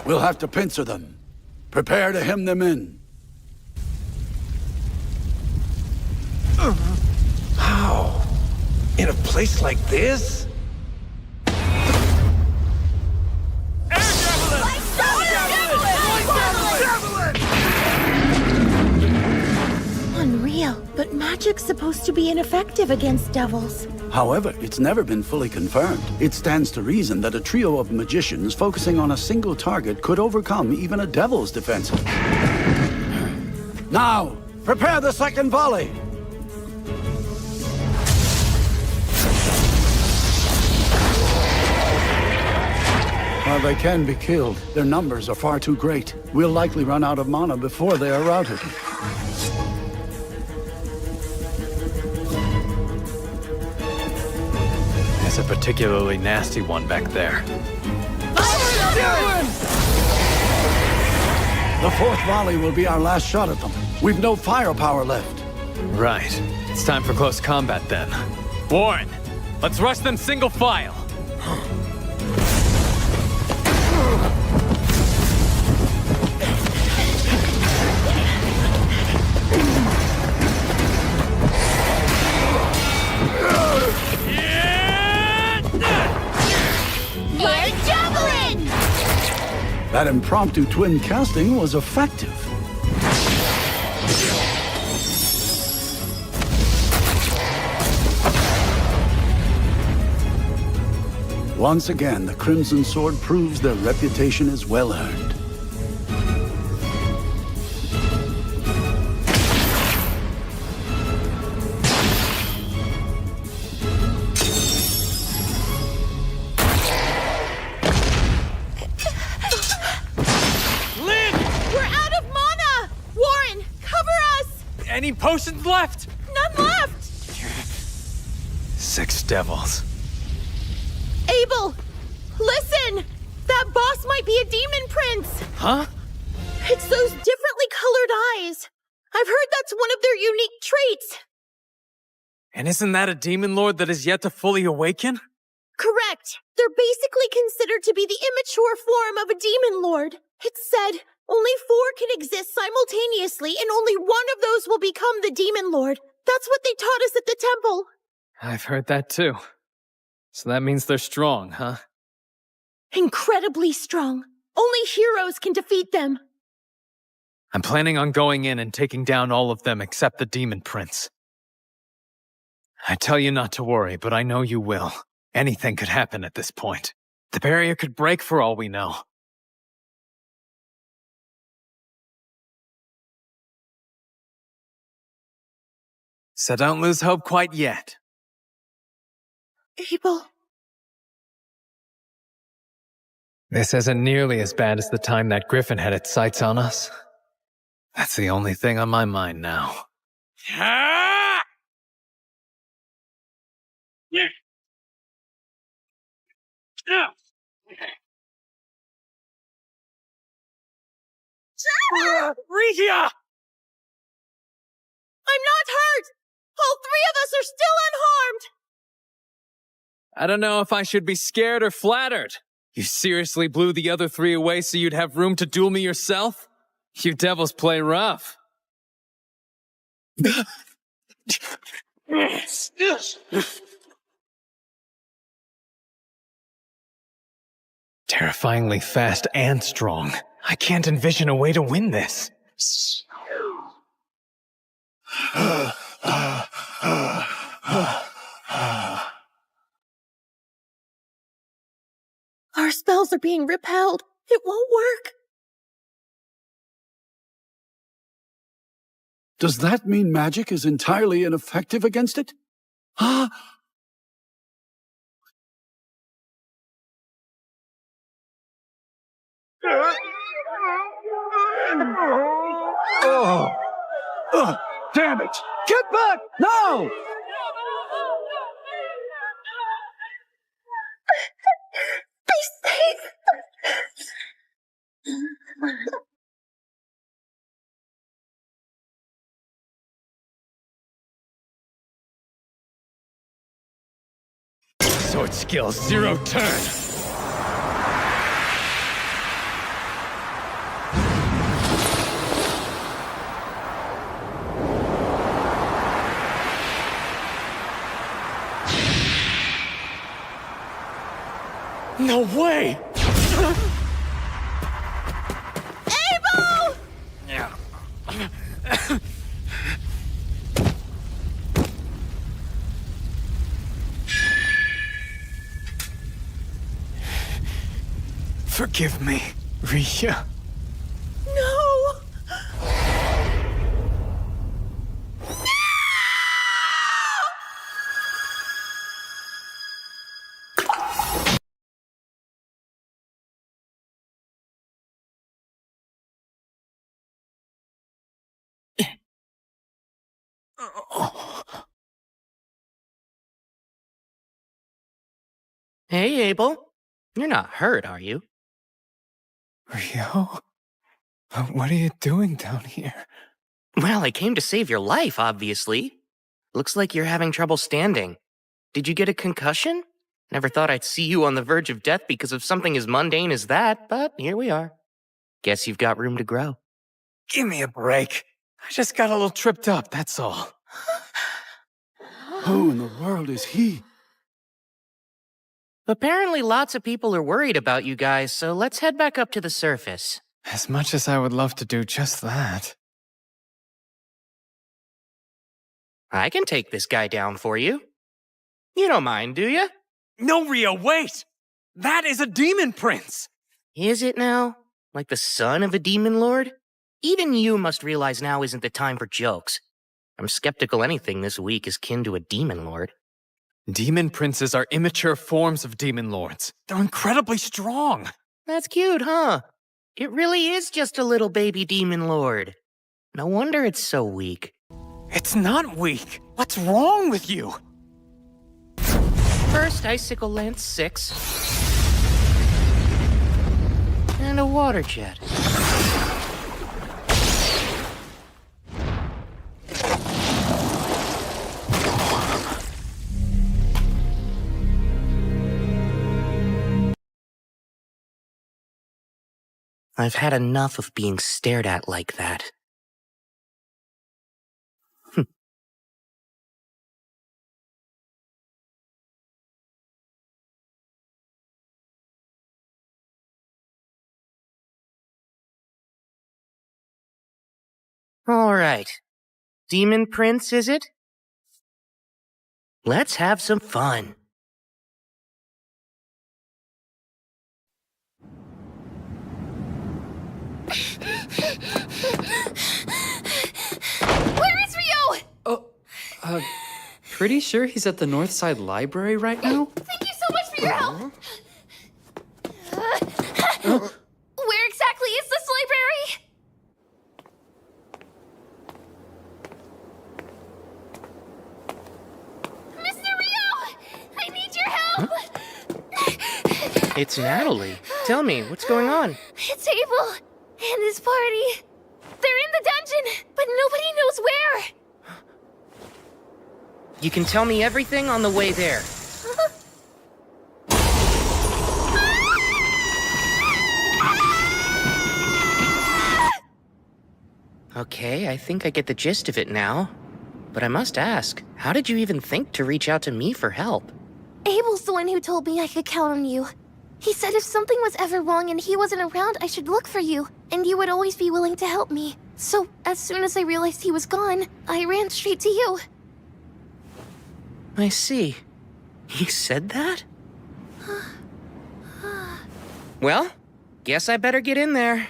We'll have to pincer them. Prepare to hem them in. How? In a place like this? Unreal, but magic's supposed to be ineffective against devils. However, it's never been fully confirmed. It stands to reason that a trio of magicians focusing on a single target could overcome even a devil's defenses. Now, prepare the second volley! While they can be killed, their numbers are far too great. We'll likely run out of mana before they are routed. There's a particularly nasty one back there. The fourth volley will be our last shot at them. We've no firepower left. Right. It's time for close combat then. Warren, let's rush them single file. That impromptu twin casting was effective. Once again, the Crimson Sword proves their reputation is well earned. Any potions left? None left! 6 devils. Abel! Listen! That boss might be a demon prince! Huh? It's those differently colored eyes. I've heard that's one of their unique traits. And isn't that a demon lord that is yet to fully awaken? Correct. They're basically considered to be the immature form of a demon lord. It's said only 4 can exist simultaneously, and only one of those will become the demon lord. That's what they taught us at the temple. I've heard that too. So that means they're strong, huh? Incredibly strong. Only heroes can defeat them. I'm planning on going in and taking down all of them except the demon prince. I tell you not to worry, but I know you will. Anything could happen at this point. The barrier could break for all we know. So don't lose hope quite yet. Abel. This isn't nearly as bad as the time that Griffin had its sights on us. That's the only thing on my mind now. Regia! I'm not hurt! All 3 of us are still unharmed! I don't know if I should be scared or flattered. You seriously blew the other 3 away so you'd have room to duel me yourself? You devils play rough. Terrifyingly fast and strong. I can't envision a way to win this. Our spells are being repelled. It won't work. Does that mean magic is entirely ineffective against it? Ah! Oh! Damn it! Get back! Now! Be safe. Sword skill, 0 turn. No way! Abel! Forgive me, Ria. No! Hey, Abel. You're not hurt, are you? Rio? What are you doing down here? Well, I came to save your life, obviously. Looks like you're having trouble standing. Did you get a concussion? Never thought I'd see you on the verge of death because of something as mundane as that, but here we are. Guess you've got room to grow. Give me a break. I just got a little tripped up, that's all. Who in the world is he? Apparently lots of people are worried about you guys, so let's head back up to the surface. As much as I would love to do just that. I can take this guy down for you. You don't mind, do you? No, Rio, wait! That is a demon prince! Is it now? Like the son of a demon lord? Even you must realize now isn't the time for jokes. I'm skeptical anything this week is kin to a demon lord. Demon princes are immature forms of demon lords. They're incredibly strong. That's cute, huh? It really is just a little baby demon lord. No wonder it's so weak. It's not weak. What's wrong with you? First Icicle Lance 6. And a water jet. I've had enough of being stared at like that. All right. Demon Prince, is it? Let's have some fun. Where is Rio? Oh, pretty sure he's at the Northside Library right now? Thank you so much for your help. Where exactly is this library? Mr. Rio! I need your help! It's Natalie. Tell me, what's going on? It's Abel and his party. They're in the dungeon, but nobody knows where. You can tell me everything on the way there. Okay, I think I get the gist of it now. But I must ask, how did you even think to reach out to me for help? Abel's the one who told me I could count on you. He said if something was ever wrong and he wasn't around, I should look for you, and you would always be willing to help me. So, as soon as I realized he was gone, I ran straight to you. I see. He said that? Well, guess I better get in there.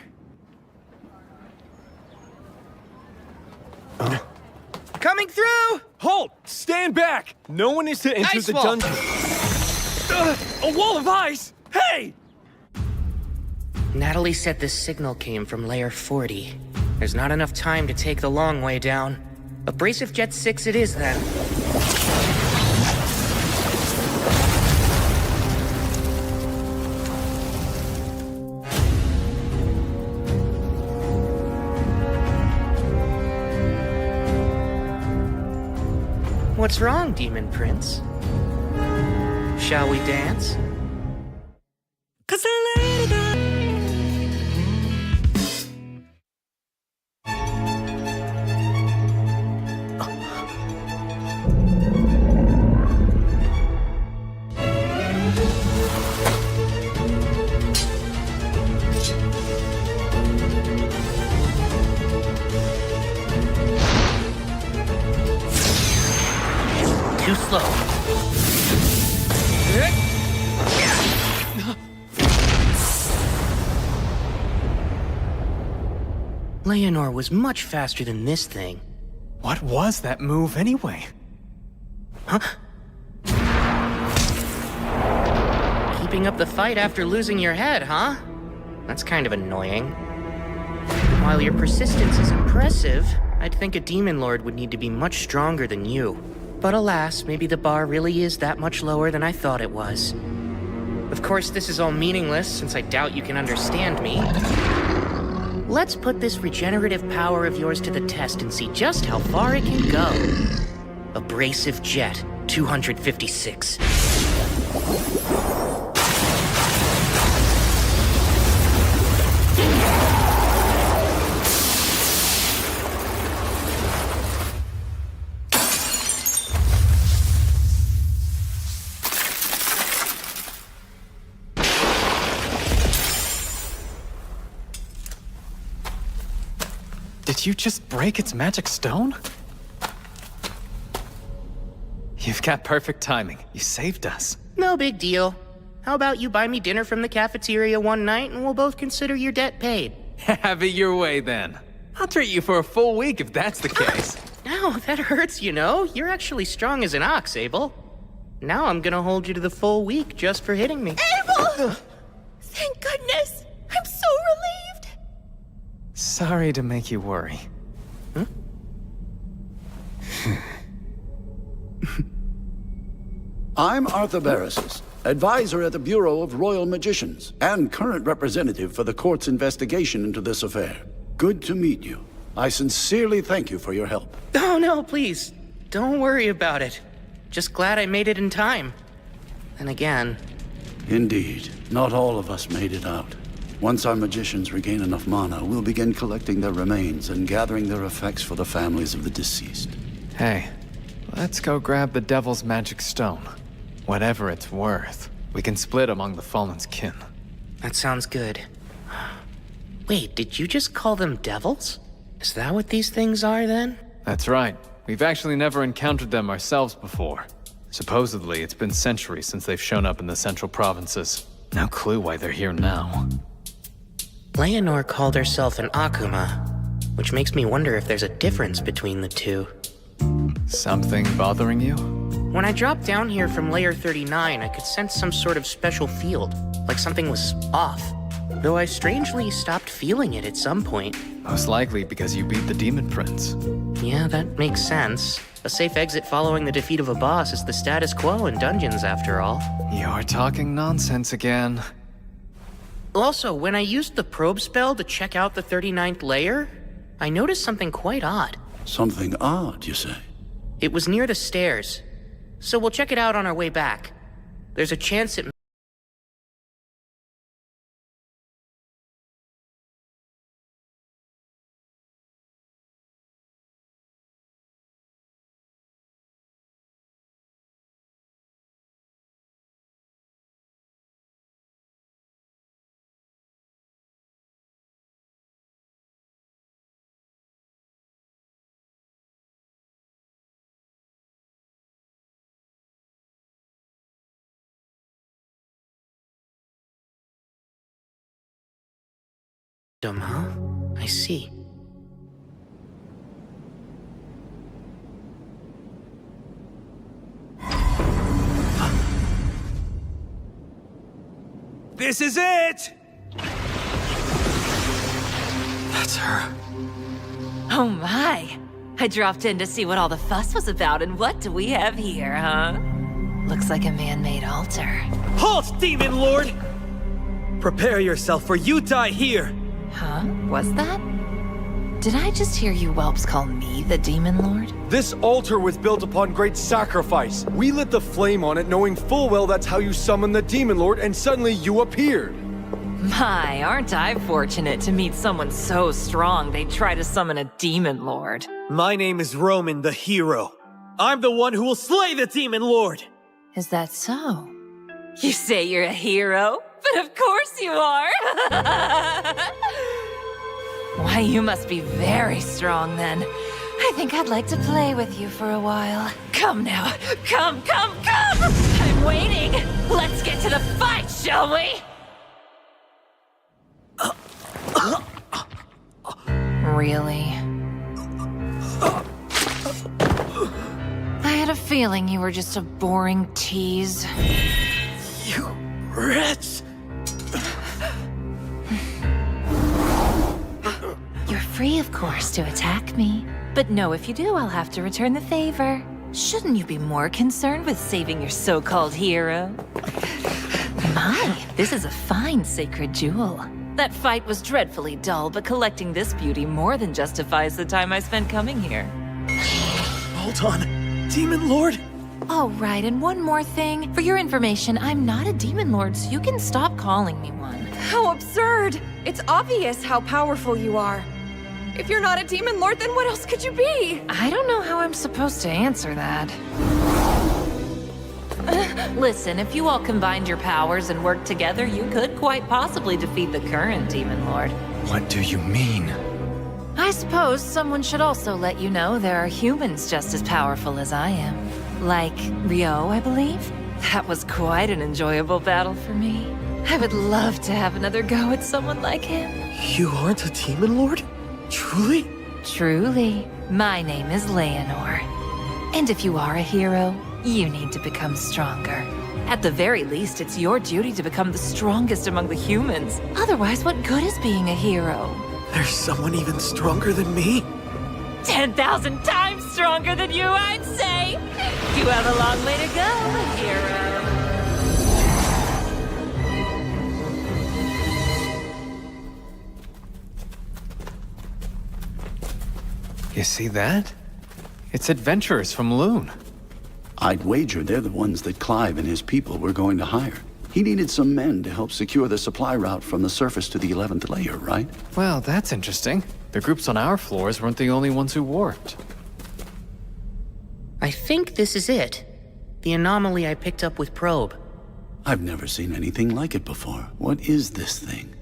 Coming through! Halt! Stand back! No one is to enter Ice the wall. dungeon. A wall of ice! Hey! Natalie said this signal came from Layer 40. There's not enough time to take the long way down. Abrasive Jet 6 it is, then. What's wrong, Demon Prince? Shall we dance? Too slow. Leonor was much faster than this thing. What was that move anyway? Huh? Keeping up the fight after losing your head, huh? That's kind of annoying. While your persistence is impressive, I'd think a Demon Lord would need to be much stronger than you. But alas, maybe the bar really is that much lower than I thought it was. Of course, this is all meaningless, since I doubt you can understand me. Let's put this regenerative power of yours to the test and see just how far it can go. Abrasive Jet 256. Did you just break its magic stone? You've got perfect timing. You saved us. No big deal. How about you buy me dinner from the cafeteria one night and we'll both consider your debt paid? Have it your way then. I'll treat you for a full week if that's the case. Ow, that hurts, you know. You're actually strong as an ox, Abel. Now I'm gonna hold you to the full week just for hitting me. Abel! Thank goodness! I'm so relieved! Sorry to make you worry. Huh? I'm Arthur Barrisis, advisor at the Bureau of Royal Magicians, and current representative for the court's investigation into this affair. Good to meet you. I sincerely thank you for your help. Oh no, please. Don't worry about it. Just glad I made it in time. And again... Indeed, not all of us made it out. Once our magicians regain enough mana, we'll begin collecting their remains and gathering their effects for the families of the deceased. Hey, let's go grab the Devil's Magic Stone. Whatever it's worth, we can split among the Fallen's kin. That sounds good. Wait, did you just call them devils? Is that what these things are, then? That's right. We've actually never encountered them ourselves before. Supposedly, it's been centuries since they've shown up in the central provinces. No clue why they're here now. Leonor called herself an Akuma, which makes me wonder if there's a difference between the two. Something bothering you? When I dropped down here from Layer 39, I could sense some sort of special field, like something was off. Though I strangely stopped feeling it at some point. Most likely because you beat the Demon Prince. Yeah, that makes sense. A safe exit following the defeat of a boss is the status quo in dungeons, after all. You're talking nonsense again. Also, when I used the probe spell to check out the 39th layer, I noticed something quite odd. Something odd, you say? It was near the stairs. So we'll check it out on our way back. There's a chance it Huh? I see. This is it! That's her. Oh my! I dropped in to see what all the fuss was about, and what do we have here, huh? Looks like a man-made altar. Halt, Demon Lord! Prepare yourself, for you die here! Huh? Was that? Did I just hear you whelps call me the Demon Lord? This altar was built upon great sacrifice. We lit the flame on it, knowing full well that's how you summon the Demon Lord, and suddenly you appeared. My, aren't I fortunate to meet someone so strong they'd try to summon a Demon Lord. My name is Roman the Hero. I'm the one who will slay the Demon Lord! Is that so? You say you're a hero? But of course you are! Why, you must be very strong then. I think I'd like to play with you for a while. Come now, come! I'm waiting! Let's get to the fight, shall we? Really? I had a feeling you were just a boring tease. You wretch! You're free, of course, to attack me. But no, if you do, I'll have to return the favor. Shouldn't you be more concerned with saving your so-called hero? My, this is a fine sacred jewel. That fight was dreadfully dull, but collecting this beauty more than justifies the time I spent coming here. Hold on. Demon Lord? Oh, right, and one more thing. For your information, I'm not a Demon Lord, so you can stop calling me one. How absurd! It's obvious how powerful you are. If you're not a Demon Lord, then what else could you be? I don't know how I'm supposed to answer that. Listen, if you all combined your powers and worked together, you could quite possibly defeat the current Demon Lord. What do you mean? I suppose someone should also let you know there are humans just as powerful as I am. Like Ryo, I believe? That was quite an enjoyable battle for me. I would love to have another go at someone like him. You aren't a Demon Lord? Truly? Truly. My name is Leonor. And if you are a hero, you need to become stronger. At the very least, it's your duty to become the strongest among the humans. Otherwise, what good is being a hero? There's someone even stronger than me? 10,000 times stronger than you, I'd say! You have a long way to go, hero. You see that? It's adventurers from Loon. I'd wager they're the ones that Clive and his people were going to hire. He needed some men to help secure the supply route from the surface to the 11th layer, right? Well, that's interesting. The groups on our floors weren't the only ones who warped. I think this is it. The anomaly I picked up with Probe. I've never seen anything like it before. What is this thing?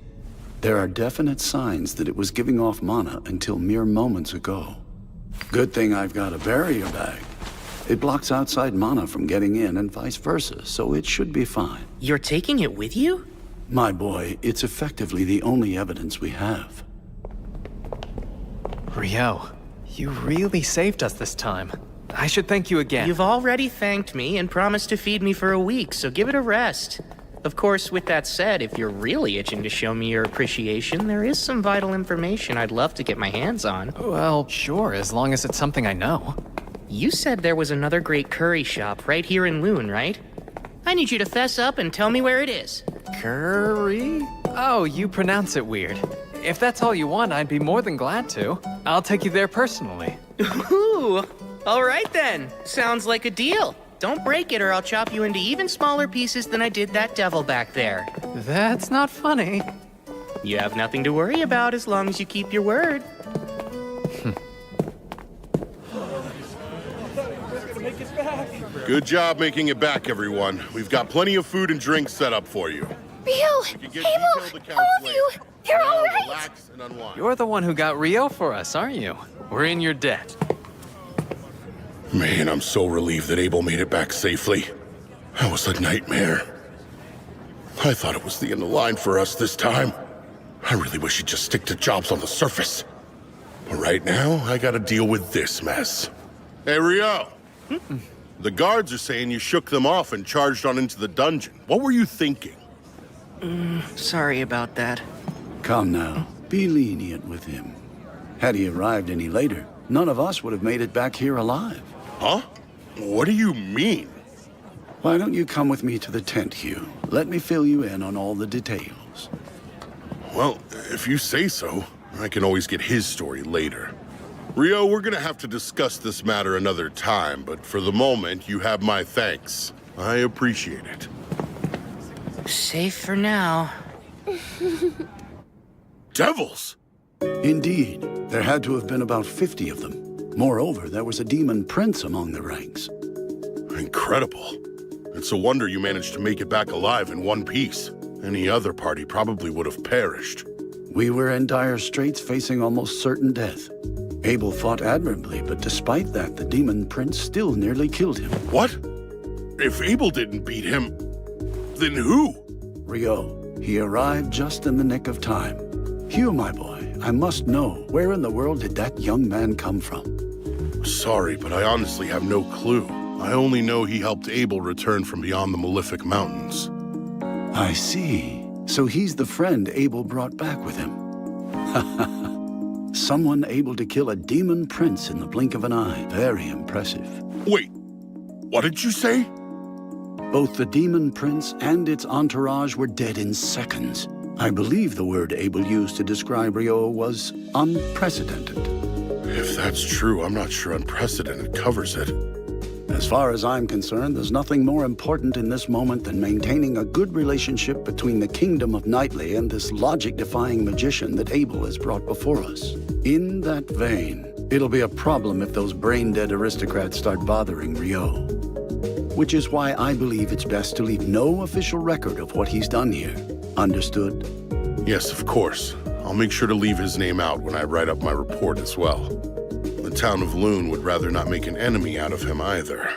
There are definite signs that it was giving off mana until mere moments ago. Good thing I've got a barrier bag. It blocks outside mana from getting in and vice versa, so it should be fine. You're taking it with you? My boy, it's effectively the only evidence we have. Ryo, you really saved us this time. I should thank you again. You've already thanked me and promised to feed me for a week, so give it a rest. Of course, with that said, if you're really itching to show me your appreciation, there is some vital information I'd love to get my hands on. Well, sure, as long as it's something I know. You said there was another great curry shop right here in Loon, right? I need you to fess up and tell me where it is. Curry? Oh, you pronounce it weird. If that's all you want, I'd be more than glad to. I'll take you there personally. Ooh, all right then. Sounds like a deal. Don't break it or I'll chop you into even smaller pieces than I did that devil back there. That's not funny. You have nothing to worry about as long as you keep your word. Good job making it back, everyone. We've got plenty of food and drinks set up for you. Ryo! Abel! All of you! You're all right! Relax and unwind. You're the one who got Ryo for us, aren't you? We're in your debt. Man, I'm so relieved that Abel made it back safely. That was a nightmare. I thought it was the end of the line for us this time. I really wish he'd just stick to jobs on the surface. But right now, I gotta deal with this mess. Hey, Rio! The guards are saying you shook them off and charged on into the dungeon. What were you thinking? Sorry about that. Come now, be lenient with him. Had he arrived any later, none of us would have made it back here alive. Huh? What do you mean? Why don't you come with me to the tent, Hugh? Let me fill you in on all the details. Well, if you say so, I can always get his story later. Rio, we're gonna have to discuss this matter another time, but for the moment, you have my thanks. I appreciate it. Safe for now. Devils! Indeed, there had to have been about 50 of them. Moreover, there was a demon prince among the ranks. Incredible. It's a wonder you managed to make it back alive in one piece. Any other party probably would have perished. We were in dire straits, facing almost certain death. Abel fought admirably, but despite that, the demon prince still nearly killed him. What? If Abel didn't beat him, then who? Rio. He arrived just in the nick of time. Hugh, my boy, I must know, where in the world did that young man come from? Sorry, but I honestly have no clue. I only know he helped Abel return from beyond the Malefic Mountains. I see. So he's the friend Abel brought back with him. Someone able to kill a demon prince in the blink of an eye. Very impressive. Wait, what did you say? Both the demon prince and its entourage were dead in seconds. I believe the word Abel used to describe Rio was unprecedented. If that's true, I'm not sure unprecedented covers it. As far as I'm concerned, there's nothing more important in this moment than maintaining a good relationship between the kingdom of Knightley and this logic-defying magician that Abel has brought before us. In that vein, it'll be a problem if those brain-dead aristocrats start bothering Rio. Which is why I believe it's best to leave no official record of what he's done here. Understood? Yes, of course. I'll make sure to leave his name out when I write up my report as well. The town of Loon would rather not make an enemy out of him either.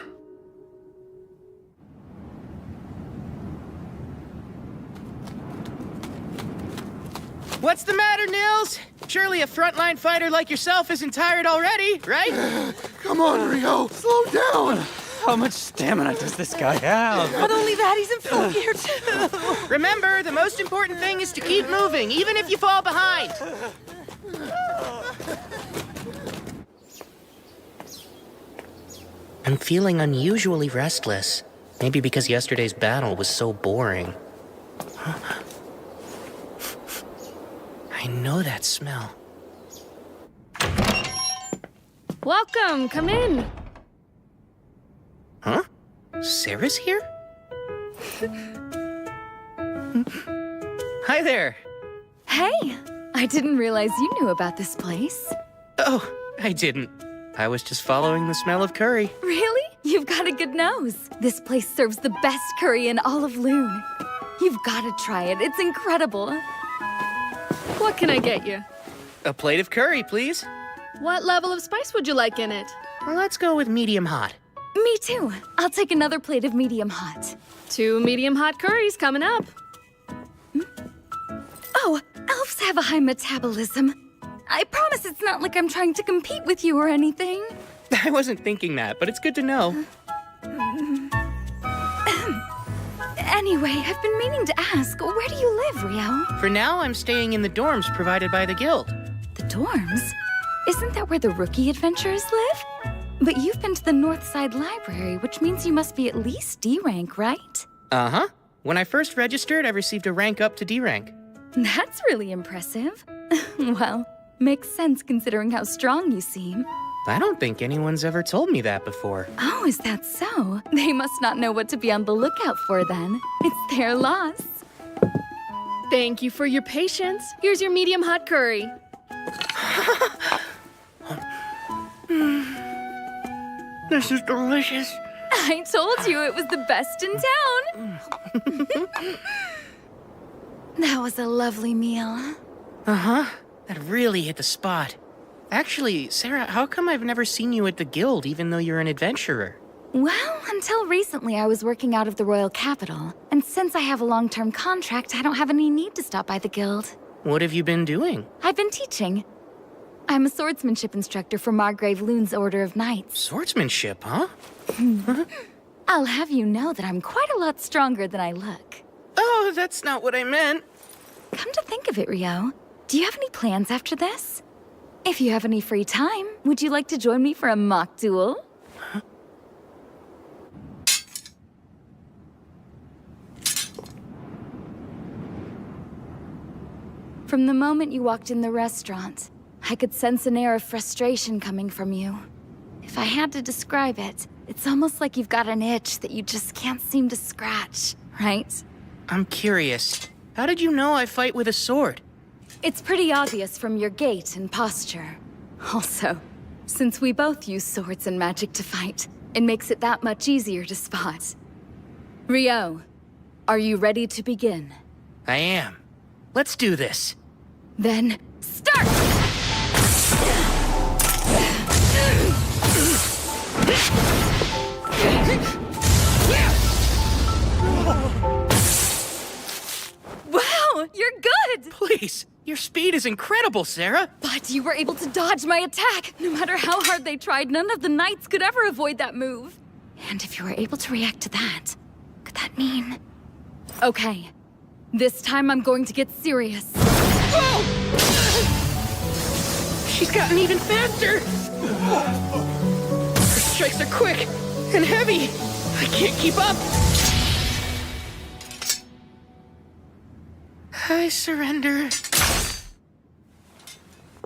What's the matter, Nils? Surely a frontline fighter like yourself isn't tired already, right? Come on, Rio, slow down! How much stamina does this guy have? Not only that, he's in full gear too. Remember, the most important thing is to keep moving, even if you fall behind. I'm feeling unusually restless. Maybe because yesterday's battle was so boring. I know that smell. Welcome, come in. Huh? Sarah's here? Hi there. Hey, I didn't realize you knew about this place. Oh, I didn't. I was just following the smell of curry. Really? You've got a good nose. This place serves the best curry in all of Loon. You've got to try it. It's incredible. What can I get you? A plate of curry, please. What level of spice would you like in it? Well, let's go with medium hot. Me too. I'll take another plate of medium hot. 2 medium hot curries coming up. Oh, elves have a high metabolism. I promise it's not like I'm trying to compete with you or anything. I wasn't thinking that, but it's good to know. Anyway, I've been meaning to ask, where do you live, Rio? For now, I'm staying in the dorms provided by the guild. The dorms? Isn't that where the rookie adventurers live? But you've been to the Northside Library, which means you must be at least D rank, right? Uh-huh. When I first registered, I received a rank up to D rank. That's really impressive. Well, makes sense considering how strong you seem. I don't think anyone's ever told me that before. Oh, is that so? They must not know what to be on the lookout for then. It's their loss. Thank you for your patience. Here's your medium hot curry. This is delicious. I told you it was the best in town. That was a lovely meal. Uh-huh. That really hit the spot. Actually, Sarah, how come I've never seen you at the guild, even though you're an adventurer? Well, until recently I was working out of the Royal Capital. And since I have a long-term contract, I don't have any need to stop by the guild. What have you been doing? I've been teaching. I'm a swordsmanship instructor for Margrave Loon's Order of Knights. Swordsmanship, huh? I'll have you know that I'm quite a lot stronger than I look. Oh, that's not what I meant. Come to think of it, Rio, do you have any plans after this? If you have any free time, would you like to join me for a mock duel? From the moment you walked in the restaurant, I could sense an air of frustration coming from you. If I had to describe it, it's almost like you've got an itch that you just can't seem to scratch, right? I'm curious. How did you know I fight with a sword? It's pretty obvious from your gait and posture. Also, since we both use swords and magic to fight, it makes it that much easier to spot. Rio, are you ready to begin? I am. Let's do this. Then, start! Wow, you're good! Please, your speed is incredible, Sarah. But you were able to dodge my attack. No matter how hard they tried, none of the knights could ever avoid that move. And if you were able to react to that, could that mean... Okay, this time I'm going to get serious. Whoa! She's gotten even faster! Her strikes are quick and heavy. I can't keep up. I surrender.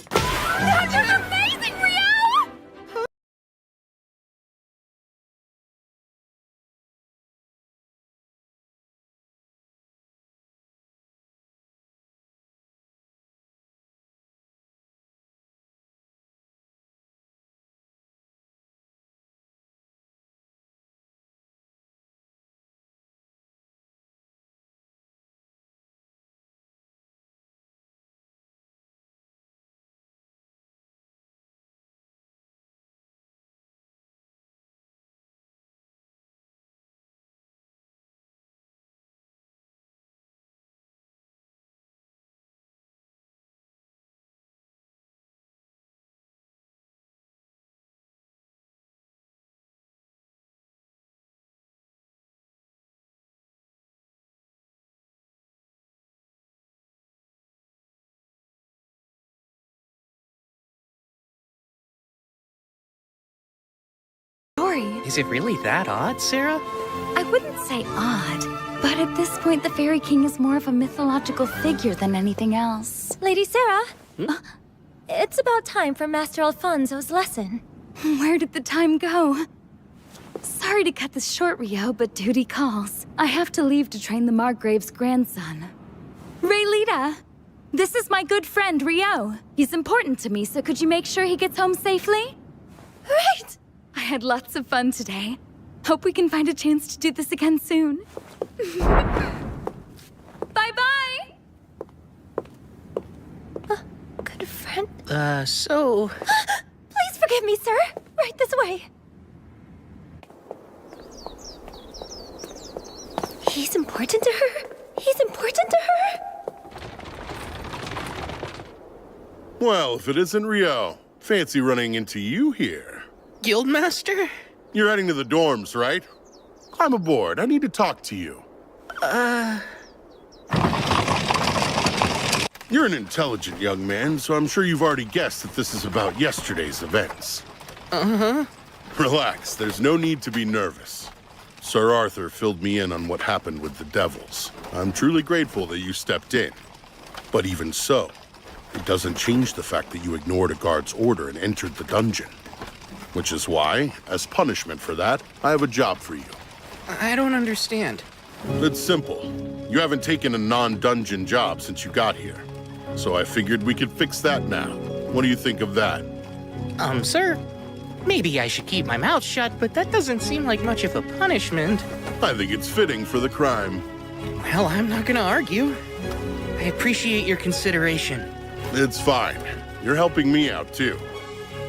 That was amazing, Rio! Is it really that odd, Sarah? I wouldn't say odd, but at this point the Fairy King is more of a mythological figure than anything else. Lady Sarah, it's about time for Master Alfonso's lesson. Where did the time go? Sorry to cut this short, Rio, but duty calls. I have to leave to train the Margrave's grandson. Raylita, this is my good friend, Rio. He's important to me, so could you make sure he gets home safely? Right! I had lots of fun today. Hope we can find a chance to do this again soon. Bye-bye! Good friend. So... Please forgive me, sir. Right this way. He's important to her? He's important to her? Well, if it isn't Rio, fancy running into you here. Guildmaster? You're heading to the dorms, right? Climb aboard. I need to talk to you. You're an intelligent young man, so I'm sure you've already guessed that this is about yesterday's events. Uh-huh. Relax, there's no need to be nervous. Sir Arthur filled me in on what happened with the Devils. I'm truly grateful that you stepped in. But even so, it doesn't change the fact that you ignored a guard's order and entered the dungeon. Which is why, as punishment for that, I have a job for you. I don't understand. It's simple. You haven't taken a non-dungeon job since you got here. So I figured we could fix that now. What do you think of that? Sir, maybe I should keep my mouth shut, but that doesn't seem like much of a punishment. I think it's fitting for the crime. Well, I'm not gonna argue. I appreciate your consideration. It's fine. You're helping me out, too.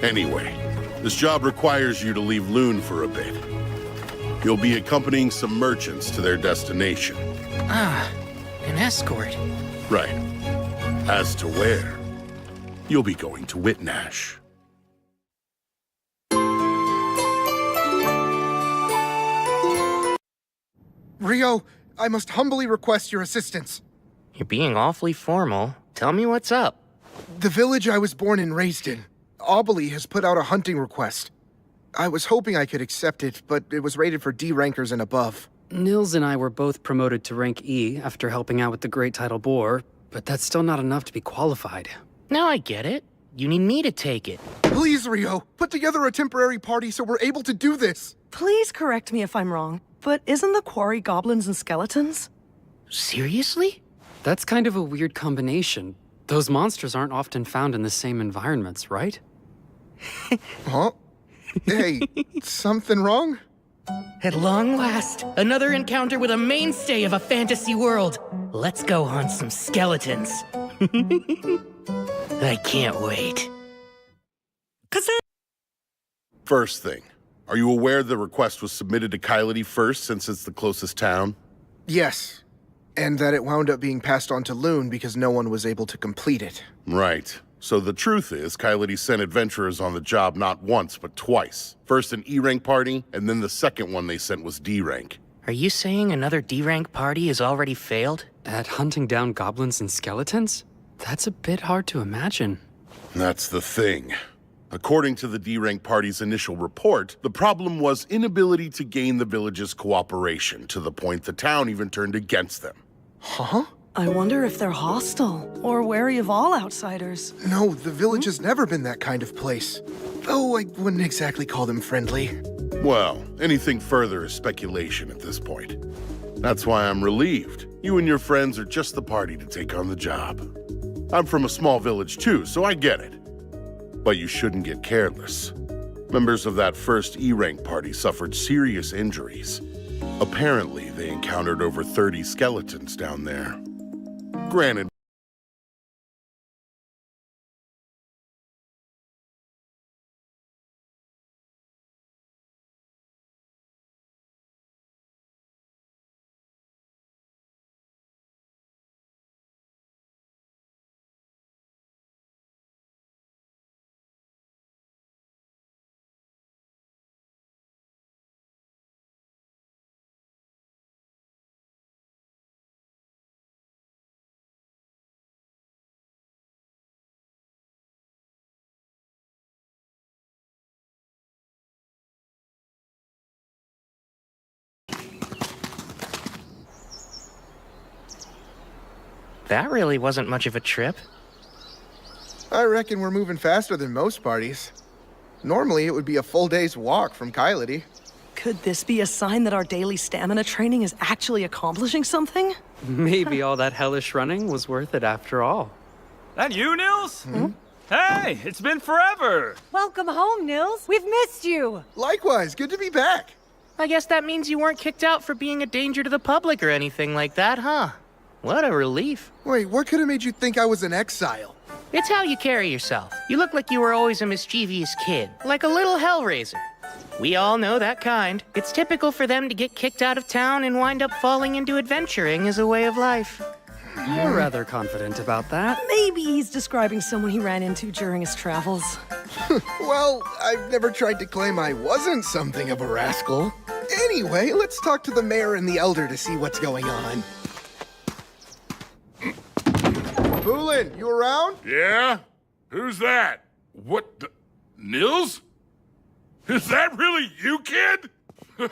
Anyway, this job requires you to leave Loon for a bit. You'll be accompanying some merchants to their destination. Ah, an escort. Right. As to where, you'll be going to Whitnash. Rio, I must humbly request your assistance. You're being awfully formal. Tell me what's up. The village I was born and raised in, Aubely, has put out a hunting request. I was hoping I could accept it, but it was rated for D rankers and above. Nils and I were both promoted to rank E after helping out with the Great Tidal Boar, but that's still not enough to be qualified. Now I get it. You need me to take it. Please, Rio, put together a temporary party so we're able to do this. Please correct me if I'm wrong, but isn't the quarry goblins and skeletons? Seriously? That's kind of a weird combination. Those monsters aren't often found in the same environments, right? Huh? Hey, something wrong? At long last, another encounter with a mainstay of a fantasy world. Let's go hunt some skeletons. I can't wait. First thing, are you aware the request was submitted to Kylety first since it's the closest town? Yes. And that it wound up being passed on to Loon because no one was able to complete it. Right. So the truth is, Kylety sent adventurers on the job not once, but twice. First an E-rank party, and then the second one they sent was D-rank. Are you saying another D-rank party has already failed? At hunting down goblins and skeletons? That's a bit hard to imagine. That's the thing. According to the D-rank party's initial report, the problem was inability to gain the village's cooperation, to the point the town even turned against them. Huh? I wonder if they're hostile or wary of all outsiders. No, the village has never been that kind of place. Though I wouldn't exactly call them friendly. Well, anything further is speculation at this point. That's why I'm relieved. You and your friends are just the party to take on the job. I'm from a small village too, so I get it. But you shouldn't get careless. Members of that first E-rank party suffered serious injuries. Apparently, they encountered over 30 skeletons down there. Granted, That really wasn't much of a trip. I reckon we're moving faster than most parties. Normally, it would be a full day's walk from Kylety. Could this be a sign that our daily stamina training is actually accomplishing something? Maybe all that hellish running was worth it after all. That you, Nils? Hey, it's been forever! Welcome home, Nils. We've missed you. Likewise, good to be back. I guess that means you weren't kicked out for being a danger to the public or anything like that, huh? What a relief. Wait, what could have made you think I was in exile? It's how you carry yourself. You look like you were always a mischievous kid, like a little hellraiser. We all know that kind. It's typical for them to get kicked out of town and wind up falling into adventuring as a way of life. You're rather confident about that. Maybe he's describing someone he ran into during his travels. Well, I've never tried to claim I wasn't something of a rascal. Anyway, let's talk to the mayor and the elder to see what's going on. Poulin, you around? Yeah? Who's that? What the... Nils? Is that really you, kid? Look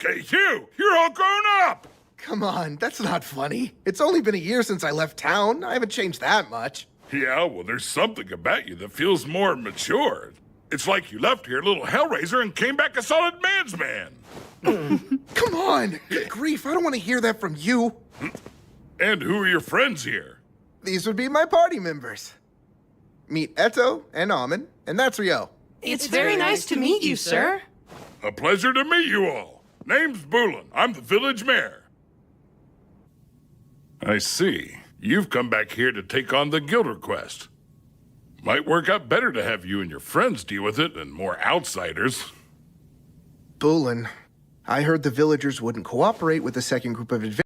at you! You're all grown up! Come on, that's not funny. It's only been a year since I left town. I haven't changed that much. Yeah, well, there's something about you that feels more mature. It's like you left here a little hellraiser and came back a solid man's man. Come on! Good grief, I don't want to hear that from you. And who are your friends here? These would be my party members. Meet Eto and Amin, and that's Rio. It's very nice to meet you, sir. A pleasure to meet you all. Name's Bulin. I'm the village mayor. I see. You've come back here to take on the guild request. Might work out better to have you and your friends deal with it than more outsiders. Bulin, I heard the villagers wouldn't cooperate with the second group of adventurers.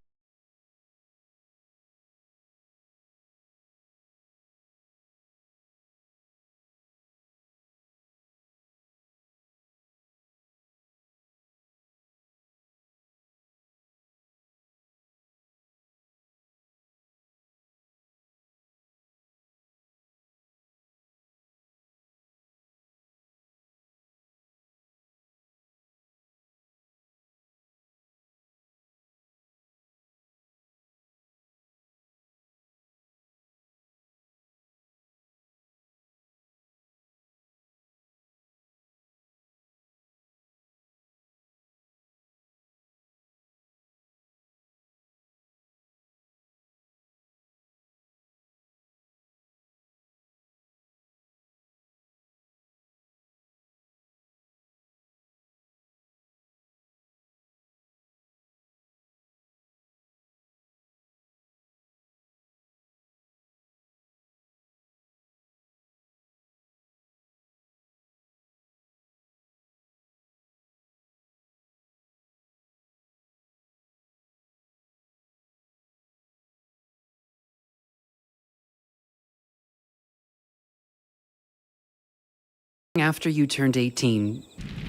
After you turned 18,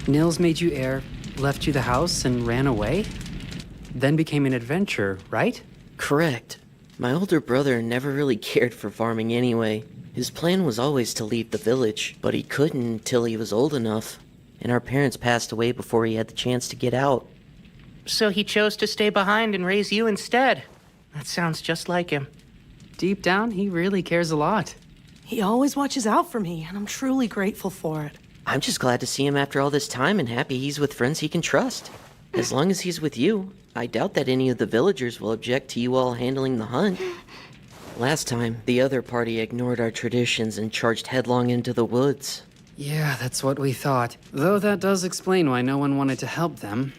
Nils made you heir, left you the house, and ran away? Then became an adventurer, right? Correct. My older brother never really cared for farming anyway. His plan was always to leave the village, but he couldn't until he was old enough, and our parents passed away before he had the chance to get out. So he chose to stay behind and raise you instead. That sounds just like him. Deep down, he really cares a lot. He always watches out for me, and I'm truly grateful for it. I'm just glad to see him after all this time and happy he's with friends he can trust. As long as he's with you, I doubt that any of the villagers will object to you all handling the hunt. Last time, the other party ignored our traditions and charged headlong into the woods. Yeah, that's what we thought. Though that does explain why no one wanted to help them.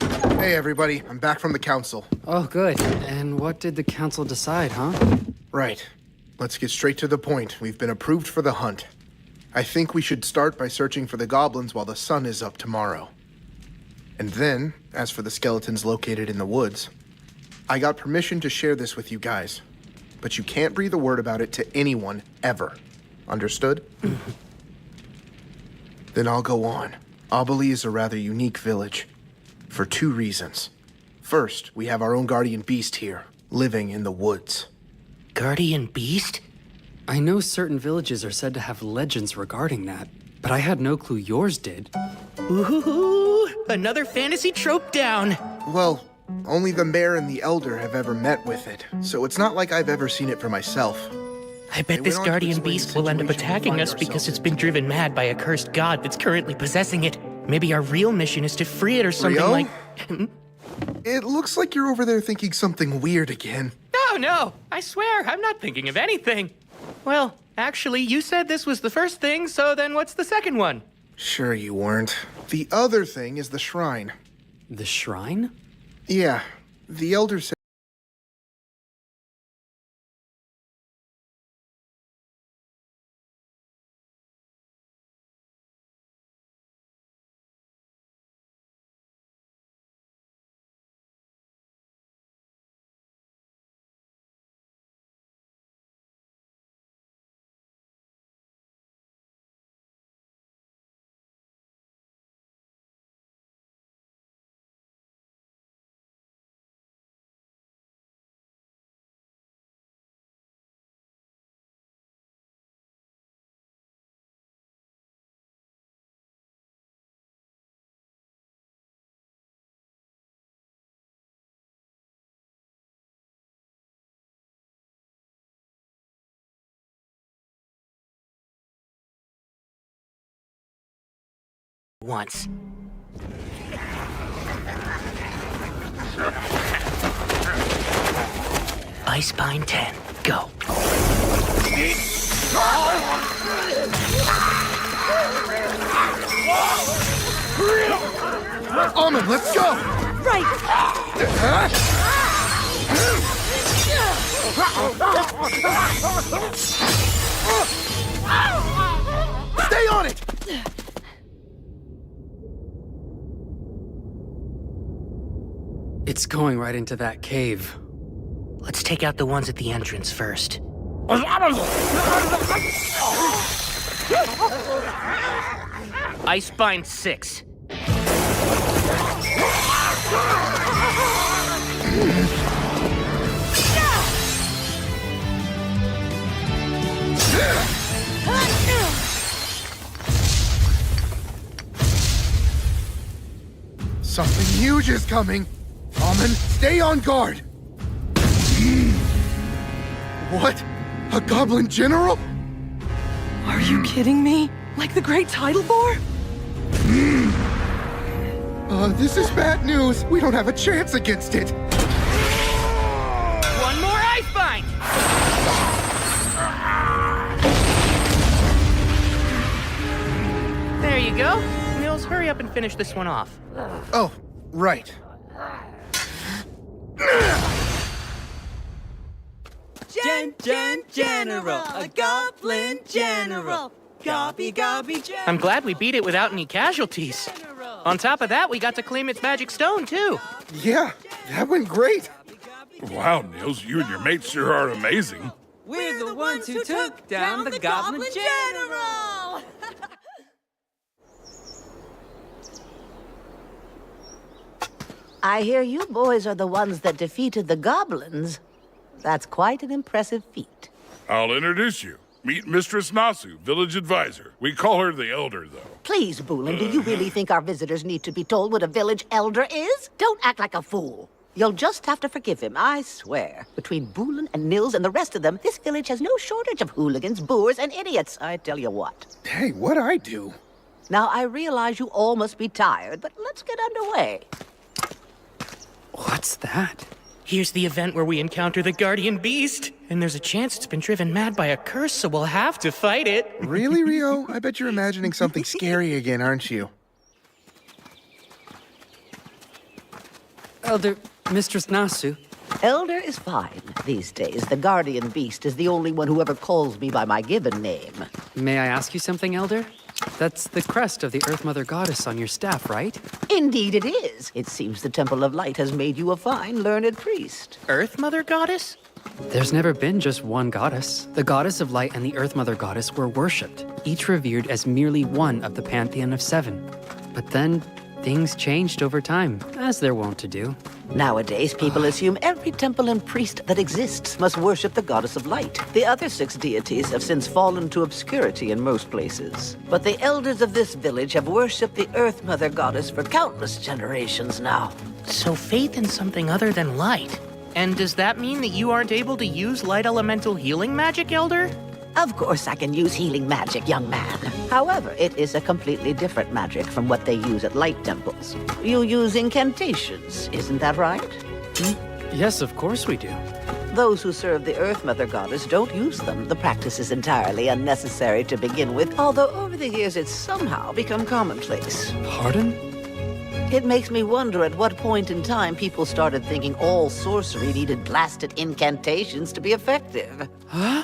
Hey, everybody. I'm back from the council. Oh, good. And what did the council decide, huh? Right. Let's get straight to the point. We've been approved for the hunt. I think we should start by searching for the goblins while the sun is up tomorrow. And then, as for the skeletons located in the woods, I got permission to share this with you guys. But you can't breathe a word about it to anyone, ever. Understood? Then I'll go on. Obali is a rather unique village. For 2 reasons. First, we have our own guardian beast here, living in the woods. Guardian beast? I know certain villages are said to have legends regarding that, but I had no clue yours did. Ooh, another fantasy trope down. Well, only the mayor and the elder have ever met with it, so it's not like I've ever seen it for myself. I bet this guardian beast will end up attacking us because it's been driven mad by a cursed god that's currently possessing it. Maybe our real mission is to free it or something Rio? like... It looks like you're over there thinking something weird again. No, I swear, I'm not thinking of anything. Well, actually, you said this was the first thing, so then what's the second one? Sure you weren't. The other thing is the shrine. The shrine? Yeah, the elder said... Once. Icepine 10, go. Almond, let's go! Stay on it! It's going right into that cave. Let's take out the ones at the entrance first. Icepine 6. Something huge is coming. Almond, stay on guard. What? A goblin general? Are you kidding me? Like the Great Tidal Boar? This is bad news. We don't have a chance against it. One more Icepine! There you go. Nils, hurry up and finish this one off. Oh, right. General, a goblin general. Gobby, general. I'm glad we beat it without any casualties. On top of that, we got to claim its magic stone, too. Yeah, that went great. Wow, Nils, you and your mates sure are amazing. We're the ones who took down the goblin general. I hear you boys are the ones that defeated the goblins. That's quite an impressive feat. I'll introduce you. Meet Mistress Nasu, village advisor. We call her the Elder, though. Please, Boolin, do you really think our visitors need to be told what a village elder is? Don't act like a fool. You'll just have to forgive him, I swear. Between Boolin and Nils and the rest of them, this village has no shortage of hooligans, boors, and idiots, I tell you what. Hey, what'd I do? Now, I realize you all must be tired, but let's get underway. What's that? Here's the event where we encounter the Guardian Beast. And there's a chance it's been driven mad by a curse, so we'll have to fight it. Really, Rio? I bet you're imagining something scary again, aren't you? Elder, Mistress Nasu. Elder is fine these days. The Guardian Beast is the only one who ever calls me by my given name. May I ask you something, Elder? That's the crest of the Earth Mother Goddess on your staff, right? Indeed it is. It seems the Temple of Light has made you a fine, learned priest. Earth Mother Goddess? There's never been just one goddess. The Goddess of Light and the Earth Mother Goddess were worshipped, each revered as merely one of the pantheon of 7. But then, things changed over time, as they're wont to do. Nowadays, people assume every temple and priest that exists must worship the Goddess of Light. The other 6 deities have since fallen to obscurity in most places. But the elders of this village have worshipped the Earth Mother Goddess for countless generations now. So faith in something other than light. And does that mean that you aren't able to use light elemental healing magic, Elder? Of course I can use healing magic, young man. However, it is a completely different magic from what they use at light temples. You use incantations, isn't that right? Yes, of course we do. Those who serve the Earth Mother Goddess don't use them. The practice is entirely unnecessary to begin with, although over the years it's somehow become commonplace. Pardon? It makes me wonder at what point in time people started thinking all sorcery needed blasted incantations to be effective. Huh?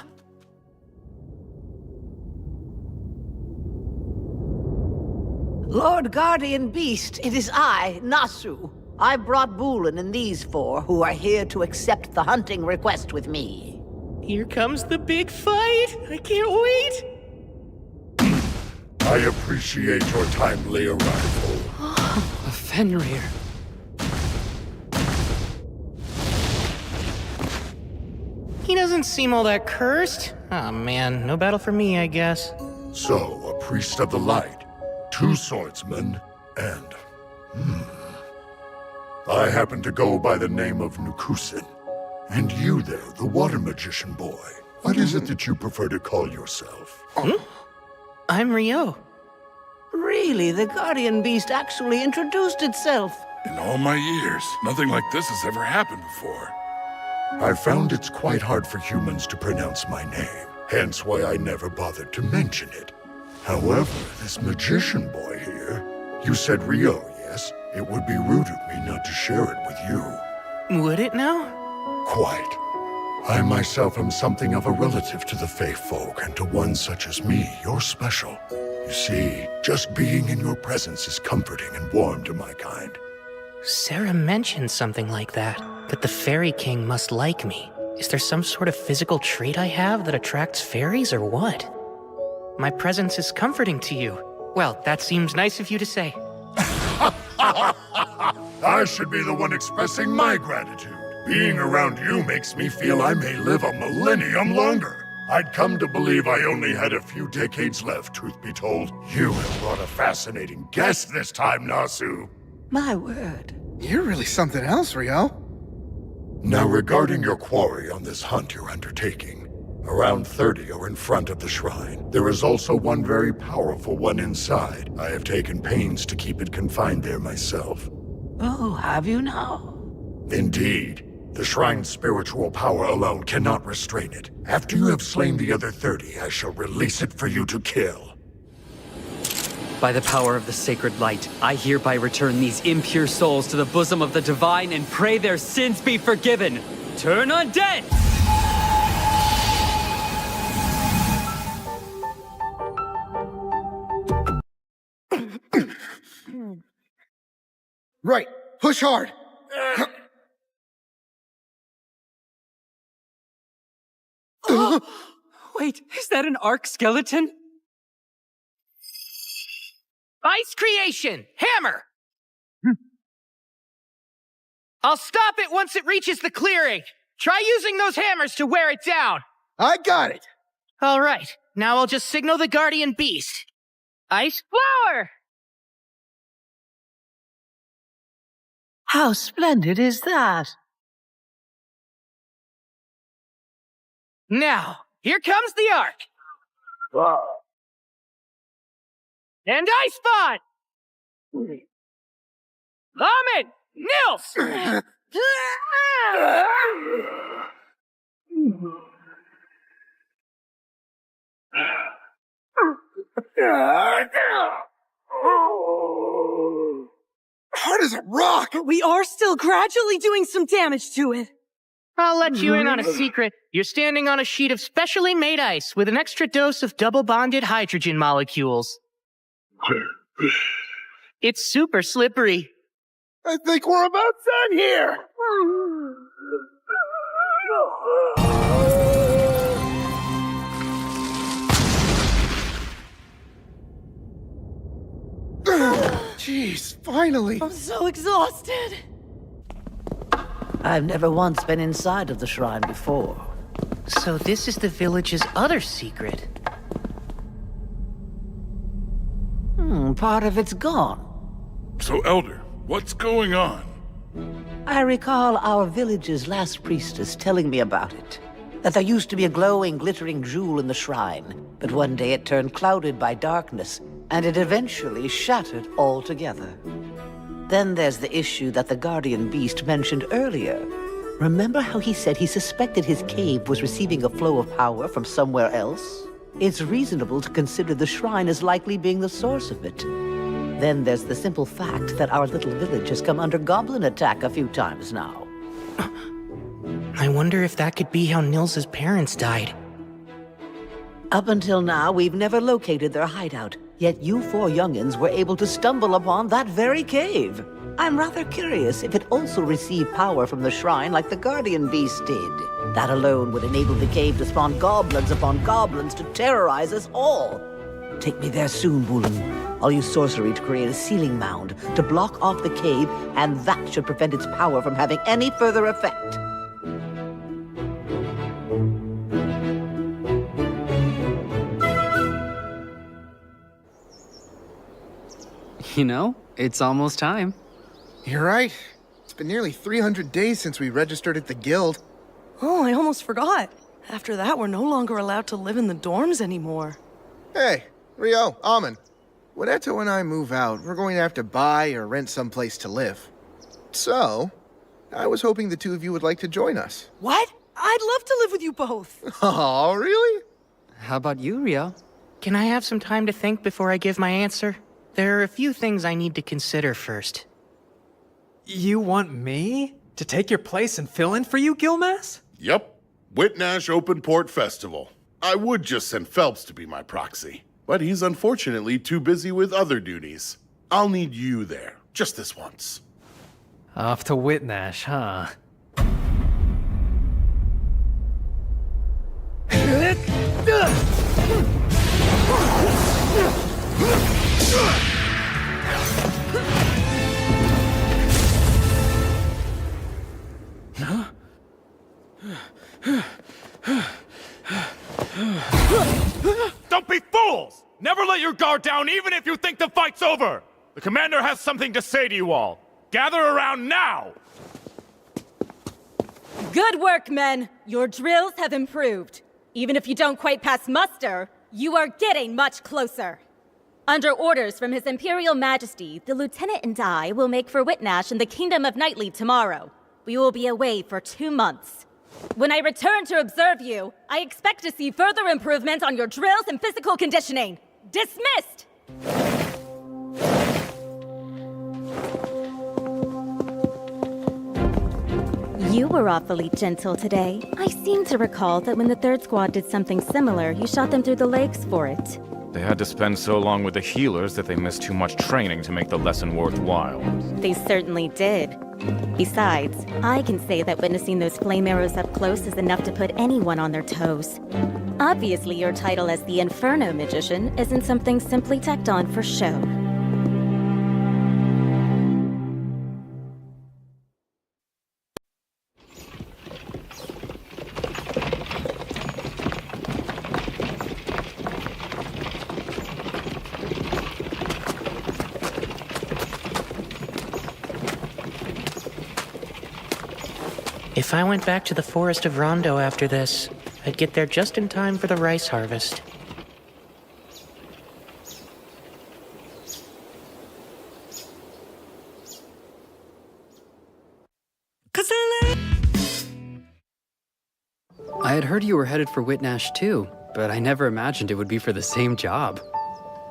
Lord Guardian Beast, it is I, Nasu. I brought Boolin and these 4 who are here to accept the hunting request with me. Here comes the big fight! I can't wait! I appreciate your timely arrival. A Fenrir. He doesn't seem all that cursed. Aw, man, no battle for me, I guess. So, a priest of the light, 2 swordsmen, and... I happen to go by the name of Nukusin. And you there, the water magician boy. What is it that you prefer to call yourself? I'm Rio. Really, the Guardian Beast actually introduced itself. In all my years, nothing like this has ever happened before. I found it's quite hard for humans to pronounce my name, hence why I never bothered to mention it. However, this magician boy here, you said Rio, yes? It would be rude of me not to share it with you. Would it now? Quite. I myself am something of a relative to the Fae folk, and to one such as me, you're special. You see, just being in your presence is comforting and warm to my kind. Sarah mentioned something like that the Fairy King must like me. Is there some sort of physical trait I have that attracts fairies, or what? My presence is comforting to you. Well, that seems nice of you to say. I should be the one expressing my gratitude. Being around you makes me feel I may live a millennium longer. I'd come to believe I only had a few decades left, truth be told. You have brought a fascinating guest this time, Nasu. My word. You're really something else, Rio. Now, regarding your quarry on this hunt you're undertaking, around 30 are in front of the shrine. There is also one very powerful one inside. I have taken pains to keep it confined there myself. Oh, have you now? Indeed. The shrine's spiritual power alone cannot restrain it. After you have slain the other 30, I shall release it for you to kill. By the power of the sacred light, I hereby return these impure souls to the bosom of the divine and pray their sins be forgiven. Turn undead! Right. Push hard. Wait, is that an arc skeleton? Ice creation! Hammer! I'll stop it once it reaches the clearing. Try using those hammers to wear it down. I got it. All right, now I'll just signal the guardian beast. Ice flower! How splendid is that? Now, here comes the arc. And I spot! Lamin! Nils! Hard as a rock! But we are still gradually doing some damage to it. I'll let you in on a secret. You're standing on a sheet of specially made ice with an extra dose of double-bonded hydrogen molecules. It's super slippery. I think we're about done here! Jeez, finally! I'm so exhausted. I've never once been inside of the shrine before. So this is the village's other secret. Part of it's gone. So, Elder, what's going on? I recall our village's last priestess telling me about it. That there used to be a glowing, glittering jewel in the shrine, but one day it turned clouded by darkness, and it eventually shattered altogether. Then there's the issue that the Guardian Beast mentioned earlier. Remember how he said he suspected his cave was receiving a flow of power from somewhere else? It's reasonable to consider the shrine as likely being the source of it. Then there's the simple fact that our little village has come under goblin attack a few times now. I wonder if that could be how Nils's parents died. Up until now, we've never located their hideout, yet you four youngins were able to stumble upon that very cave. I'm rather curious if it also received power from the shrine like the Guardian Beast did. That alone would enable the cave to spawn goblins upon goblins to terrorize us all. Take me there soon, Wulin. I'll use sorcery to create a sealing mound to block off the cave, and that should prevent its power from having any further effect. You know, it's almost time. You're right. It's been nearly 300 days since we registered at the guild. Oh, I almost forgot. After that, we're no longer allowed to live in the dorms anymore. Hey, Rio, Amin. When Eto and I move out, we're going to have to buy or rent someplace to live. So, I was hoping the two of you would like to join us. What? I'd love to live with you both. Oh, really? How about you, Rio? Can I have some time to think before I give my answer? There are a few things I need to consider first. You want me to take your place and fill in for you, Gilmas? Yep. Whitnash Open Port Festival. I would just send Phelps to be my proxy, but he's unfortunately too busy with other duties. I'll need you there, just this once. Off to Whitnash, huh? Don't be fools! Never let your guard down even if you think the fight's over! The commander has something to say to you all. Gather around now! Good work, men! Your drills have improved. Even if you don't quite pass muster, you are getting much closer. Under orders from His Imperial Majesty, the Lieutenant and I will make for Whitnash in the Kingdom of Knightly tomorrow. We will be away for 2 months. When I return to observe you, I expect to see further improvements on your drills and physical conditioning. Dismissed! You were awfully gentle today. I seem to recall that when the third squad did something similar, you shot them through the legs for it. They had to spend so long with the healers that they missed too much training to make the lesson worthwhile. They certainly did. Besides, I can say that witnessing those flame arrows up close is enough to put anyone on their toes. Obviously, your title as the Inferno Magician isn't something simply tacked on for show. If I went back to the Forest of Rondo after this, I'd get there just in time for the rice harvest. I had heard you were headed for Whitnash too, but I never imagined it would be for the same job.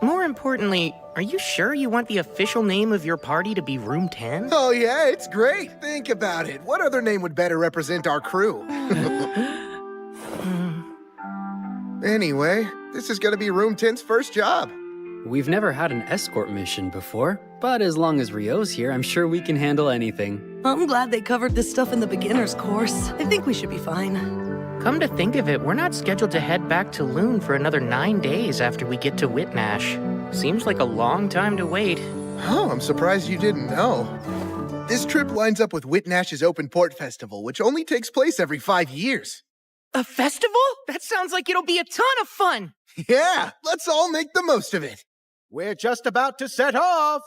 More importantly, are you sure you want the official name of your party to be Room 10? Oh yeah, it's great. Think about it. What other name would better represent our crew? Anyway, this is gonna be Room 10's first job. We've never had an escort mission before, but as long as Rio's here, I'm sure we can handle anything. I'm glad they covered this stuff in the beginner's course. I think we should be fine. Come to think of it, we're not scheduled to head back to Loon for another 9 days after we get to Whitnash. Seems like a long time to wait. Oh, I'm surprised you didn't know. This trip lines up with Whitnash's Open Port Festival, which only takes place every 5 years. A festival? That sounds like it'll be a ton of fun! Yeah, let's all make the most of it. We're just about to set off!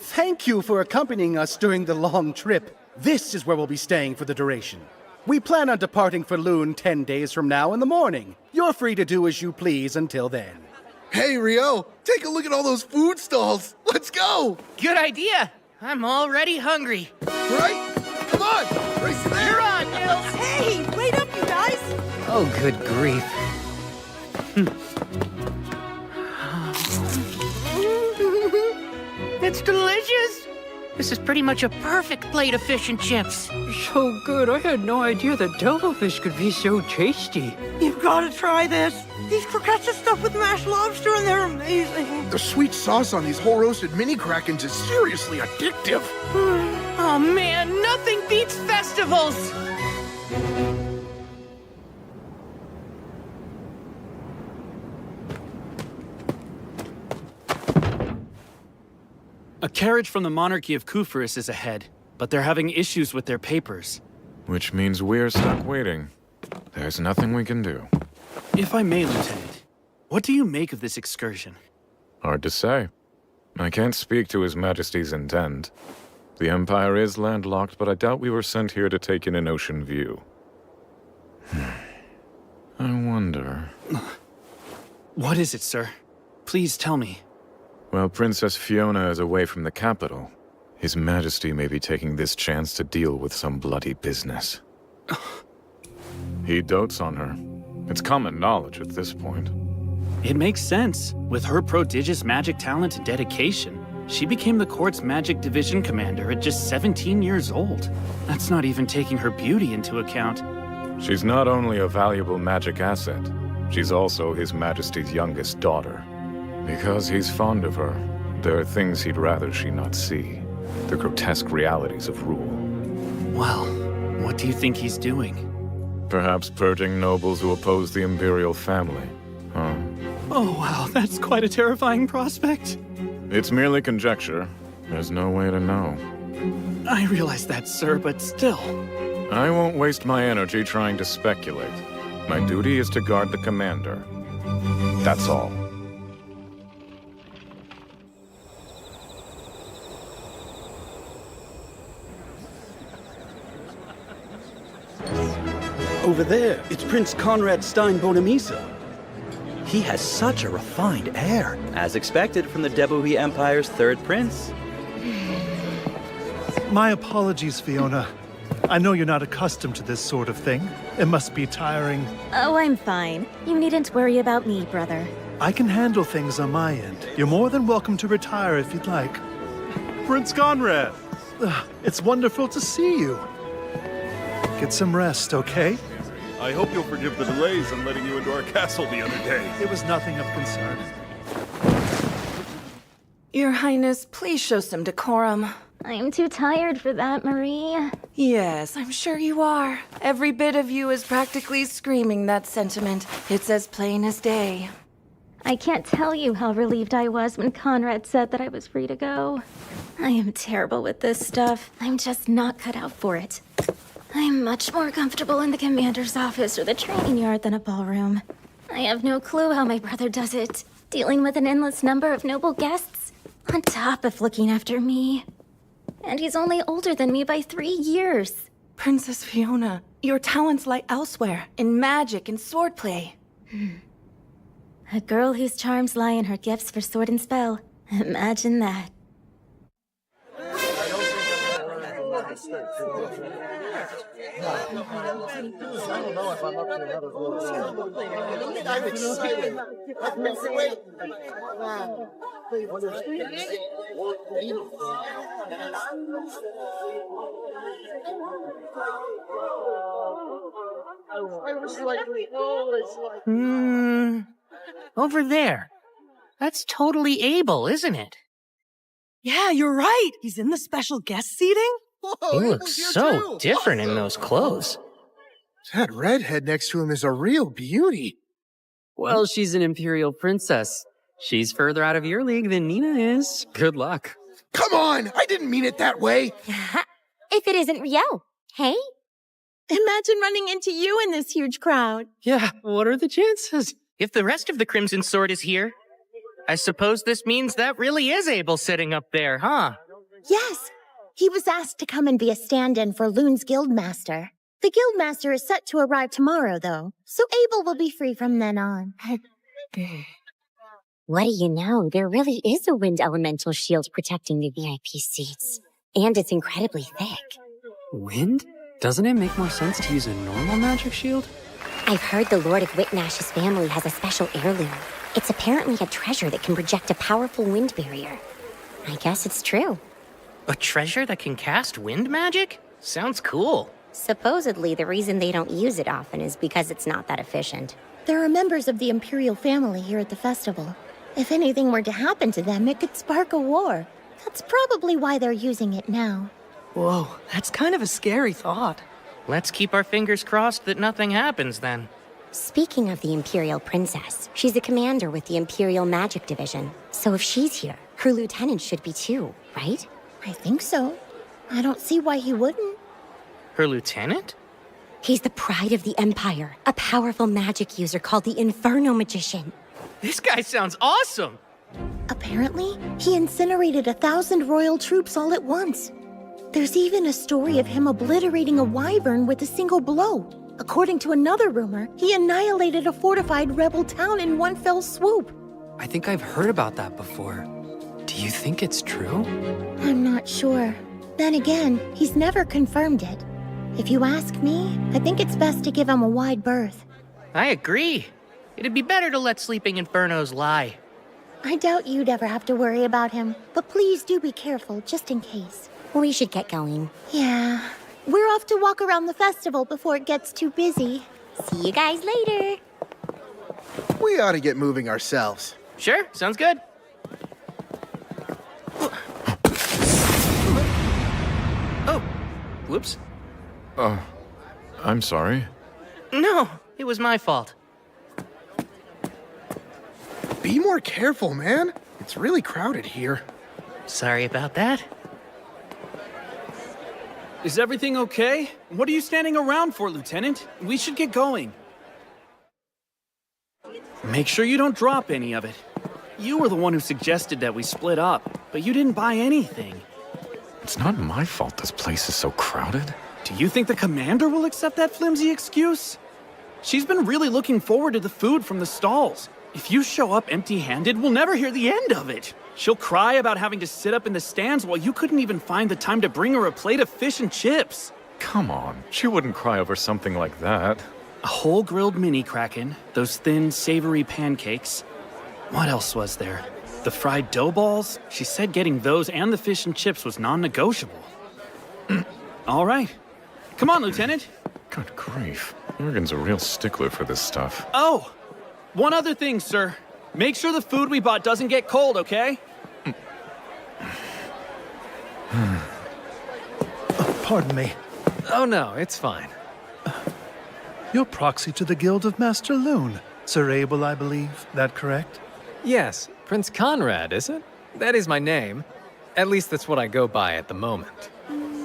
Thank you for accompanying us during the long trip. This is where we'll be staying for the duration. We plan on departing for Loon 10 days from now in the morning. You're free to do as you please until then. Hey, Rio, take a look at all those food stalls. Let's go! Good idea! I'm already hungry. Right? Come on! Race there! You're on, Nils! Hey, wait up, you guys! Oh, good grief. It's delicious! This is pretty much a perfect plate of fish and chips. So good, I had no idea that devilfish could be so tasty. You've got to try this. These croquettes are stuffed with mashed lobster and they're amazing. The sweet sauce on these whole roasted mini Krakens is seriously addictive. Oh man, nothing beats festivals! A carriage from the monarchy of Kufris is ahead, but they're having issues with their papers. Which means we're stuck waiting. There's nothing we can do. If I may, Lieutenant, what do you make of this excursion? Hard to say. I can't speak to His Majesty's intent. The Empire is landlocked, but I doubt we were sent here to take in an ocean view. I wonder... What is it, sir? Please tell me. While Princess Fiona is away from the capital, His Majesty may be taking this chance to deal with some bloody business. He dotes on her. It's common knowledge at this point. It makes sense. With her prodigious magic talent and dedication, she became the court's magic division commander at just 17 years old. That's not even taking her beauty into account. She's not only a valuable magic asset, she's also His Majesty's youngest daughter. Because he's fond of her, there are things he'd rather she not see. The grotesque realities of rule. Well, what do you think he's doing? Perhaps purging nobles who oppose the imperial family, huh? Oh wow, that's quite a terrifying prospect. It's merely conjecture. There's no way to know. I realize that, sir, but still. I won't waste my energy trying to speculate. My duty is to guard the commander. That's all. Over there, it's Prince Conrad Stein Bonamisa. He has such a refined air. As expected from the Debui Empire's third prince. My apologies, Fiona. I know you're not accustomed to this sort of thing. It must be tiring. Oh, I'm fine. You needn't worry about me, brother. I can handle things on my end. You're more than welcome to retire if you'd like. Prince Conrad! It's wonderful to see you. Get some rest, okay? I hope you'll forgive the delays in letting you into our castle the other day. It was nothing of concern. Your Highness, please show some decorum. I'm too tired for that, Marie. Yes, I'm sure you are. Every bit of you is practically screaming that sentiment. It's as plain as day. I can't tell you how relieved I was when Conrad said that I was free to go. I am terrible with this stuff. I'm just not cut out for it. I'm much more comfortable in the commander's office or the training yard than a ballroom. I have no clue how my brother does it, dealing with an endless number of noble guests, on top of looking after me. And he's only older than me by 3 years. Princess Fiona, your talents lie elsewhere, in magic and swordplay. A girl whose charms lie in her gifts for sword and spell. Imagine that. Over there. That's totally Abel, isn't it? Yeah, you're right. He's in the special guest seating? He looks so different in those clothes. That redhead next to him is a real beauty. Well, she's an Imperial princess. She's further out of your league than Nina is. Good luck. Come on! I didn't mean it that way! If it isn't Rio, hey? Imagine running into you in this huge crowd. Yeah, what are the chances? If the rest of the Crimson Sword is here, I suppose this means that really is Abel sitting up there, huh? Yes. He was asked to come and be a stand-in for Loon's Guildmaster. The Guildmaster is set to arrive tomorrow, though, so Abel will be free from then on. What do you know? There really is a wind elemental shield protecting the VIP seats. And it's incredibly thick. Wind? Doesn't it make more sense to use a normal magic shield? I've heard the Lord of Whitnash's family has a special heirloom. It's apparently a treasure that can project a powerful wind barrier. I guess it's true. A treasure that can cast wind magic? Sounds cool. Supposedly, the reason they don't use it often is because it's not that efficient. There are members of the Imperial family here at the festival. If anything were to happen to them, it could spark a war. That's probably why they're using it now. Whoa, that's kind of a scary thought. Let's keep our fingers crossed that nothing happens then. Speaking of the Imperial Princess, she's a commander with the Imperial Magic Division. So if she's here, her lieutenant should be too, right? I think so. I don't see why he wouldn't. Her lieutenant? He's the pride of the Empire, a powerful magic user called the Inferno Magician. This guy sounds awesome! Apparently, he incinerated 1,000 royal troops all at once. There's even a story of him obliterating a wyvern with a single blow. According to another rumor, he annihilated a fortified rebel town in one fell swoop. I think I've heard about that before. Do you think it's true? I'm not sure. Then again, he's never confirmed it. If you ask me, I think it's best to give him a wide berth. I agree. It'd be better to let Sleeping Infernos lie. I doubt you'd ever have to worry about him, but please do be careful, just in case. We should get going. Yeah. We're off to walk around the festival before it gets too busy. See you guys later. We ought to get moving ourselves. Sure, sounds good. Oh, whoops. I'm sorry. No, it was my fault. Be more careful, man. It's really crowded here. Sorry about that. Is everything okay? What are you standing around for, Lieutenant? We should get going. Make sure you don't drop any of it. You were the one who suggested that we split up, but you didn't buy anything. It's not my fault this place is so crowded. Do you think the commander will accept that flimsy excuse? She's been really looking forward to the food from the stalls. If you show up empty-handed, we'll never hear the end of it. She'll cry about having to sit up in the stands while you couldn't even find the time to bring her a plate of fish and chips. Come on, she wouldn't cry over something like that. A whole grilled mini kraken, those thin, savory pancakes. What else was there? The fried dough balls? She said getting those and the fish and chips was non-negotiable. All right. Come on, Lieutenant. Good grief. Morgan's a real stickler for this stuff. Oh, one other thing, sir. Make sure the food we bought doesn't get cold, okay? Pardon me. Oh no, it's fine. You're proxy to the Guild of Master Loon. Sir Abel, I believe. That correct? Yes, Prince Conrad, is it? That is my name. At least that's what I go by at the moment.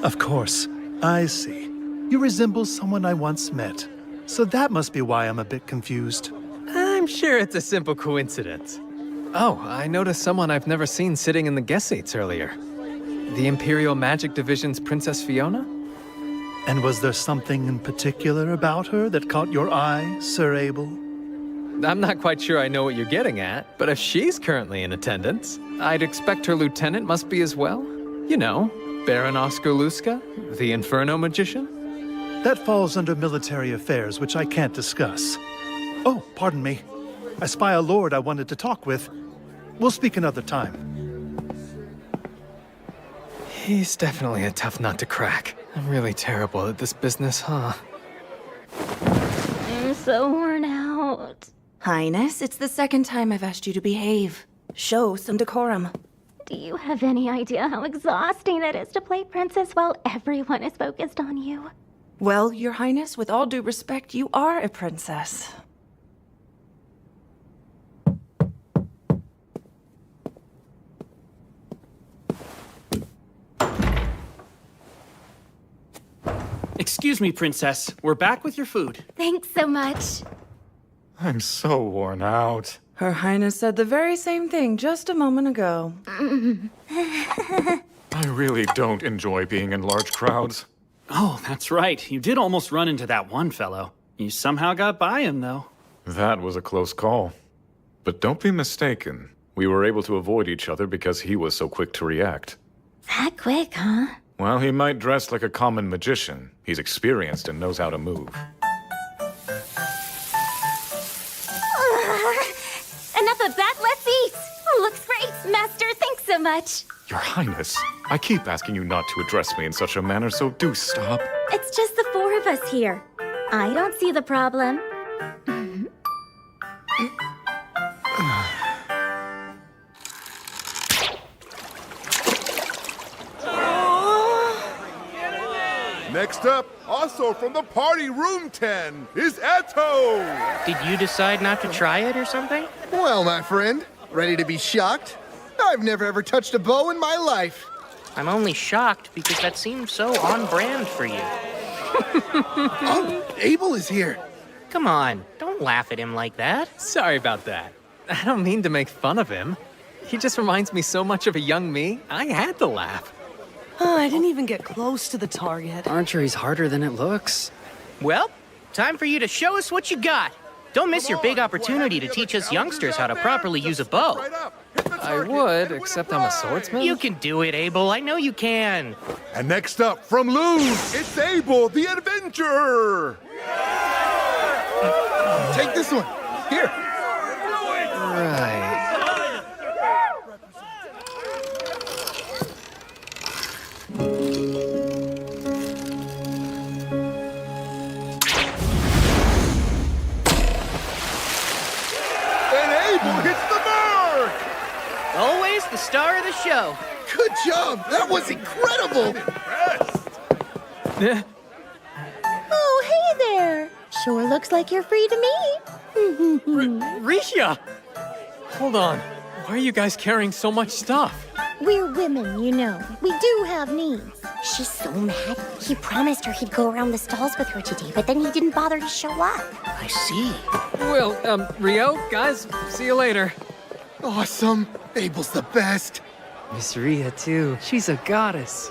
Of course. I see. You resemble someone I once met. So that must be why I'm a bit confused. I'm sure it's a simple coincidence. Oh, I noticed someone I've never seen sitting in the guest seats earlier. The Imperial Magic Division's Princess Fiona? And was there something in particular about her that caught your eye, Sir Abel? I'm not quite sure I know what you're getting at, but if she's currently in attendance, I'd expect her lieutenant must be as well. You know, Baron Oscar Luska, the Inferno Magician? That falls under military affairs, which I can't discuss. Oh, pardon me. I spy a lord I wanted to talk with. We'll speak another time. He's definitely a tough nut to crack. I'm really terrible at this business, huh? I'm so worn out. Highness, it's the second time I've asked you to behave. Show some decorum. Do you have any idea how exhausting it is to play princess while everyone is focused on you? Well, Your Highness, with all due respect, you are a princess. Excuse me, Princess. We're back with your food. Thanks so much. I'm so worn out. Her Highness said the very same thing just a moment ago. I really don't enjoy being in large crowds. Oh, that's right. You did almost run into that one fellow. You somehow got by him, though. That was a close call. But don't be mistaken. We were able to avoid each other because he was so quick to react. That quick, huh? While he might dress like a common magician, he's experienced and knows how to move. Enough of that, let's eat! Looks great, Master, thanks so much. Your Highness, I keep asking you not to address me in such a manner, so do stop. It's just the four of us here. I don't see the problem. Next up, also from the party room 10, is Eto! Did you decide not to try it or something? Well, my friend, ready to be shocked? I've never ever touched a bow in my life. I'm only shocked because that seems so on brand for you. Oh, Abel is here. Come on, don't laugh at him like that. Sorry about that. I don't mean to make fun of him. He just reminds me so much of a young me, I had to laugh. Oh, I didn't even get close to the target. Archery's harder than it looks. Well, time for you to show us what you got. Don't miss your big opportunity to teach us youngsters how to properly use a bow. I would, except I'm a swordsman. You can do it, Abel. I know you can. And next up, from Loon, it's Abel the Adventurer! Take this one. Here. Right. Hits the mark! Always the star of the show. Good job. That was incredible. Oh, hey there. Sure looks like you're free to meet. Risha! Hold on. Why are you guys carrying so much stuff? We're women, you know. We do have needs. She's so mad. He promised her he'd go around the stalls with her today, but then he didn't bother to show up. I see. Well, Rio, guys, see you later. Awesome. Abel's the best. Miss Rhea, too. She's a goddess.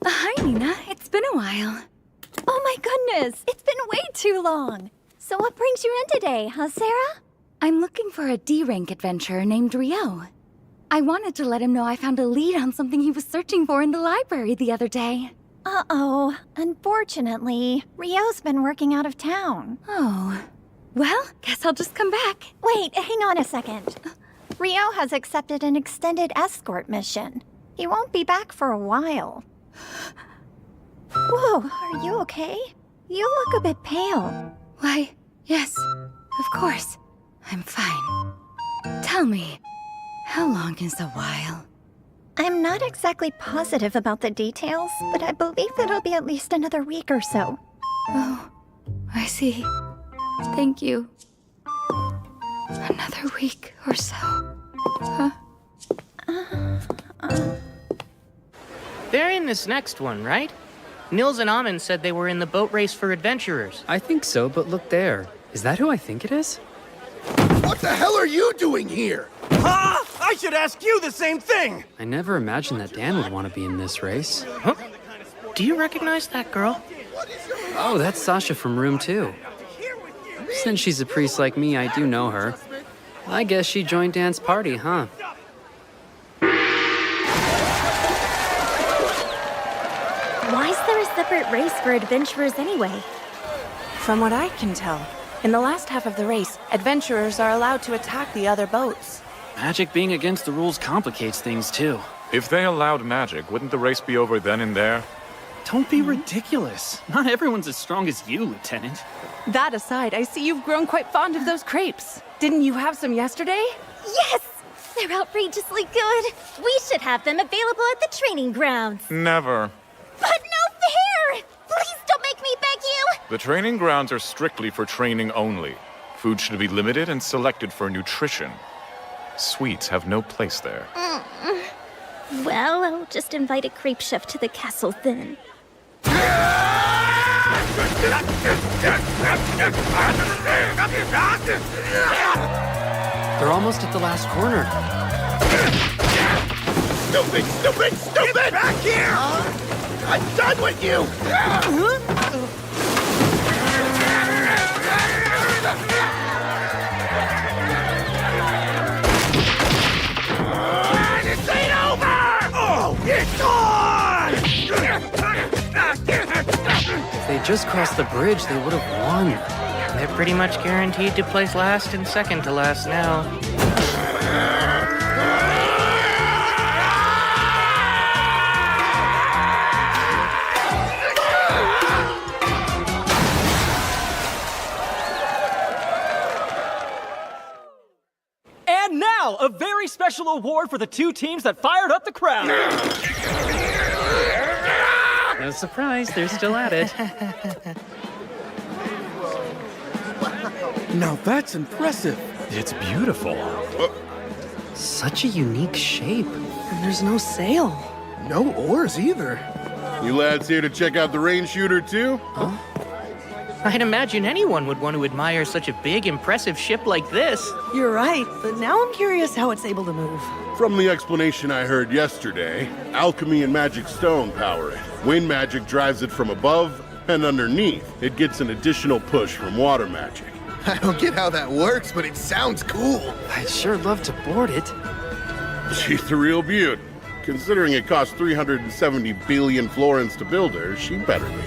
Hi, Nina. It's been a while. Oh my goodness, it's been way too long. So what brings you in today, huh, Sarah? I'm looking for a D-rank adventurer named Rio. I wanted to let him know I found a lead on something he was searching for in the library the other day. Uh-oh. Unfortunately, Rio's been working out of town. Oh. Well, guess I'll just come back. Wait, hang on a second. Rio has accepted an extended escort mission. He won't be back for a while. Whoa, are you okay? You look a bit pale. Why, Yes, of course. I'm fine. Tell me, how long is a while? I'm not exactly positive about the details, but I believe it'll be at least another week or so. Oh, I see. Thank you. Another week or so. Huh? They're in this next one, right? Nils and Amon said they were in the boat race for adventurers. I think so, but look there. Is that who I think it is? What the hell are you doing here? Huh? I should ask you the same thing! I never imagined that Dan would want to be in this race. Huh? Do you recognize that girl? Oh, that's Sasha from Room 2. Since she's a priest like me, I do know her. I guess she joined Dan's party, huh? Why is there a separate race for adventurers anyway? From what I can tell, in the last half of the race, adventurers are allowed to attack the other boats. Magic being against the rules complicates things, too. If they allowed magic, wouldn't the race be over then and there? Don't be ridiculous. Not everyone's as strong as you, Lieutenant. That aside, I see you've grown quite fond of those crepes. Didn't you have some yesterday? Yes! They're outrageously good! We should have them available at the training grounds. Never. But no fair! Please don't make me beg you! The training grounds are strictly for training only. Food should be limited and selected for nutrition. Sweets have no place there. Well, I'll just invite a crepe chef to the castle then. They're almost at the last corner. Stupid, stupid, stupid! Get back here! I'm done with you! This ain't over! Oh, it's on! If they just crossed the bridge, they would have won. They're pretty much guaranteed to place last and second to last now. And now, a very special award for the two teams that fired up the crowd. No surprise, they're still at it. Now that's impressive. It's beautiful. Such a unique shape. And there's no sail. No oars either. You lads here to check out the rain shooter too? I'd imagine anyone would want to admire such a big, impressive ship like this. You're right, but now I'm curious how it's able to move. From the explanation I heard yesterday, alchemy and magic stone power it. Wind magic drives it from above, and underneath, it gets an additional push from water magic. I don't get how that works, but it sounds cool. I'd sure love to board it. She's a real beaut. Considering it cost 370 billion florins to build her, she better be.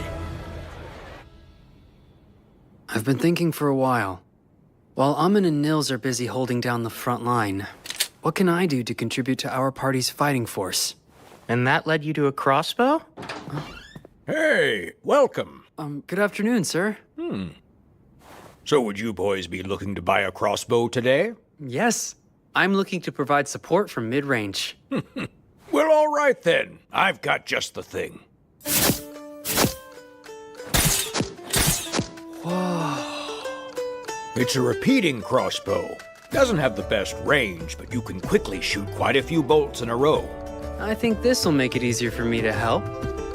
I've been thinking for a while. While Amon and Nils are busy holding down the front line, what can I do to contribute to our party's fighting force? And that led you to a crossbow? Hey, welcome. Good afternoon, sir. So would you boys be looking to buy a crossbow today? Yes. I'm looking to provide support from mid-range. Well, all right then. I've got just the thing. Whoa. It's a repeating crossbow. Doesn't have the best range, but you can quickly shoot quite a few bolts in a row. I think this'll make it easier for me to help.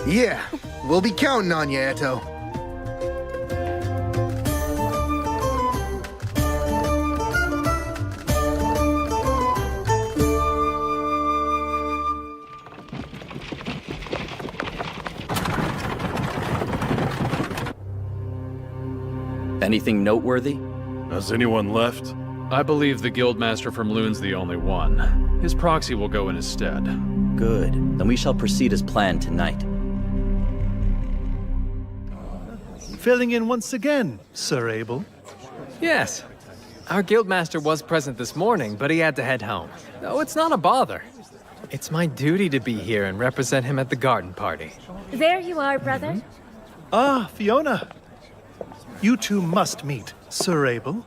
Yeah, we'll be counting on you, Eto. Anything noteworthy? Has anyone left? I believe the Guildmaster from Loon's the only one. His proxy will go in his stead. Good. Then we shall proceed as planned tonight. Filling in once again, Sir Abel. Yes. Our Guildmaster was present this morning, but he had to head home. Oh, it's not a bother. It's my duty to be here and represent him at the garden party. There you are, brother. Ah, Fiona. You two must meet. Sir Abel,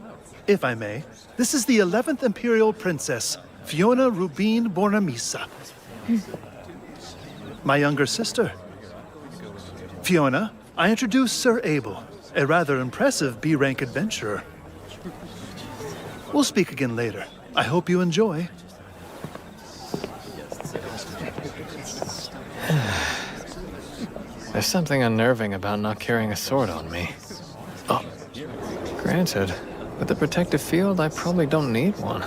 if I may. This is the 11th Imperial Princess, Fiona Rubin Bornamisa. My younger sister. Fiona, I introduce Sir Abel, a rather impressive B-rank adventurer. We'll speak again later. I hope you enjoy. There's something unnerving about not carrying a sword on me. Oh, granted, with the protective field, I probably don't need one.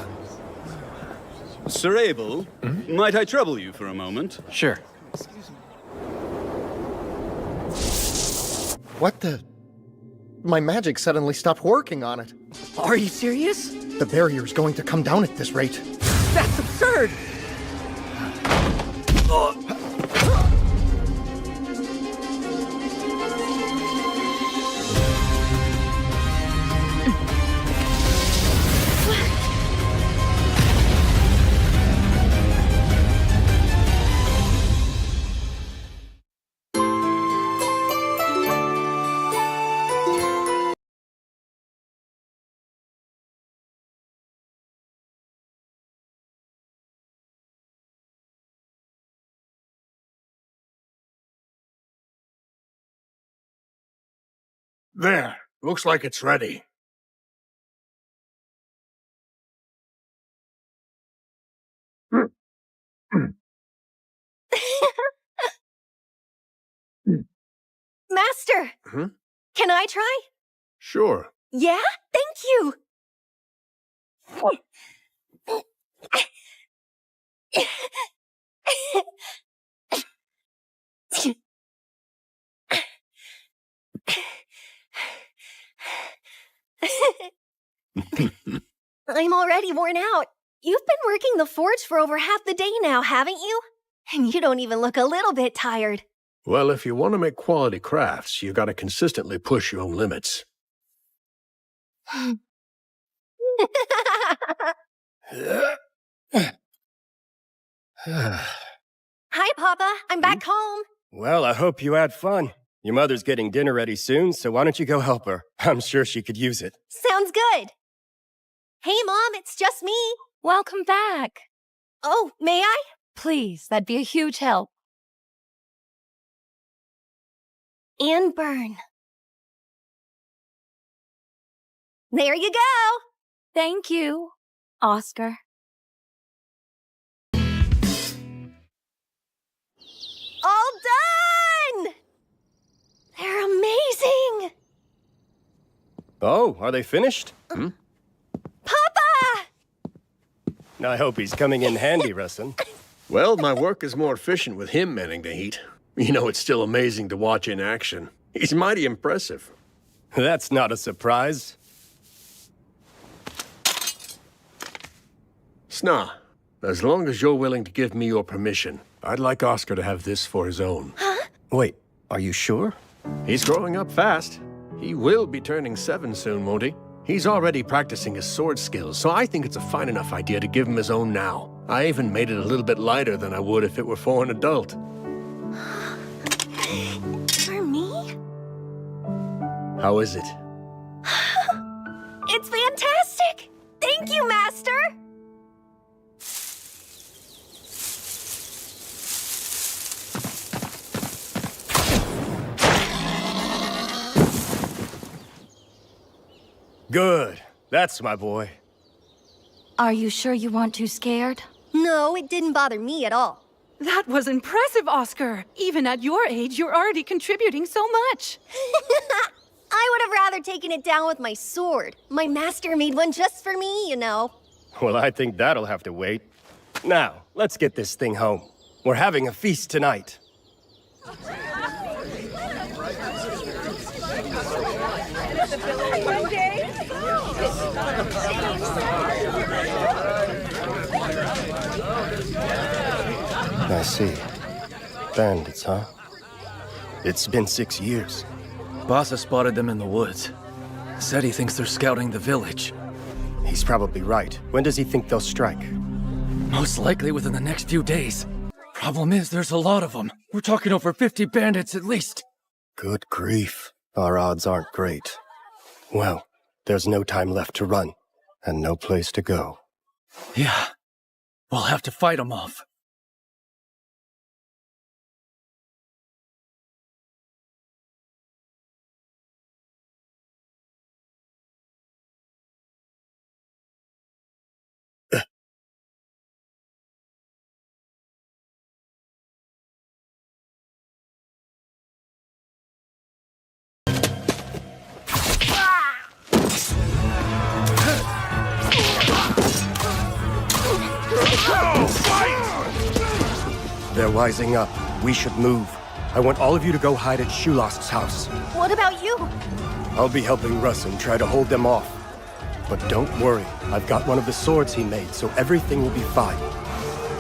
Sir Abel, might I trouble you for a moment? Sure. What the? My magic suddenly stopped working on it. Are you serious? The barrier's going to come down at this rate. That's absurd! There. Looks like it's ready. Master! Can I try? Sure. Yeah? Thank you! I'm already worn out. You've been working the forge for over half the day now, haven't you? And you don't even look a little bit tired. Well, if you want to make quality crafts, you gotta consistently push your own limits. Hi, Papa. I'm back home. Well, I hope you had fun. Your mother's getting dinner ready soon, so why don't you go help her? I'm sure she could use it. Sounds good. Hey, Mom, it's just me. Welcome back. Oh, may I? Please, that'd be a huge help. And burn. There you go. Thank you, Oscar. All done! They're amazing! Oh, are they finished? Papa! I hope he's coming in handy, Rustin. Well, my work is more efficient with him mending the heat. You know, it's still amazing to watch in action. He's mighty impressive. That's not a surprise. Sna, as long as you're willing to give me your permission, I'd like Oscar to have this for his own. Huh? Wait, are you sure? He's growing up fast. He will be turning 7 soon, won't he? He's already practicing his sword skills, so I think it's a fine enough idea to give him his own now. I even made it a little bit lighter than I would if it were for an adult. For me? How is it? It's fantastic! Thank you, Master! Good. That's my boy. Are you sure you weren't too scared? No, it didn't bother me at all. That was impressive, Oscar. Even at your age, you're already contributing so much. I would have rather taken it down with my sword. My master made one just for me, you know. Well, I think that'll have to wait. Now, let's get this thing home. We're having a feast tonight. I see. Bandits, huh? It's been 6 years. Bassa spotted them in the woods. Said he thinks they're scouting the village. He's probably right. When does he think they'll strike? Most likely within the next few days. Problem is, there's a lot of them. We're talking over 50 bandits at least. Good grief. Our odds aren't great. Well, there's no time left to run, and no place to go. Yeah. We'll have to fight them off. They're rising up. We should move. I want all of you to go hide at Shulast's house. What about you? I'll be helping Russ and try to hold them off. But don't worry, I've got one of the swords he made, so everything will be fine.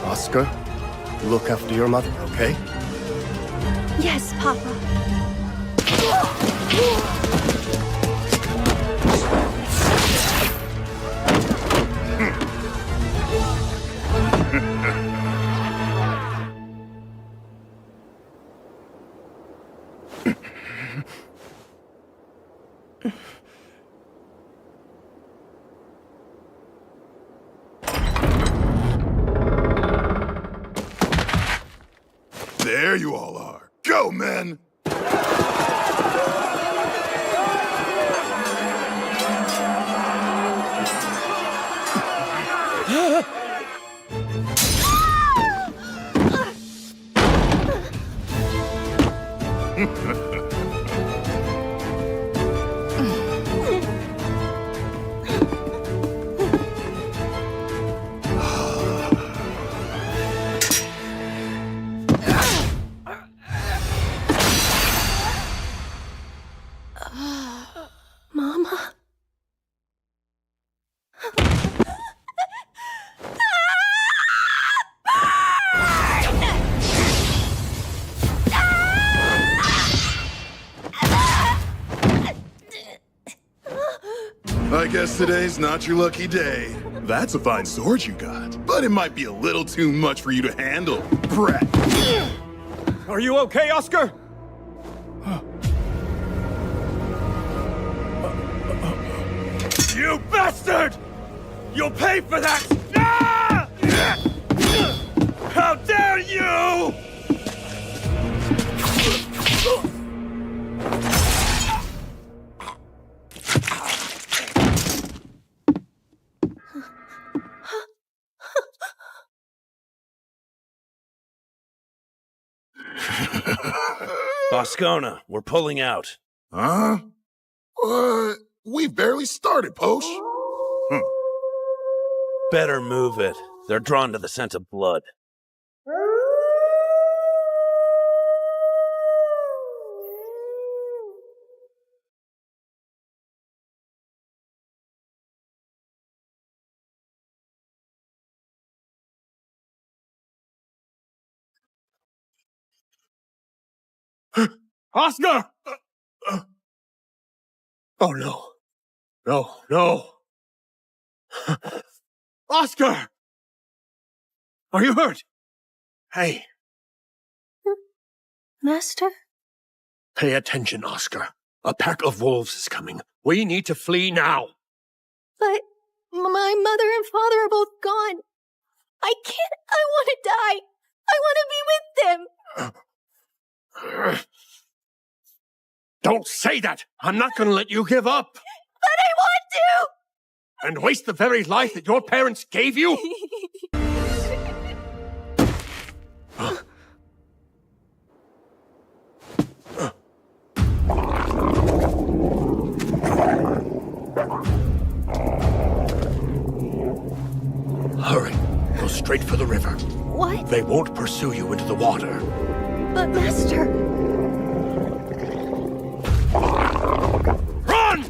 Oscar, look after your mother, okay? Yes, Papa. There you all are. Go, men! Mama? I guess today's not your lucky day. That's a fine sword you got, but it might be a little too much for you to handle, brat. Are you okay, Oscar? You bastard! You'll pay for that! Ah! How dare you! Boscona, we're pulling out. Huh? What? We barely started, Posh. Better move it. They're drawn to the scent of blood. Oscar! Oh no. No, no. Oscar! Are you hurt? Hey, Master? pay attention, Oscar. A pack of wolves is coming. We need to flee now. But my mother and father are both gone. I can't. I want to die. I want to be with them. Don't say that! I'm not gonna let you give up! But I want to! And waste the very life that your parents gave you? Hurry. Go straight for the river. What? They won't pursue you into the water. But Master... Run!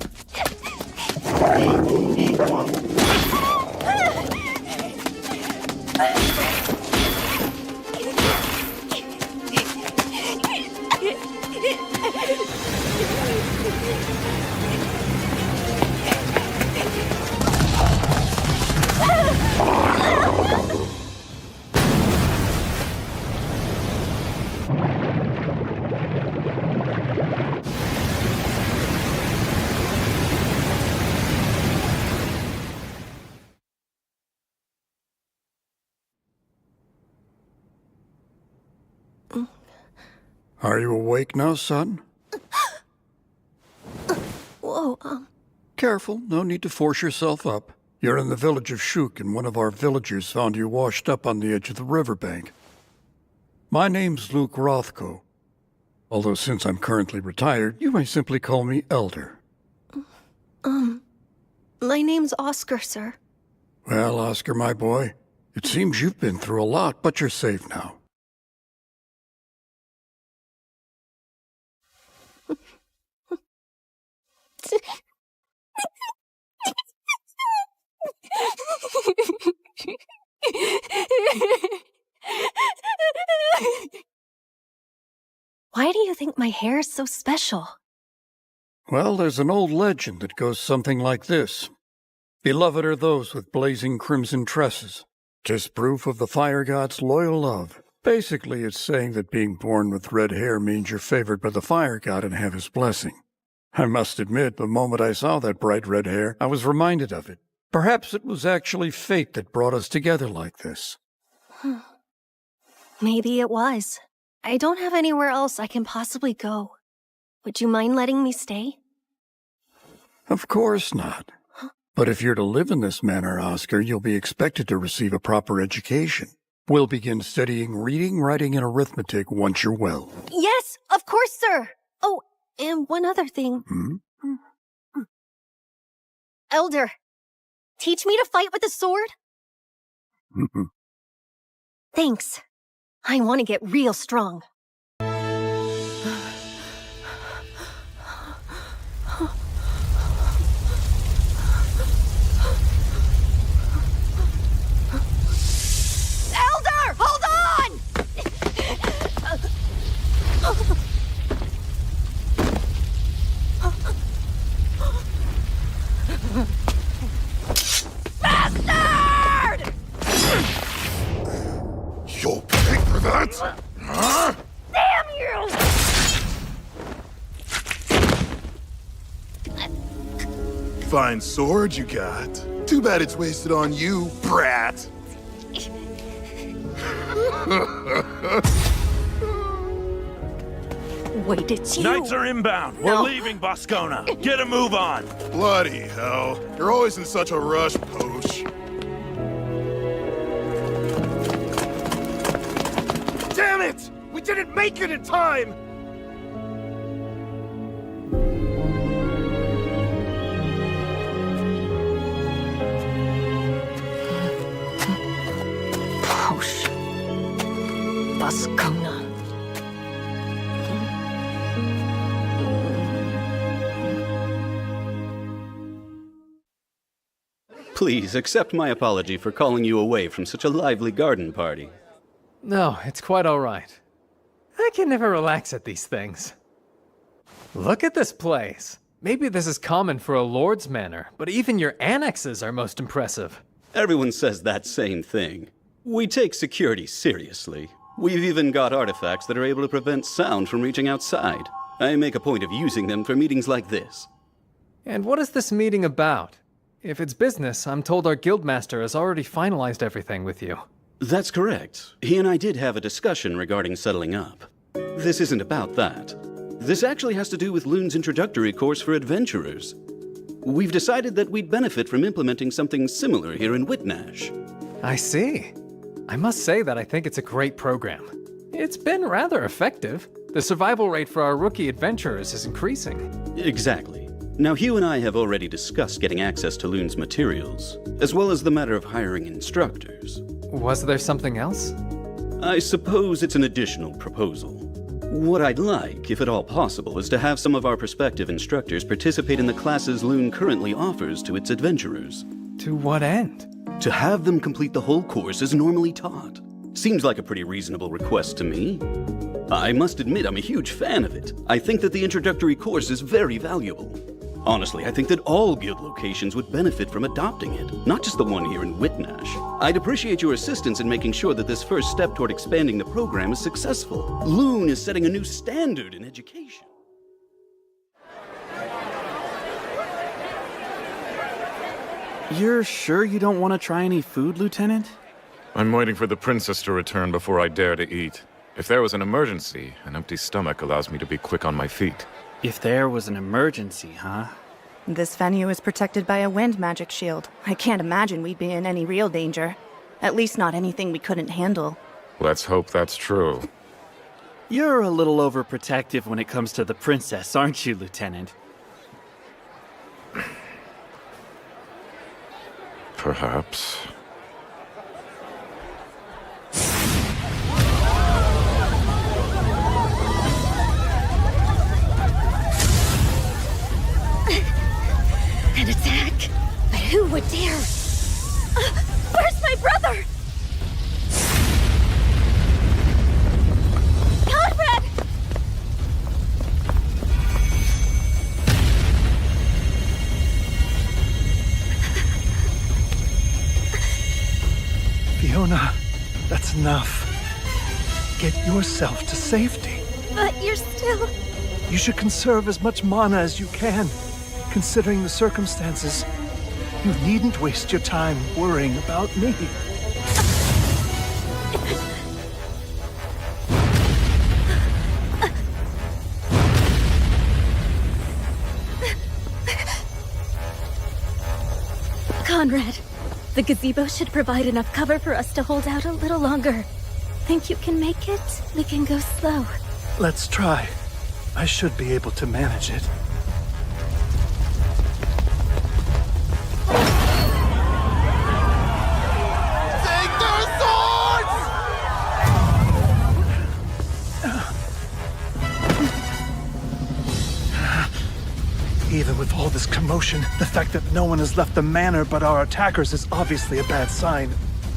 Are you awake now, son? Whoa, Careful, no need to force yourself up. You're in the village of Shuk, and one of our villagers found you washed up on the edge of the riverbank. My name's Luke Rothko. Although since I'm currently retired, you may simply call me Elder. My name's Oscar, sir. Well, Oscar, my boy, it seems you've been through a lot, but you're safe now. Why do you think my hair is so special? Well, there's an old legend that goes something like this. Beloved are those with blazing crimson tresses. 'Tis proof of the fire god's loyal love. Basically, it's saying that being born with red hair means you're favored by the fire god and have his blessing. I must admit, the moment I saw that bright red hair, I was reminded of it. Perhaps it was actually fate that brought us together like this. Maybe it was. I don't have anywhere else I can possibly go. Would you mind letting me stay? Of course not. But if you're to live in this manner, Oscar, you'll be expected to receive a proper education. We'll begin studying reading, writing, and arithmetic once you're well. Yes, of course, sir. Oh, and one other thing. Elder, teach me to fight with a sword? Thanks. I want to get real strong. Elder, hold on! Bastard! You'll pay for that? Huh? Damn you! Fine sword you got. Too bad it's wasted on you, brat. Wait, it's you. Knights are inbound. No. We're leaving Boscona. Get a move on. Bloody hell. You're always in such a rush, Posh. Damn it! We didn't make it in time! Posh. Boscona. Please accept my apology for calling you away from such a lively garden party. No, it's quite all right. I can never relax at these things. Look at this place. Maybe this is common for a lord's manor, but even your annexes are most impressive. Everyone says that same thing. We take security seriously. We've even got artifacts that are able to prevent sound from reaching outside. I make a point of using them for meetings like this. And what is this meeting about? If it's business, I'm told our guildmaster has already finalized everything with you. That's correct. He and I did have a discussion regarding settling up. This isn't about that. This actually has to do with Lune's introductory course for adventurers. We've decided that we'd benefit from implementing something similar here in Whitnash. I see. I must say that I think it's a great program. It's been rather effective. The survival rate for our rookie adventurers is increasing. Exactly. Now, Hugh and I have already discussed getting access to Lune's materials, as well as the matter of hiring instructors. Was there something else? I suppose it's an additional proposal. What I'd like, if at all possible, is to have some of our prospective instructors participate in the classes Lune currently offers to its adventurers. To what end? To have them complete the whole course as normally taught. Seems like a pretty reasonable request to me. I must admit I'm a huge fan of it. I think that the introductory course is very valuable. Honestly, I think that all guild locations would benefit from adopting it, not just the one here in Whitnash. I'd appreciate your assistance in making sure that this first step toward expanding the program is successful. Lune is setting a new standard in education. You're sure you don't want to try any food, Lieutenant? I'm waiting for the princess to return before I dare to eat. If there was an emergency, an empty stomach allows me to be quick on my feet. If there was an emergency, huh? This venue is protected by a wind magic shield. I can't imagine we'd be in any real danger. At least not anything we couldn't handle. Let's hope that's true. You're a little overprotective when it comes to the princess, aren't you, Lieutenant? Perhaps. An attack? But who would dare? Where's my brother? Conrad! Fiona, that's enough. Get yourself to safety. But you're still... You should conserve as much mana as you can. Considering the circumstances, you needn't waste your time worrying about me. Conrad, the gazebo should provide enough cover for us to hold out a little longer. Think you can make it? We can go slow. Let's try. I should be able to manage it. Take their swords! Even with all this commotion, the fact that no one has left the manor but our attackers is obviously a bad sign.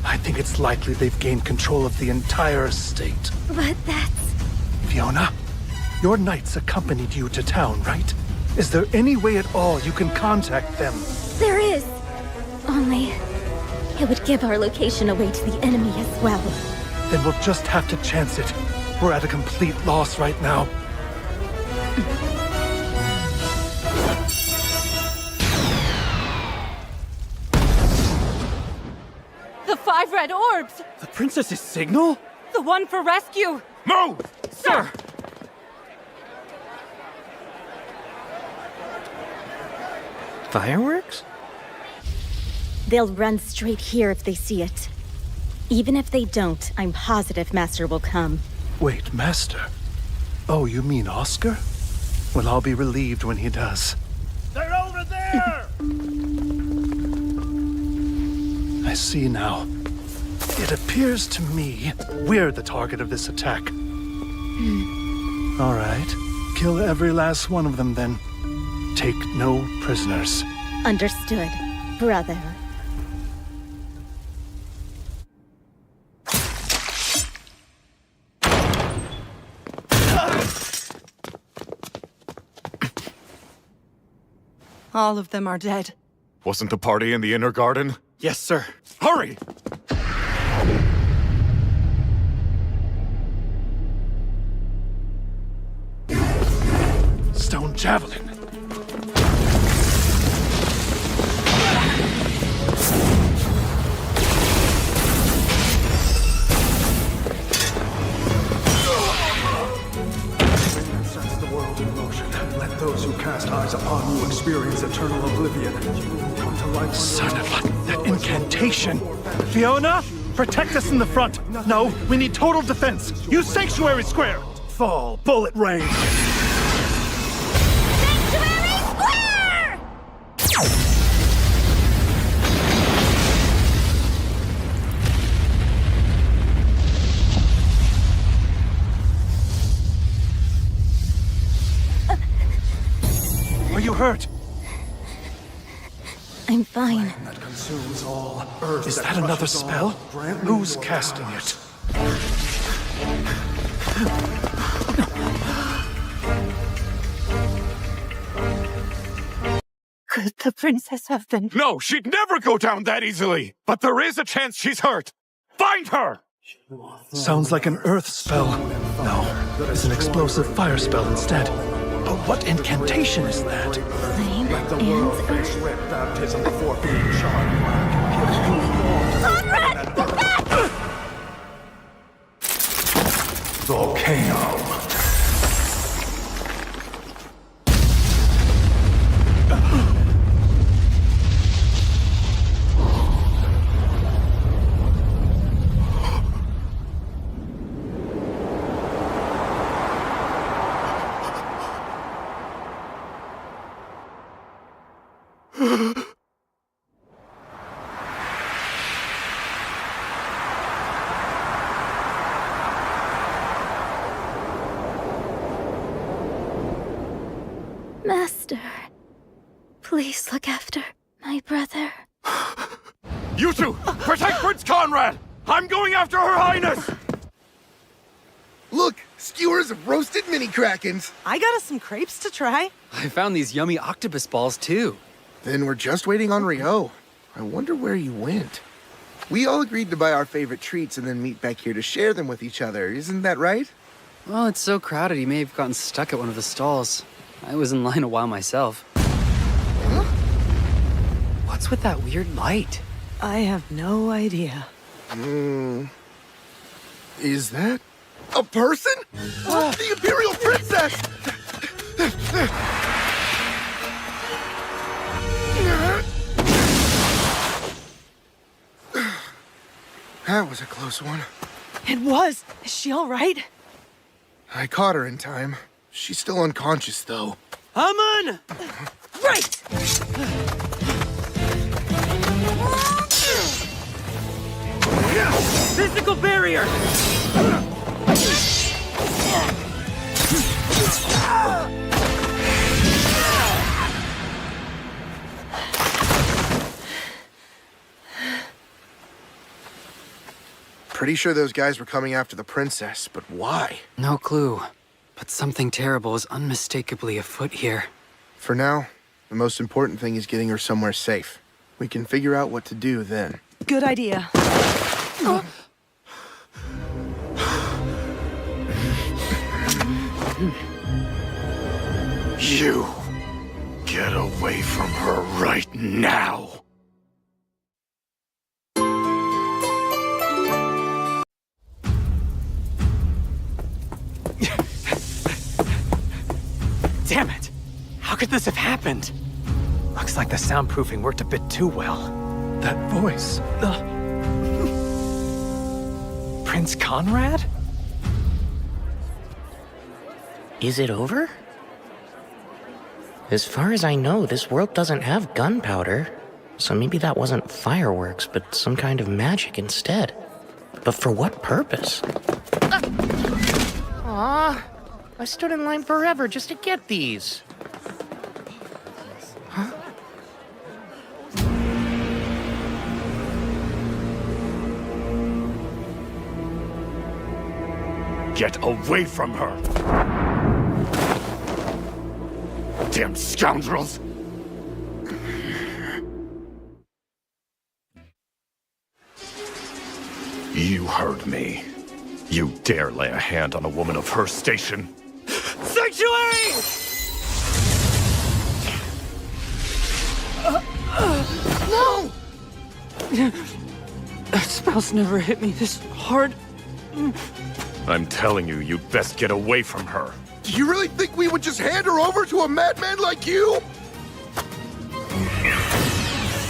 I think it's likely they've gained control of the entire estate. But that's... Fiona, your knights accompanied you to town, right? Is there any way at all you can contact them? There is. Only... it would give our location away to the enemy as well. Then we'll just have to chance it. We're at a complete loss right now. The 5 red orbs! The princess's signal? The one for rescue! Move! Sir! Fireworks? They'll run straight here if they see it. Even if they don't, I'm positive Master will come. Wait, Master? Oh, you mean Oscar? Well, I'll be relieved when he does. They're over there! I see now. It appears to me we're the target of this attack. All right. Kill every last one of them, then. Take no prisoners. Understood, brother. All of them are dead. Wasn't the party in the inner garden? Yes, sir. Hurry! Stone Javelin. Sense the world in motion. Let those who cast eyes upon you experience eternal oblivion. You will come to life. Son of a... that incantation! Fiona, protect us in the front! No, we need total defense! Use Sanctuary Square! Fall, bullet rain! Are you hurt? I'm fine. That consumes all. Earth Is that another spell? Who's casting it? Could the princess have been... No, she'd never go down that easily! But there is a chance she's hurt! Find her! Sounds like an earth spell. No, it's an explosive fire spell instead. But what incantation is that? Flame Let the and world earth. face red baptism before being charred black. Conrad! Back! Volcano. Master, please look after my brother. You two, protect Prince Conrad! I'm going after Her Highness! Look, skewers of roasted mini krakens. I got us some crepes to try. I found these yummy octopus balls too. Then we're just waiting on Rio. I wonder where you went. We all agreed to buy our favorite treats and then meet back here to share them with each other, isn't that right? Well, it's so crowded he may have gotten stuck at one of the stalls. I was in line a while myself. Huh? What's with that weird light? I have no idea. Is that a person? The Imperial Princess! That was a close one. It was. Is she all right? I caught her in time. She's still unconscious, though. Amun! Right! Physical barrier! Pretty sure those guys were coming after the princess, but why? No clue. But something terrible is unmistakably afoot here. For now, the most important thing is getting her somewhere safe. We can figure out what to do then. Good idea. You get away from her right now. Damn it! How could this have happened? Looks like the soundproofing worked a bit too well. That voice. Prince Conrad? Is it over? As far as I know, this world doesn't have gunpowder. So maybe that wasn't fireworks, but some kind of magic instead. But for what purpose? Aw, I stood in line forever just to get these. Huh? Get away from her! Damn scoundrels! You heard me. You dare lay a hand on a woman of her station? Sanctuary! No! That spell's never hit me this hard. I'm telling you, you'd best get away from her. Do you really think we would just hand her over to a madman like you?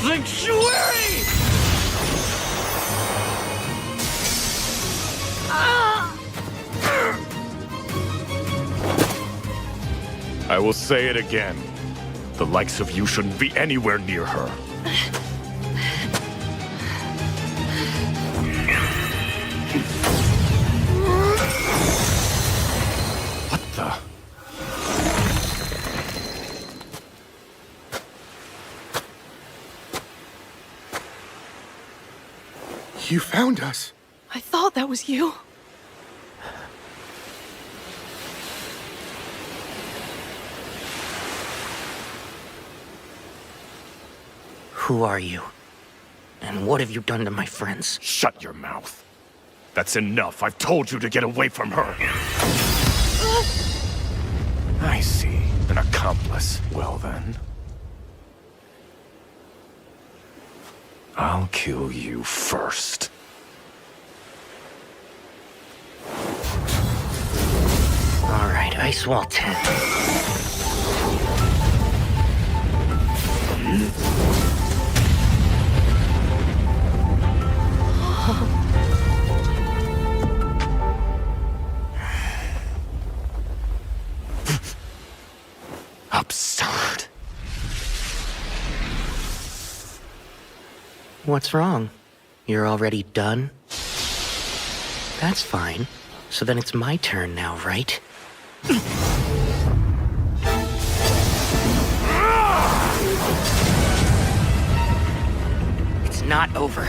Sanctuary! I will say it again. The likes of you shouldn't be anywhere near her. What the? You found us. I thought that was you. Who are you? And what have you done to my friends? Shut your mouth. That's enough. I've told you to get away from her. I see. An accomplice. Well then. I'll kill you first. Ice Wall 10. Absurd. What's wrong? You're already done? That's fine. So then it's my turn now, right? It's not over.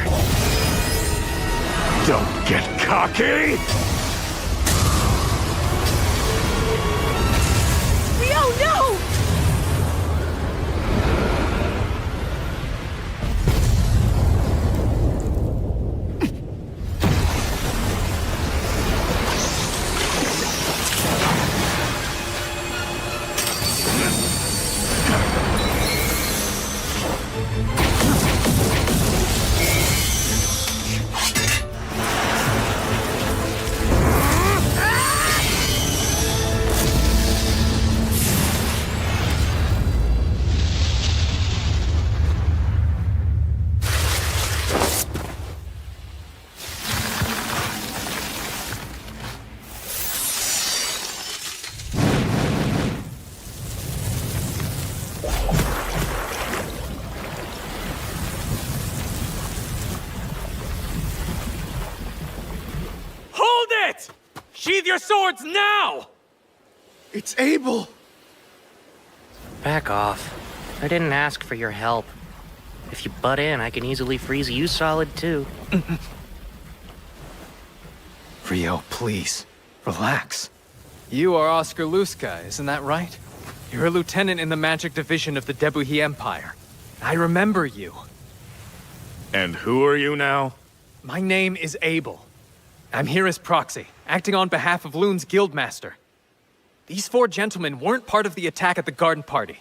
Don't get cocky! Rio, no! Hold it! Sheathe your swords now! It's Abel! Back off. I didn't ask for your help. If you butt in, I can easily freeze you solid too. Rio, please. Relax. You are Oscar Luska, isn't that right? You're a lieutenant in the magic division of the Debuhi Empire. I remember you. And who are you now? My name is Abel. I'm here as proxy, acting on behalf of Loon's guildmaster. These four gentlemen weren't part of the attack at the garden party.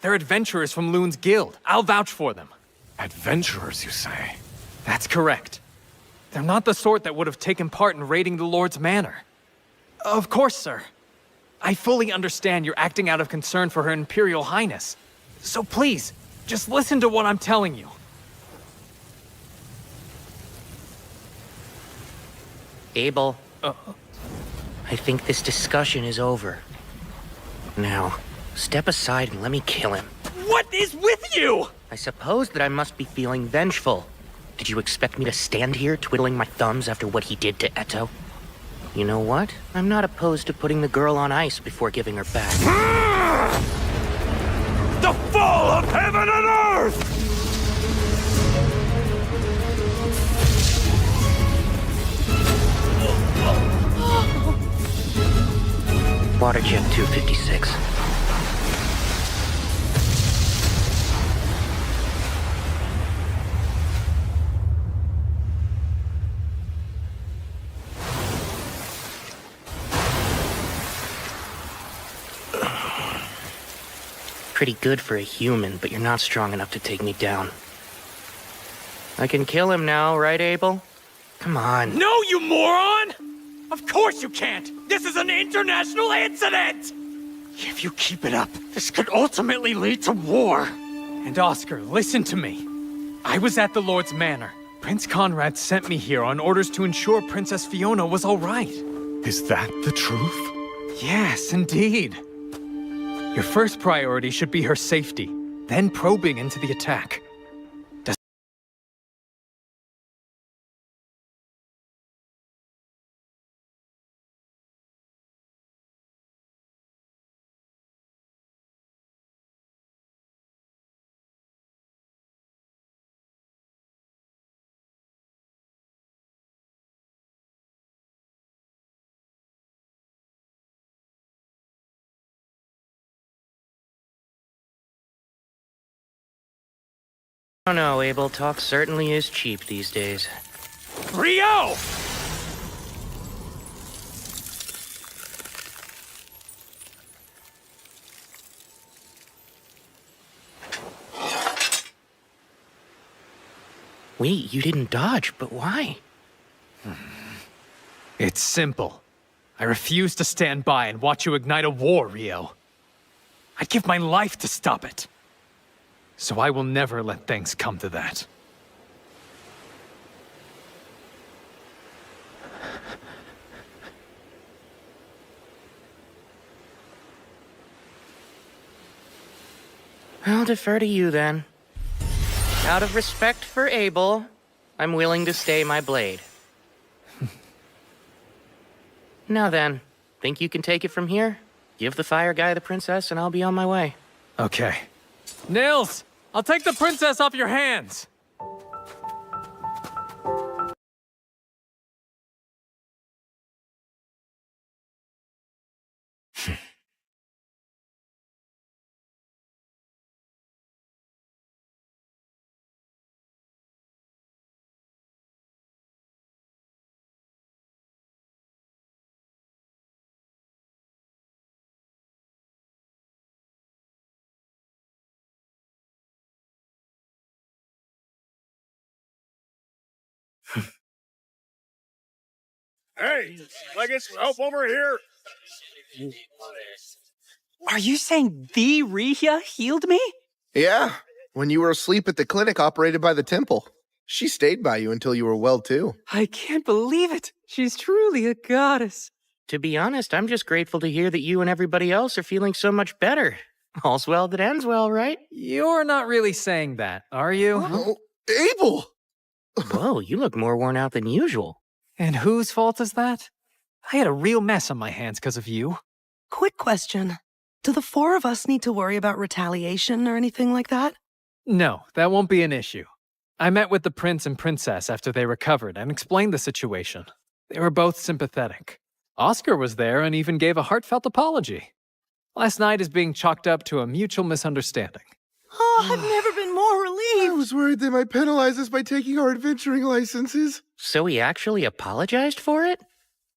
They're adventurers from Loon's guild. I'll vouch for them. Adventurers, you say? That's correct. They're not the sort that would have taken part in raiding the Lord's manor. Of course, sir. I fully understand you're acting out of concern for Her Imperial Highness. So please, just listen to what I'm telling you. Abel. I think this discussion is over. Now, step aside and let me kill him. What is with you? I suppose that I must be feeling vengeful. Did you expect me to stand here twiddling my thumbs after what he did to Eto? You know what? I'm not opposed to putting the girl on ice before giving her back. The fall of heaven and earth! Water jet 256. Pretty good for a human, but you're not strong enough to take me down. I can kill him now, right, Abel? Come on. No, you moron! Of course you can't! This is an international incident! If you keep it up, this could ultimately lead to war. And Oscar, listen to me. I was at the Lord's Manor. Prince Conrad sent me here on orders to ensure Princess Fiona was all right. Is that the truth? Yes, indeed. Your first priority should be her safety, then probing into the attack. Oh no, Abel, talk certainly is cheap these days. Rio! Wait, you didn't dodge, but why? It's simple. I refuse to stand by and watch you ignite a war, Rio. I'd give my life to stop it. So I will never let things come to that. I'll defer to you then. Out of respect for Abel, I'm willing to stay my blade. Now then, think you can take it from here? Give the fire guy the princess and I'll be on my way. Okay. Nils! I'll take the princess off your hands! Hey, can I get some help over here? Are you saying the Rhea healed me? Yeah, when you were asleep at the clinic operated by the temple. She stayed by you until you were well, too. I can't believe it. She's truly a goddess. To be honest, I'm just grateful to hear that you and everybody else are feeling so much better. All's well that ends well, right? You're not really saying that, are you? Oh, Abel! Whoa, you look more worn out than usual. And whose fault is that? I had a real mess on my hands because of you. Quick question. Do the four of us need to worry about retaliation or anything like that? No, that won't be an issue. I met with the prince and princess after they recovered and explained the situation. They were both sympathetic. Oscar was there and even gave a heartfelt apology. Last night is being chalked up to a mutual misunderstanding. Oh, I've never been more relieved. I was worried they might penalize us by taking our adventuring licenses. So he actually apologized for it?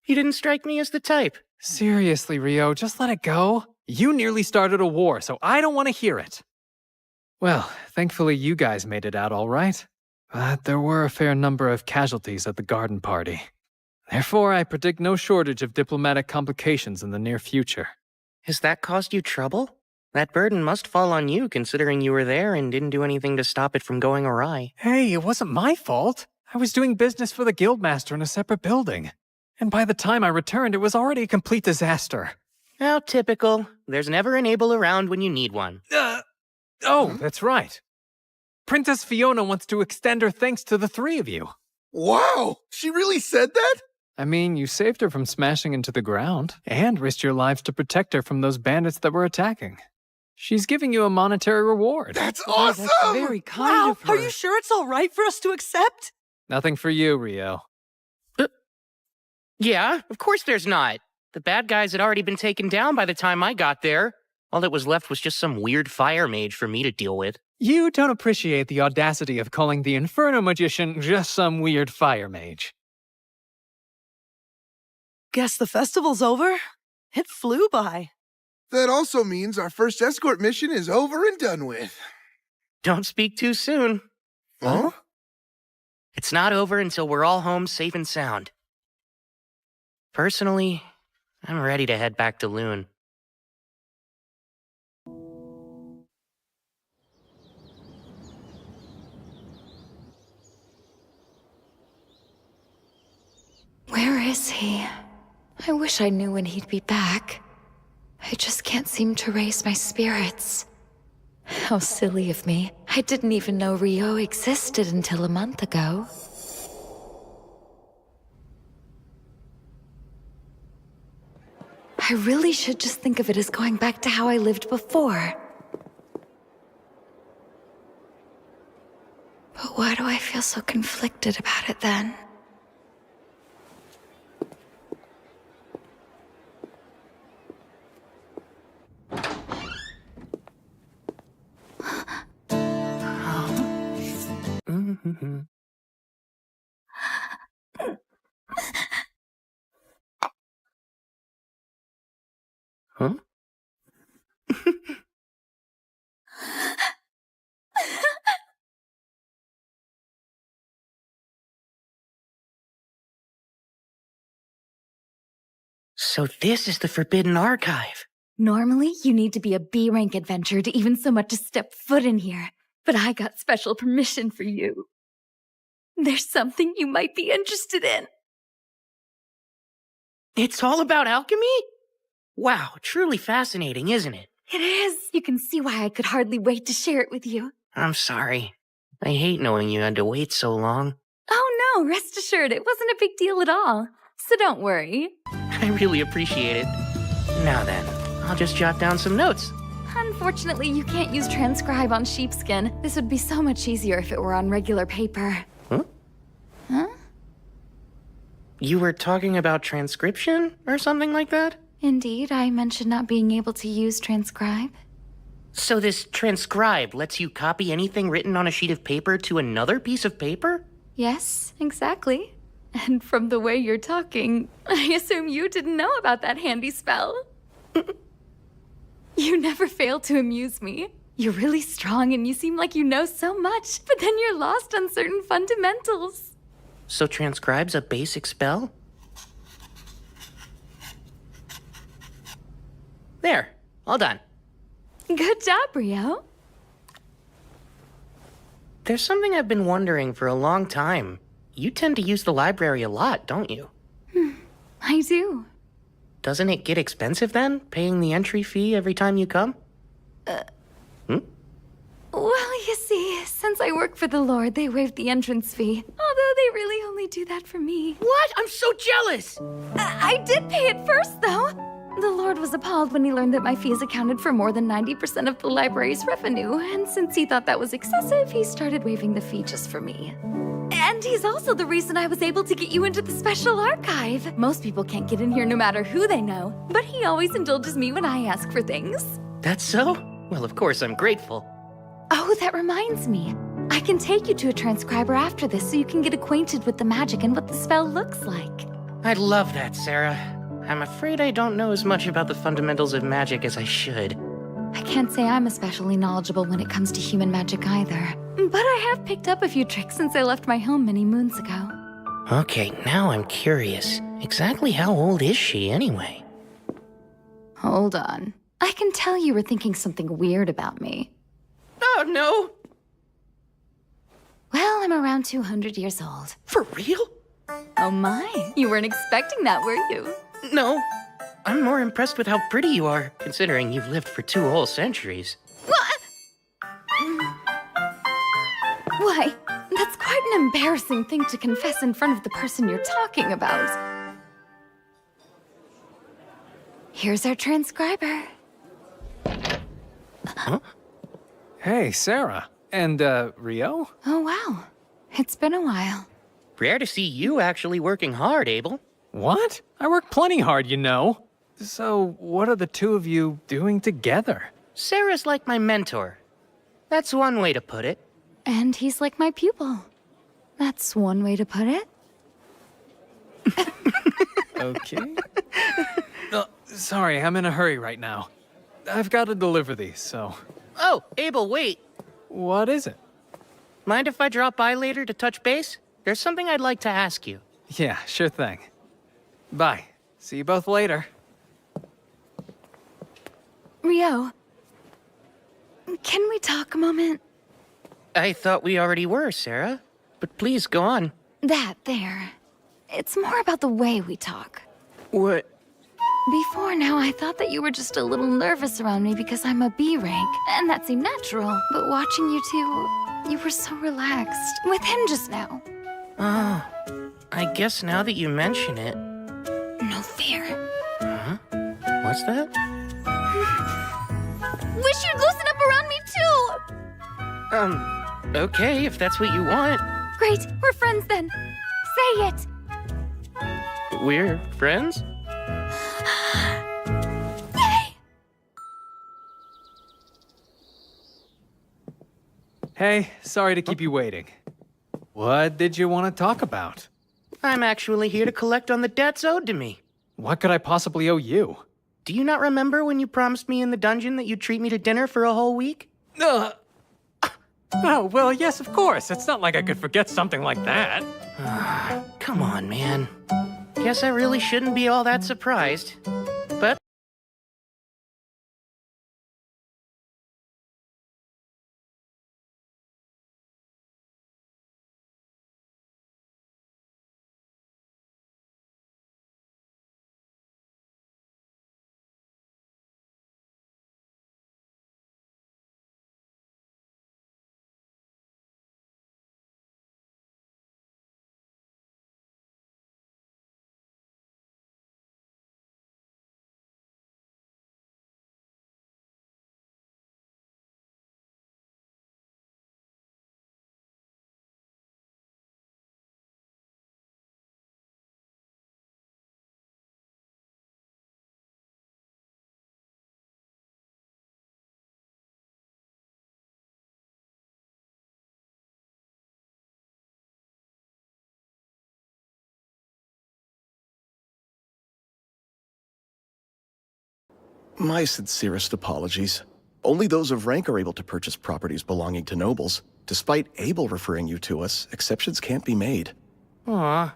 He didn't strike me as the type. Seriously, Rio, just let it go. You nearly started a war, so I don't want to hear it. Well, thankfully you guys made it out all right. But there were a fair number of casualties at the garden party. Therefore, I predict no shortage of diplomatic complications in the near future. Has that caused you trouble? That burden must fall on you, considering you were there and didn't do anything to stop it from going awry. Hey, it wasn't my fault. I was doing business for the guildmaster in a separate building. And by the time I returned, it was already a complete disaster. How typical. There's never an Abel around when you need one. Oh, that's right. Princess Fiona wants to extend her thanks to the three of you. Wow! She really said that? I mean, you saved her from smashing into the ground, and risked your lives to protect her from those bandits that were attacking. She's giving you a monetary reward. That's awesome! That's very kind of her. Are you sure it's all right for us to accept? Nothing for you, Rio. Yeah, of course there's not. The bad guys had already been taken down by the time I got there. All that was left was just some weird fire mage for me to deal with. You don't appreciate the audacity of calling the Inferno Magician just some weird fire mage. Guess the festival's over. It flew by. That also means our first escort mission is over and done with. Don't speak too soon. Huh? It's not over until we're all home safe and sound. Personally, I'm ready to head back to Loon. Where is he? I wish I knew when he'd be back. I just can't seem to raise my spirits. How silly of me. I didn't even know Rio existed until a month ago. I really should just think of it as going back to how I lived before. But why do I feel so conflicted about it then? Huh? So this is the Forbidden Archive. Normally, you need to be a B rank adventurer to even so much as step foot in here. But I got special permission for you. There's something you might be interested in. It's all about alchemy? Wow, truly fascinating, isn't it? It is. You can see why I could hardly wait to share it with you. I'm sorry. I hate knowing you had to wait so long. Oh no, rest assured, it wasn't a big deal at all. So don't worry. I really appreciate it. Now then, I'll just jot down some notes. Unfortunately, you can't use transcribe on sheepskin. This would be so much easier if it were on regular paper. Huh? You were talking about transcription or something like that? Indeed, I mentioned not being able to use transcribe. So this transcribe lets you copy anything written on a sheet of paper to another piece of paper? Yes, exactly. And from the way you're talking, I assume you didn't know about that handy spell. You never fail to amuse me. You're really strong and you seem like you know so much, but then you're lost on certain fundamentals. So transcribe's a basic spell? There, all done. Good job, Rio. There's something I've been wondering for a long time. You tend to use the library a lot, don't you? I do. Doesn't it get expensive then, paying the entry fee every time you come? Well, you see, since I work for the Lord, they waived the entrance fee. Although they really only do that for me. What? I'm so jealous! I did pay it first, though. The Lord was appalled when he learned that my fees accounted for more than 90% of the library's revenue, and since he thought that was excessive, he started waiving the fee just for me. And he's also the reason I was able to get you into the special archive. Most people can't get in here no matter who they know, but he always indulges me when I ask for things. That's so? Well, of course I'm grateful. Oh, that reminds me. I can take you to a transcriber after this so you can get acquainted with the magic and what the spell looks like. I'd love that, Sarah. I'm afraid I don't know as much about the fundamentals of magic as I should. I can't say I'm especially knowledgeable when it comes to human magic either. But I have picked up a few tricks since I left my home many moons ago. Okay, now I'm curious. Exactly how old is she, anyway? Hold on. I can tell you were thinking something weird about me. Oh, no! Well, I'm around 200 years old. For real? Oh my, you weren't expecting that, were you? No. I'm more impressed with how pretty you are, considering you've lived for 2 whole centuries. What? Why, that's quite an embarrassing thing to confess in front of the person you're talking about. Here's our transcriber. Huh? Hey, Sarah. And, Rio? Oh, wow. It's been a while. Rare to see you actually working hard, Abel. What? I work plenty hard, you know. So, what are the two of you doing together? Sarah's like my mentor. That's one way to put it. And he's like my pupil. That's one way to put it. Okay. Sorry, I'm in a hurry right now. I've got to deliver these, so... Oh, Abel, wait. What is it? Mind if I drop by later to touch base? There's something I'd like to ask you. Yeah, sure thing. Bye. See you both later. Rio, can we talk a moment? I thought we already were, Sarah. But please, go on. That there. It's more about the way we talk. What? Before now, I thought that you were just a little nervous around me because I'm a B rank, and that seemed natural. But watching you two, you were so relaxed. With him just now. Oh, I guess now that you mention it... No fear. Huh? What's that? Wish you'd loosen up around me too! Okay, if that's what you want. Great, we're friends then. Say it. We're friends? Yay! Hey, sorry to keep you waiting. What did you want to talk about? I'm actually here to collect on the debts owed to me. What could I possibly owe you? Do you not remember when you promised me in the dungeon that you'd treat me to dinner for a whole week? Oh, well, yes, of course. It's not like I could forget something like that. Come on, man. Guess I really shouldn't be all that surprised. But My sincerest apologies. Only those of rank are able to purchase properties belonging to nobles. Despite Abel referring you to us, exceptions can't be made. Aw,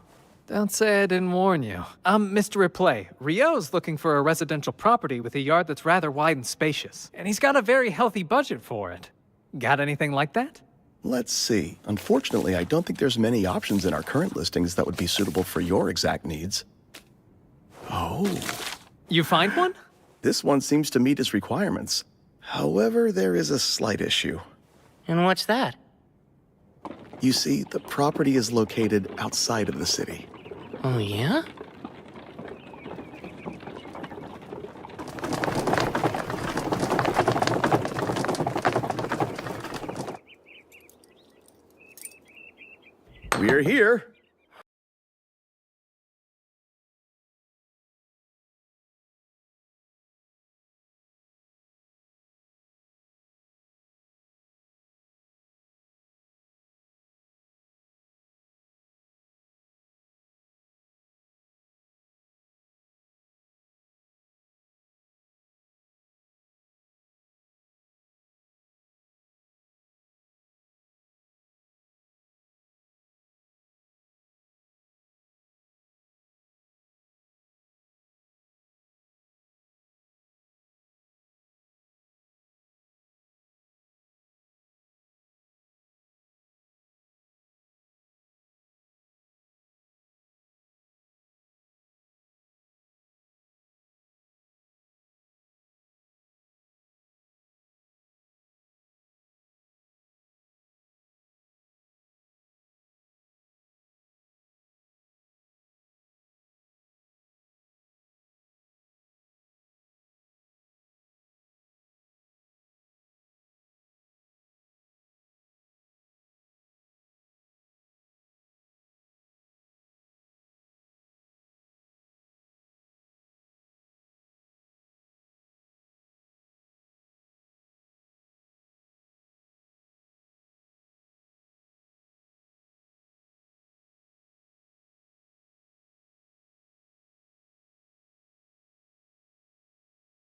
don't say I didn't warn you. Mr. Replay, Rio's looking for a residential property with a yard that's rather wide and spacious, and he's got a very healthy budget for it. Got anything like that? Let's see. Unfortunately, I don't think there's many options in our current listings that would be suitable for your exact needs. Oh. You find one? This one seems to meet his requirements. However, there is a slight issue. And what's that? You see, the property is located outside of the city. Oh, yeah? We're here.